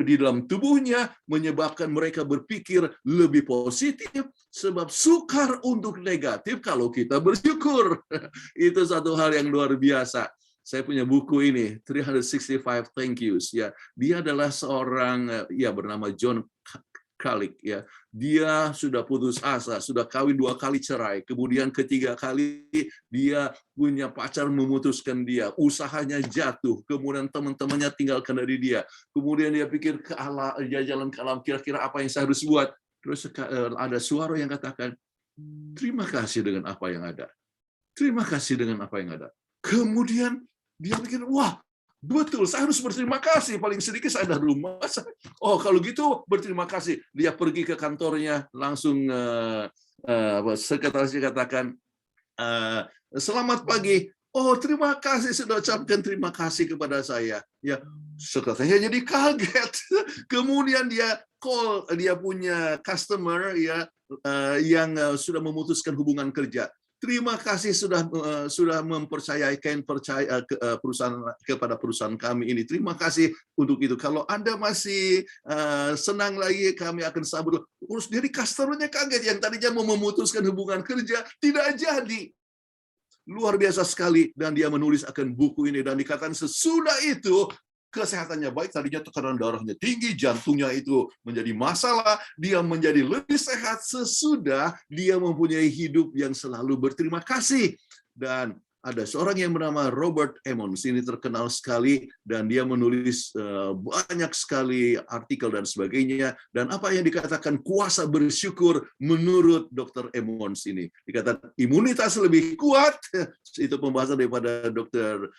di dalam tubuhnya, menyebabkan mereka berpikir lebih positif, sebab sukar untuk negatif kalau kita bersyukur. Itu satu hal yang luar biasa. Saya punya buku ini, 365 Thank Yous. Ya, dia adalah seorang ya bernama John Kalik. Ya, dia sudah putus asa, sudah kawin 2 kali cerai, kemudian ketiga kali dia punya pacar memutuskan dia, usahanya jatuh, kemudian teman-temannya tinggalkan dari dia, kemudian dia pikir dia jalan ke alam, kira-kira apa yang saya harus buat. Terus ada suara yang katakan, terima kasih dengan apa yang ada. Terima kasih dengan apa yang ada. Kemudian dia pikir, wah, betul, saya harus berterima kasih. Paling sedikit saya ada rumah. Oh, kalau gitu berterima kasih. Dia pergi ke kantornya, langsung sekretarisnya katakan, selamat pagi. Oh, terima kasih, sudah ucapkan terima kasih kepada saya. Ya, sekretarisnya jadi kaget. Kemudian dia call, dia punya customer ya yang sudah memutuskan hubungan kerja. Terima kasih sudah mempercayakan perusahaan kepada perusahaan kami ini. Terima kasih untuk itu. Kalau Anda masih senang lagi, kami akan sabar. Urus diri customer-nya kaget, yang tadinya mau memutuskan hubungan kerja tidak jadi. Luar biasa sekali, dan dia menulis akan buku ini dan dikatakan sesudah itu kesehatannya baik, tadinya tekanan darahnya tinggi, jantungnya itu menjadi masalah, dia menjadi lebih sehat sesudah dia mempunyai hidup yang selalu berterima kasih. Dan ada seorang yang bernama Robert Emmons, ini terkenal sekali, dan dia menulis banyak sekali artikel dan sebagainya. Dan apa yang dikatakan kuasa bersyukur menurut Dr. Emmons ini? Dikatakan imunitas lebih kuat, itu pembahasan daripada Dr.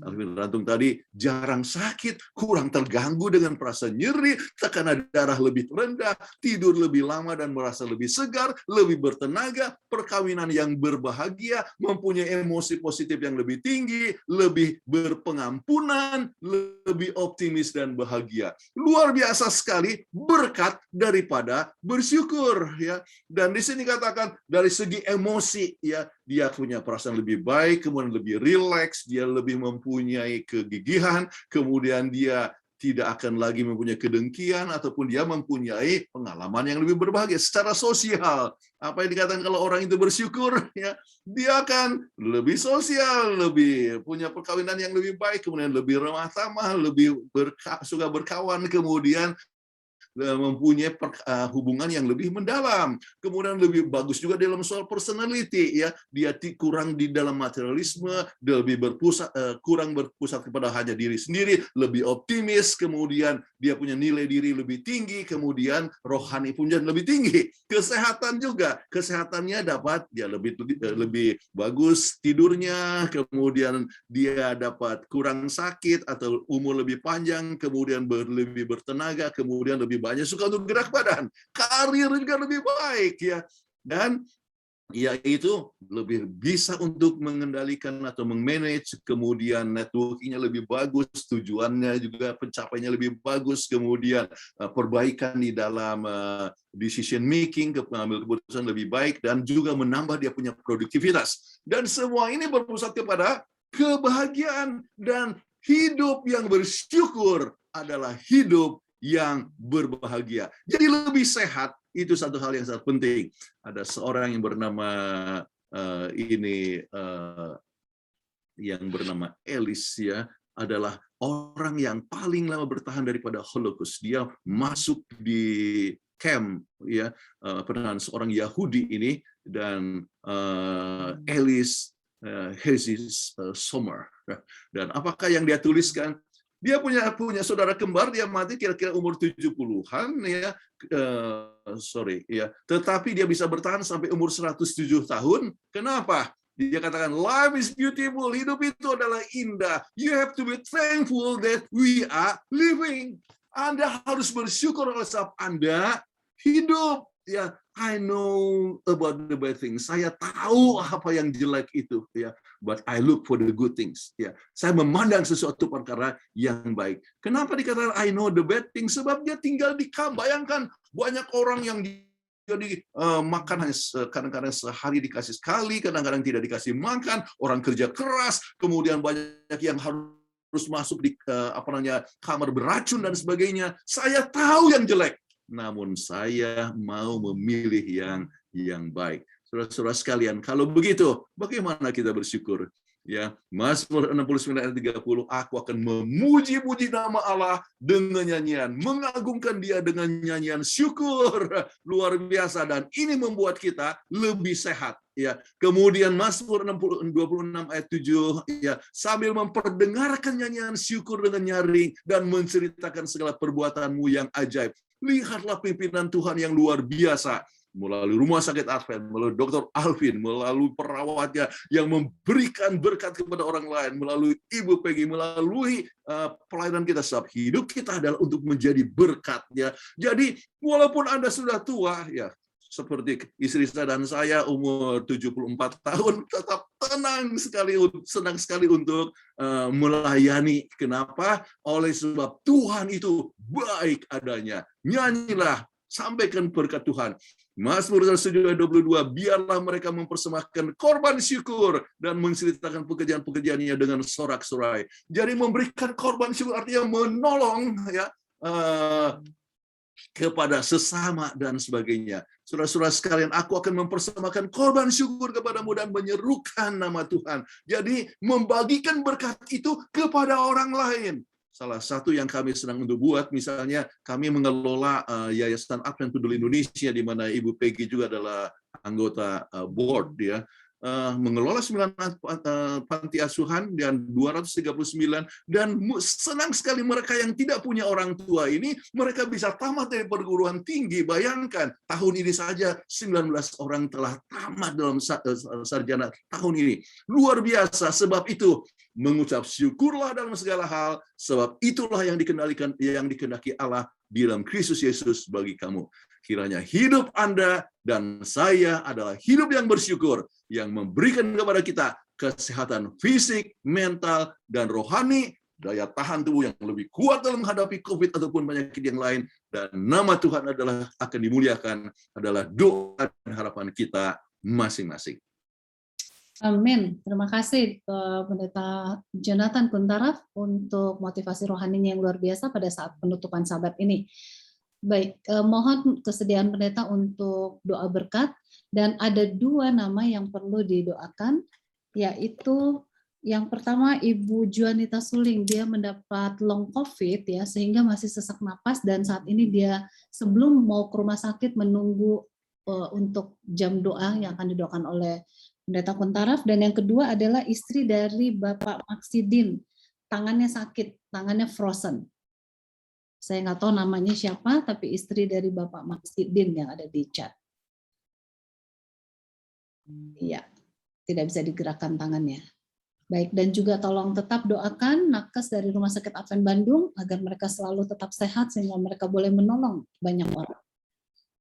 Alvin Rantung tadi, jarang sakit, kurang terganggu dengan perasaan nyeri, tekanan darah lebih rendah, tidur lebih lama dan merasa lebih segar, lebih bertenaga, perkawinan yang berbahagia, mempunyai emosi positif yang lebih tinggi, lebih berpengampunan, lebih optimis dan bahagia. Luar biasa sekali berkat daripada bersyukur ya. Dan di sini katakan dari segi emosi ya, dia punya perasaan lebih baik, kemudian lebih rileks, dia lebih mempunyai kegigihan, kemudian dia tidak akan lagi mempunyai kedengkian, ataupun dia mempunyai pengalaman yang lebih berbahagia secara sosial. Apa yang dikatakan kalau orang itu bersyukur, ya, dia akan lebih sosial, lebih punya perkawinan yang lebih baik, kemudian lebih ramah tamah, lebih suka berkawan, kemudian mempunyai hubungan yang lebih mendalam, kemudian lebih bagus juga dalam soal personality ya, dia kurang di dalam materialisme, dia lebih kurang berpusat kepada hanya diri sendiri, lebih optimis, kemudian dia punya nilai diri lebih tinggi, kemudian rohani pun jadi lebih tinggi. Kesehatan juga, kesehatannya dapat dia lebih bagus tidurnya, kemudian dia dapat kurang sakit atau umur lebih panjang, kemudian lebih bertenaga, kemudian lebih banyak suka untuk gerak badan, karir juga lebih baik ya, dan yaitu lebih bisa untuk mengendalikan atau mengmanage, kemudian networking-nya lebih bagus, tujuannya juga pencapaiannya lebih bagus, kemudian perbaikan di dalam decision making, mengambil keputusan lebih baik, dan juga menambah dia punya produktivitas. Dan semua ini berpusat kepada kebahagiaan, dan hidup yang bersyukur adalah hidup yang berbahagia. Jadi lebih sehat, itu satu hal yang sangat penting. Ada seorang yang bernama yang bernama Ellis ya, adalah orang yang paling lama bertahan daripada Holocaust. Dia masuk di camp ya penahanan seorang Yahudi ini, dan Elis Hezis Sommer. Dan apakah yang dia tuliskan? Dia punya saudara kembar, dia mati kira-kira umur 70-an ya. Tetapi dia bisa bertahan sampai umur 107 tahun. Kenapa? Dia katakan, life is beautiful, hidup itu adalah indah. You have to be thankful that we are living. Anda harus bersyukur oleh sebab Anda hidup. Ya, I know about the bad things. Saya tahu apa yang jelek itu, ya. But I look for the good things. Ya, saya memandang sesuatu perkara yang baik. Kenapa dikatakan I know the bad things? Sebab dia tinggal di kamp. Bayangkan banyak orang yang jadi makan hanya kadang-kadang sehari dikasih sekali, kadang-kadang tidak dikasih makan. Orang kerja keras, kemudian banyak yang harus masuk di kamar beracun dan sebagainya. Saya tahu yang jelek. Namun saya mau memilih yang baik. Saudara-saudara sekalian, kalau begitu, bagaimana kita bersyukur? Ya, Mazmur 69 ayat 30, aku akan memuji-muji nama Allah dengan nyanyian, mengagungkan Dia dengan nyanyian syukur luar biasa, dan ini membuat kita lebih sehat. Ya, kemudian Mazmur 26 ayat 7, ya, sambil memperdengarkan nyanyian syukur dengan nyaring dan menceritakan segala perbuatanmu yang ajaib. Lihatlah pimpinan Tuhan yang luar biasa. Melalui Rumah Sakit Advent, melalui Dr. Alvin, melalui perawatnya yang memberikan berkat kepada orang lain, melalui Ibu Peggy, melalui pelayanan kita, sebab hidup kita adalah untuk menjadi berkat. Ya. Jadi walaupun Anda sudah tua, ya seperti istri saya dan saya umur 74 tahun, tetap senang sekali untuk melayani. Kenapa? Oleh sebab Tuhan itu baik adanya. Nyanyilah, sampaikan berkat Tuhan. Mazmur 22, biarlah mereka mempersembahkan korban syukur dan menceritakan pekerjaan-pekerjaannya dengan sorak-sorai. Jadi memberikan korban syukur artinya menolong, ya, kepada sesama dan sebagainya. Saudara-saudara sekalian, aku akan mempersembahkan korban syukur kepadamu dan menyerukan nama Tuhan. Jadi membagikan berkat itu kepada orang lain. Salah satu yang kami senang untuk buat, misalnya kami mengelola Yayasan Advent Peduli Indonesia, di mana Ibu Peggy juga adalah anggota board, ya. Mengelola 9 panti asuhan dan 239, dan senang sekali mereka yang tidak punya orang tua ini, mereka bisa tamat dari perguruan tinggi. Bayangkan, tahun ini saja 19 orang telah tamat dalam sarjana tahun ini. Luar biasa. Sebab itu mengucap syukurlah dalam segala hal, sebab itulah yang dikehendaki Allah di dalam Kristus Yesus bagi kamu. Kiranya hidup Anda dan saya adalah hidup yang bersyukur, yang memberikan kepada kita kesehatan fisik, mental, dan rohani, daya tahan tubuh yang lebih kuat dalam menghadapi COVID ataupun penyakit yang lain, dan nama Tuhan akan dimuliakan, adalah doa dan harapan kita masing-masing. Amin. Terima kasih Pendeta Jonathan Kuntaraf untuk motivasi rohaninya yang luar biasa pada saat penutupan sabat ini. Baik, mohon kesediaan pendeta untuk doa berkat, dan ada 2 nama yang perlu didoakan, yaitu yang pertama Ibu Juanita Suling. Dia mendapat long COVID, ya, sehingga masih sesak napas, dan saat ini dia sebelum mau ke rumah sakit menunggu untuk jam doa yang akan didoakan oleh Pendeta Kuntaraf. Dan yang kedua adalah istri dari Bapak Maksidin, tangannya sakit, tangannya frozen. Saya nggak tahu namanya siapa, tapi istri dari Bapak Maksidin yang ada di chat. Iya, tidak bisa digerakkan tangannya. Baik, dan juga tolong tetap doakan nakes dari Rumah Sakit Advent Bandung agar mereka selalu tetap sehat sehingga mereka boleh menolong banyak orang.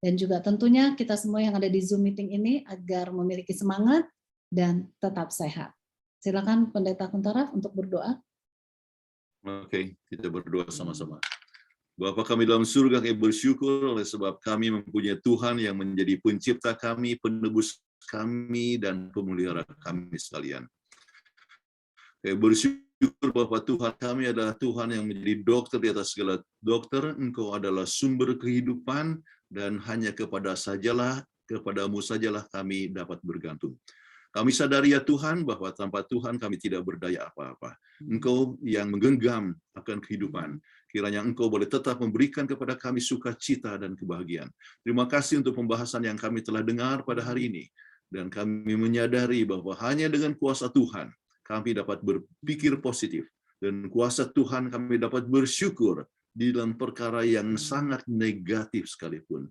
Dan juga tentunya kita semua yang ada di Zoom meeting ini agar memiliki semangat dan tetap sehat. Silakan Pendeta Kuntaraf untuk berdoa. Oke, kita berdoa sama-sama. Bapa kami dalam surga, kami bersyukur oleh sebab kami mempunyai Tuhan yang menjadi pencipta kami, penebus kami, dan pemelihara kami sekalian. Kami bersyukur bahwa Tuhan kami adalah Tuhan yang menjadi dokter di atas segala dokter. Engkau adalah sumber kehidupan, dan hanya kepadamu sajalah kami dapat bergantung. Kami sadari ya Tuhan bahwa tanpa Tuhan kami tidak berdaya apa-apa. Engkau yang menggenggam akan kehidupan. Kiranya Engkau boleh tetap memberikan kepada kami sukacita dan kebahagiaan. Terima kasih untuk pembahasan yang kami telah dengar pada hari ini. Dan kami menyadari bahwa hanya dengan kuasa Tuhan kami dapat berpikir positif. Dan kuasa Tuhan kami dapat bersyukur di dalam perkara yang sangat negatif sekalipun.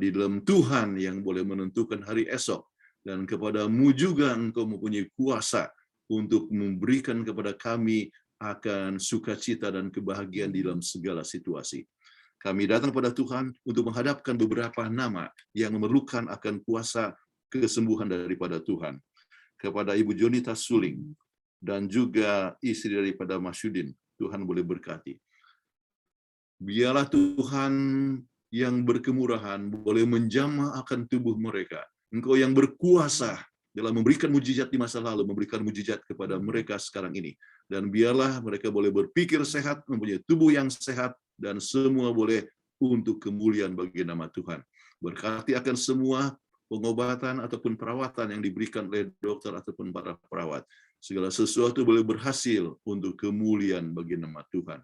Di dalam Tuhan yang boleh menentukan hari esok. Dan kepadamu juga Engkau mempunyai kuasa untuk memberikan kepada kami akan sukacita dan kebahagiaan di dalam segala situasi. Kami datang pada Tuhan untuk menghadapkan beberapa nama yang memerlukan akan kuasa kesembuhan daripada Tuhan. Kepada Ibu Jonita Suling dan juga istri daripada Mas Yudin, Tuhan boleh berkati. Biarlah Tuhan yang berkemurahan boleh menjamah akan tubuh mereka. Engkau yang berkuasa dalam memberikan mujizat di masa lalu, memberikan mujizat kepada mereka sekarang ini. Dan biarlah mereka boleh berpikir sehat, mempunyai tubuh yang sehat, dan semua boleh untuk kemuliaan bagi nama Tuhan. Berkati akan semua pengobatan ataupun perawatan yang diberikan oleh dokter ataupun para perawat. Segala sesuatu boleh berhasil untuk kemuliaan bagi nama Tuhan.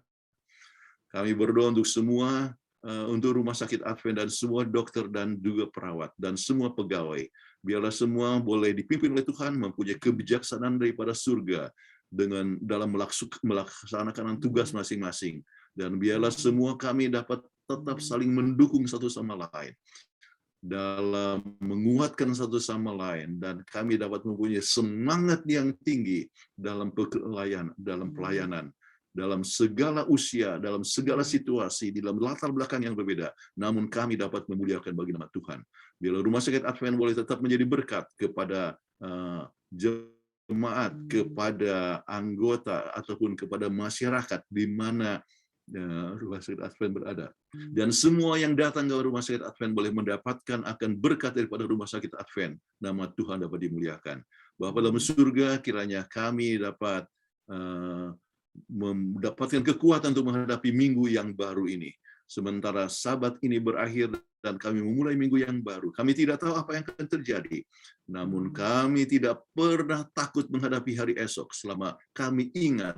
Kami berdoa untuk semua, untuk Rumah Sakit Advent dan semua dokter dan juga perawat dan semua pegawai. Biarlah semua boleh dipimpin oleh Tuhan, mempunyai kebijaksanaan daripada surga dengan dalam melaksanakan tugas masing-masing. Dan biarlah semua kami dapat tetap saling mendukung satu sama lain, dalam menguatkan satu sama lain, dan kami dapat mempunyai semangat yang tinggi dalam pelayanan, dalam segala usia, dalam segala situasi, di dalam latar belakang yang berbeda, namun kami dapat memuliakan bagi nama Tuhan. Bila Rumah Sakit Advent boleh tetap menjadi berkat kepada jemaat, kepada anggota, ataupun kepada masyarakat di mana Rumah Sakit Advent berada. Dan semua yang datang ke Rumah Sakit Advent boleh mendapatkan akan berkat daripada Rumah Sakit Advent. Nama Tuhan dapat dimuliakan. Bapa dalam surga, kiranya kami dapat mendapatkan kekuatan untuk menghadapi minggu yang baru ini. Sementara Sabat ini berakhir dan kami memulai minggu yang baru. Kami tidak tahu apa yang akan terjadi. Namun kami tidak pernah takut menghadapi hari esok selama kami ingat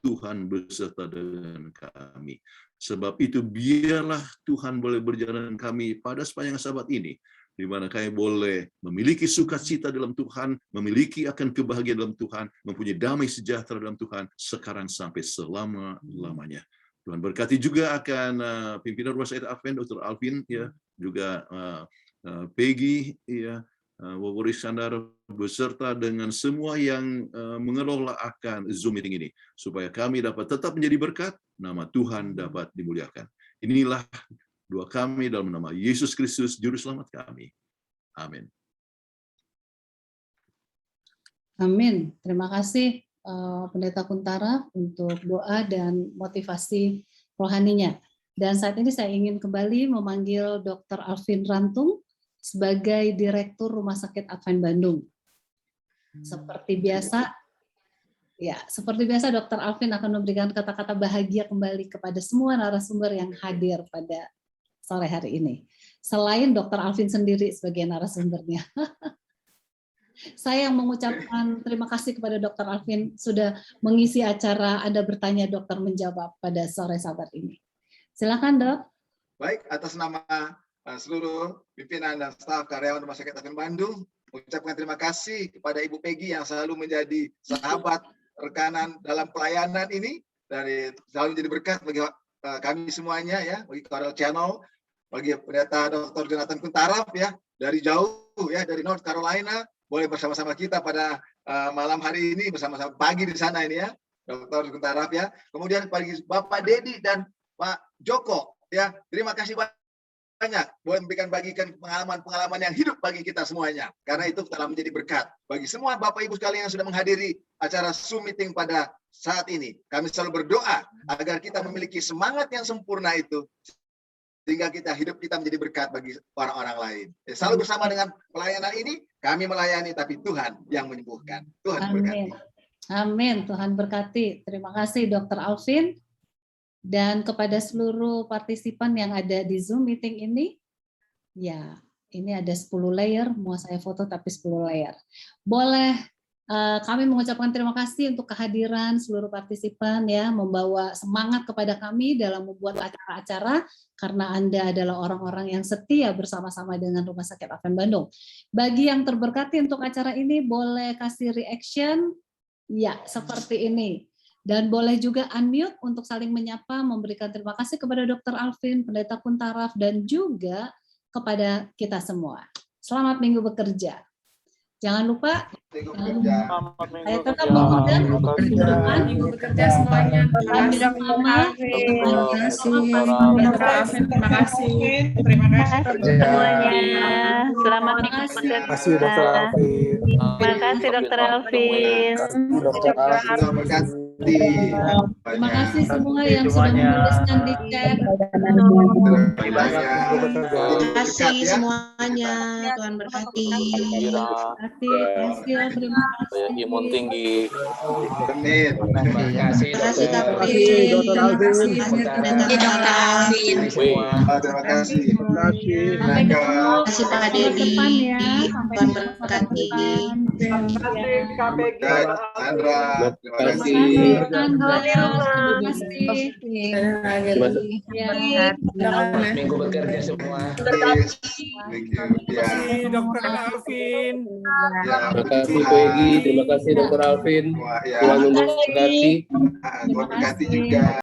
Tuhan beserta dengan kami. Sebab itu biarlah Tuhan boleh berjalan kami pada sepanjang Sabat ini, di mana kami boleh memiliki sukacita dalam Tuhan, memiliki akan kebahagiaan dalam Tuhan, mempunyai damai sejahtera dalam Tuhan, sekarang sampai selama-lamanya. Tuhan berkati juga akan pimpinan Rumah Sakit Advent, Dr. Alvin, ya, juga Peggy, ya, Wawuri Sandar, beserta dengan semua yang mengelola akan Zoom meeting ini, supaya kami dapat tetap menjadi berkat, nama Tuhan dapat dimuliakan. Inilah doa kami dalam nama Yesus Kristus, Juru Selamat kami. Amin. Amin. Terima kasih Pendeta Kuntara untuk doa dan motivasi rohaninya. Dan saat ini saya ingin kembali memanggil Dr. Alvin Rantung sebagai Direktur Rumah Sakit Advent Bandung. Seperti biasa, Dr. Alvin akan memberikan kata-kata bahagia kembali kepada semua narasumber yang hadir pada sore hari ini. Selain Dr. Alvin sendiri sebagai narasumbernya. Saya yang mengucapkan terima kasih kepada Dr. Alvin sudah mengisi acara Anda Bertanya Dokter Menjawab pada sore Sabat ini. Silakan, Dok. Baik, atas nama seluruh pimpinan dan staf karyawan Rumah Sakit Advent Bandung, mengucapkan terima kasih kepada Ibu Peggy yang selalu menjadi sahabat rekanan dalam pelayanan ini, dari selalu menjadi berkat bagi kami semuanya, ya, bagi Coral Channel, bagi Pendeta Dr. Jonathan Kuntarap, ya, dari jauh, ya, dari North Carolina, boleh bersama-sama kita pada malam hari ini, bersama-sama pagi di sana ini, ya, Dr. Kuntarap, ya. Kemudian bagi Bapak Dedi dan Pak Joko, ya, terima kasih banyak boleh bagikan pengalaman-pengalaman yang hidup bagi kita semuanya, karena itu telah menjadi berkat bagi semua Bapak Ibu sekalian yang sudah menghadiri acara Zoom meeting pada saat ini. Kami selalu berdoa agar kita memiliki semangat yang sempurna itu, sehingga hidup kita menjadi berkat bagi orang-orang lain. Selalu bersama dengan pelayanan ini, kami melayani, tapi Tuhan yang menyembuhkan. Tuhan berkati. Amin. Tuhan berkati. Terima kasih Dr. Alvin. Dan kepada seluruh partisipan yang ada di Zoom meeting ini, ya, Ini ada 10 layer, mau saya foto tapi 10 layer. Boleh kami mengucapkan terima kasih untuk kehadiran seluruh partisipan ya, membawa semangat kepada kami dalam membuat acara-acara karena Anda adalah orang-orang yang setia bersama-sama dengan Rumah Sakit Advent Bandung. Bagi yang terberkati untuk acara ini boleh kasih reaction ya seperti ini. Dan boleh juga unmute untuk saling menyapa, memberikan terima kasih kepada Dr. Alvin, Pendeta Kuntaraf, dan juga kepada kita semua. Selamat minggu bekerja. Jangan lupa, saya tetap mengundang Minggu bekerja semuanya. Terima kasih. Terima kasih. Terima kasih semuanya. Selamat minggu bekerja. Terima kasih Dr. Alvin. Terima kasih Dr. Alvin. Terima kasih. Terima kasih semua yang sudah menuliskan di chat. Terima Terima kasih semuanya. Tuhan berkati. Terima kasih. Terima kasih. Imun tinggi. Menit. Terima kasih Terima kasih dokter. Kapten. Dr. Terima kasih Alvin. Dr. Alvin. Terima kasih. Sampai ketemu Terima kasih Pak minggu Dedi. depan ya. Sampai Tuhan ketemu berkati. Dan Sandra, terima kasih. Terima kasih. Selamat minggu bekerja semua. Yes. Thank you. Ya. Dr. Alvin. Ya. Terima kasih Peggy, terima kasih Dr. Alvin. Wah, ya. Tuhan memberkati. Tuhan berkati juga.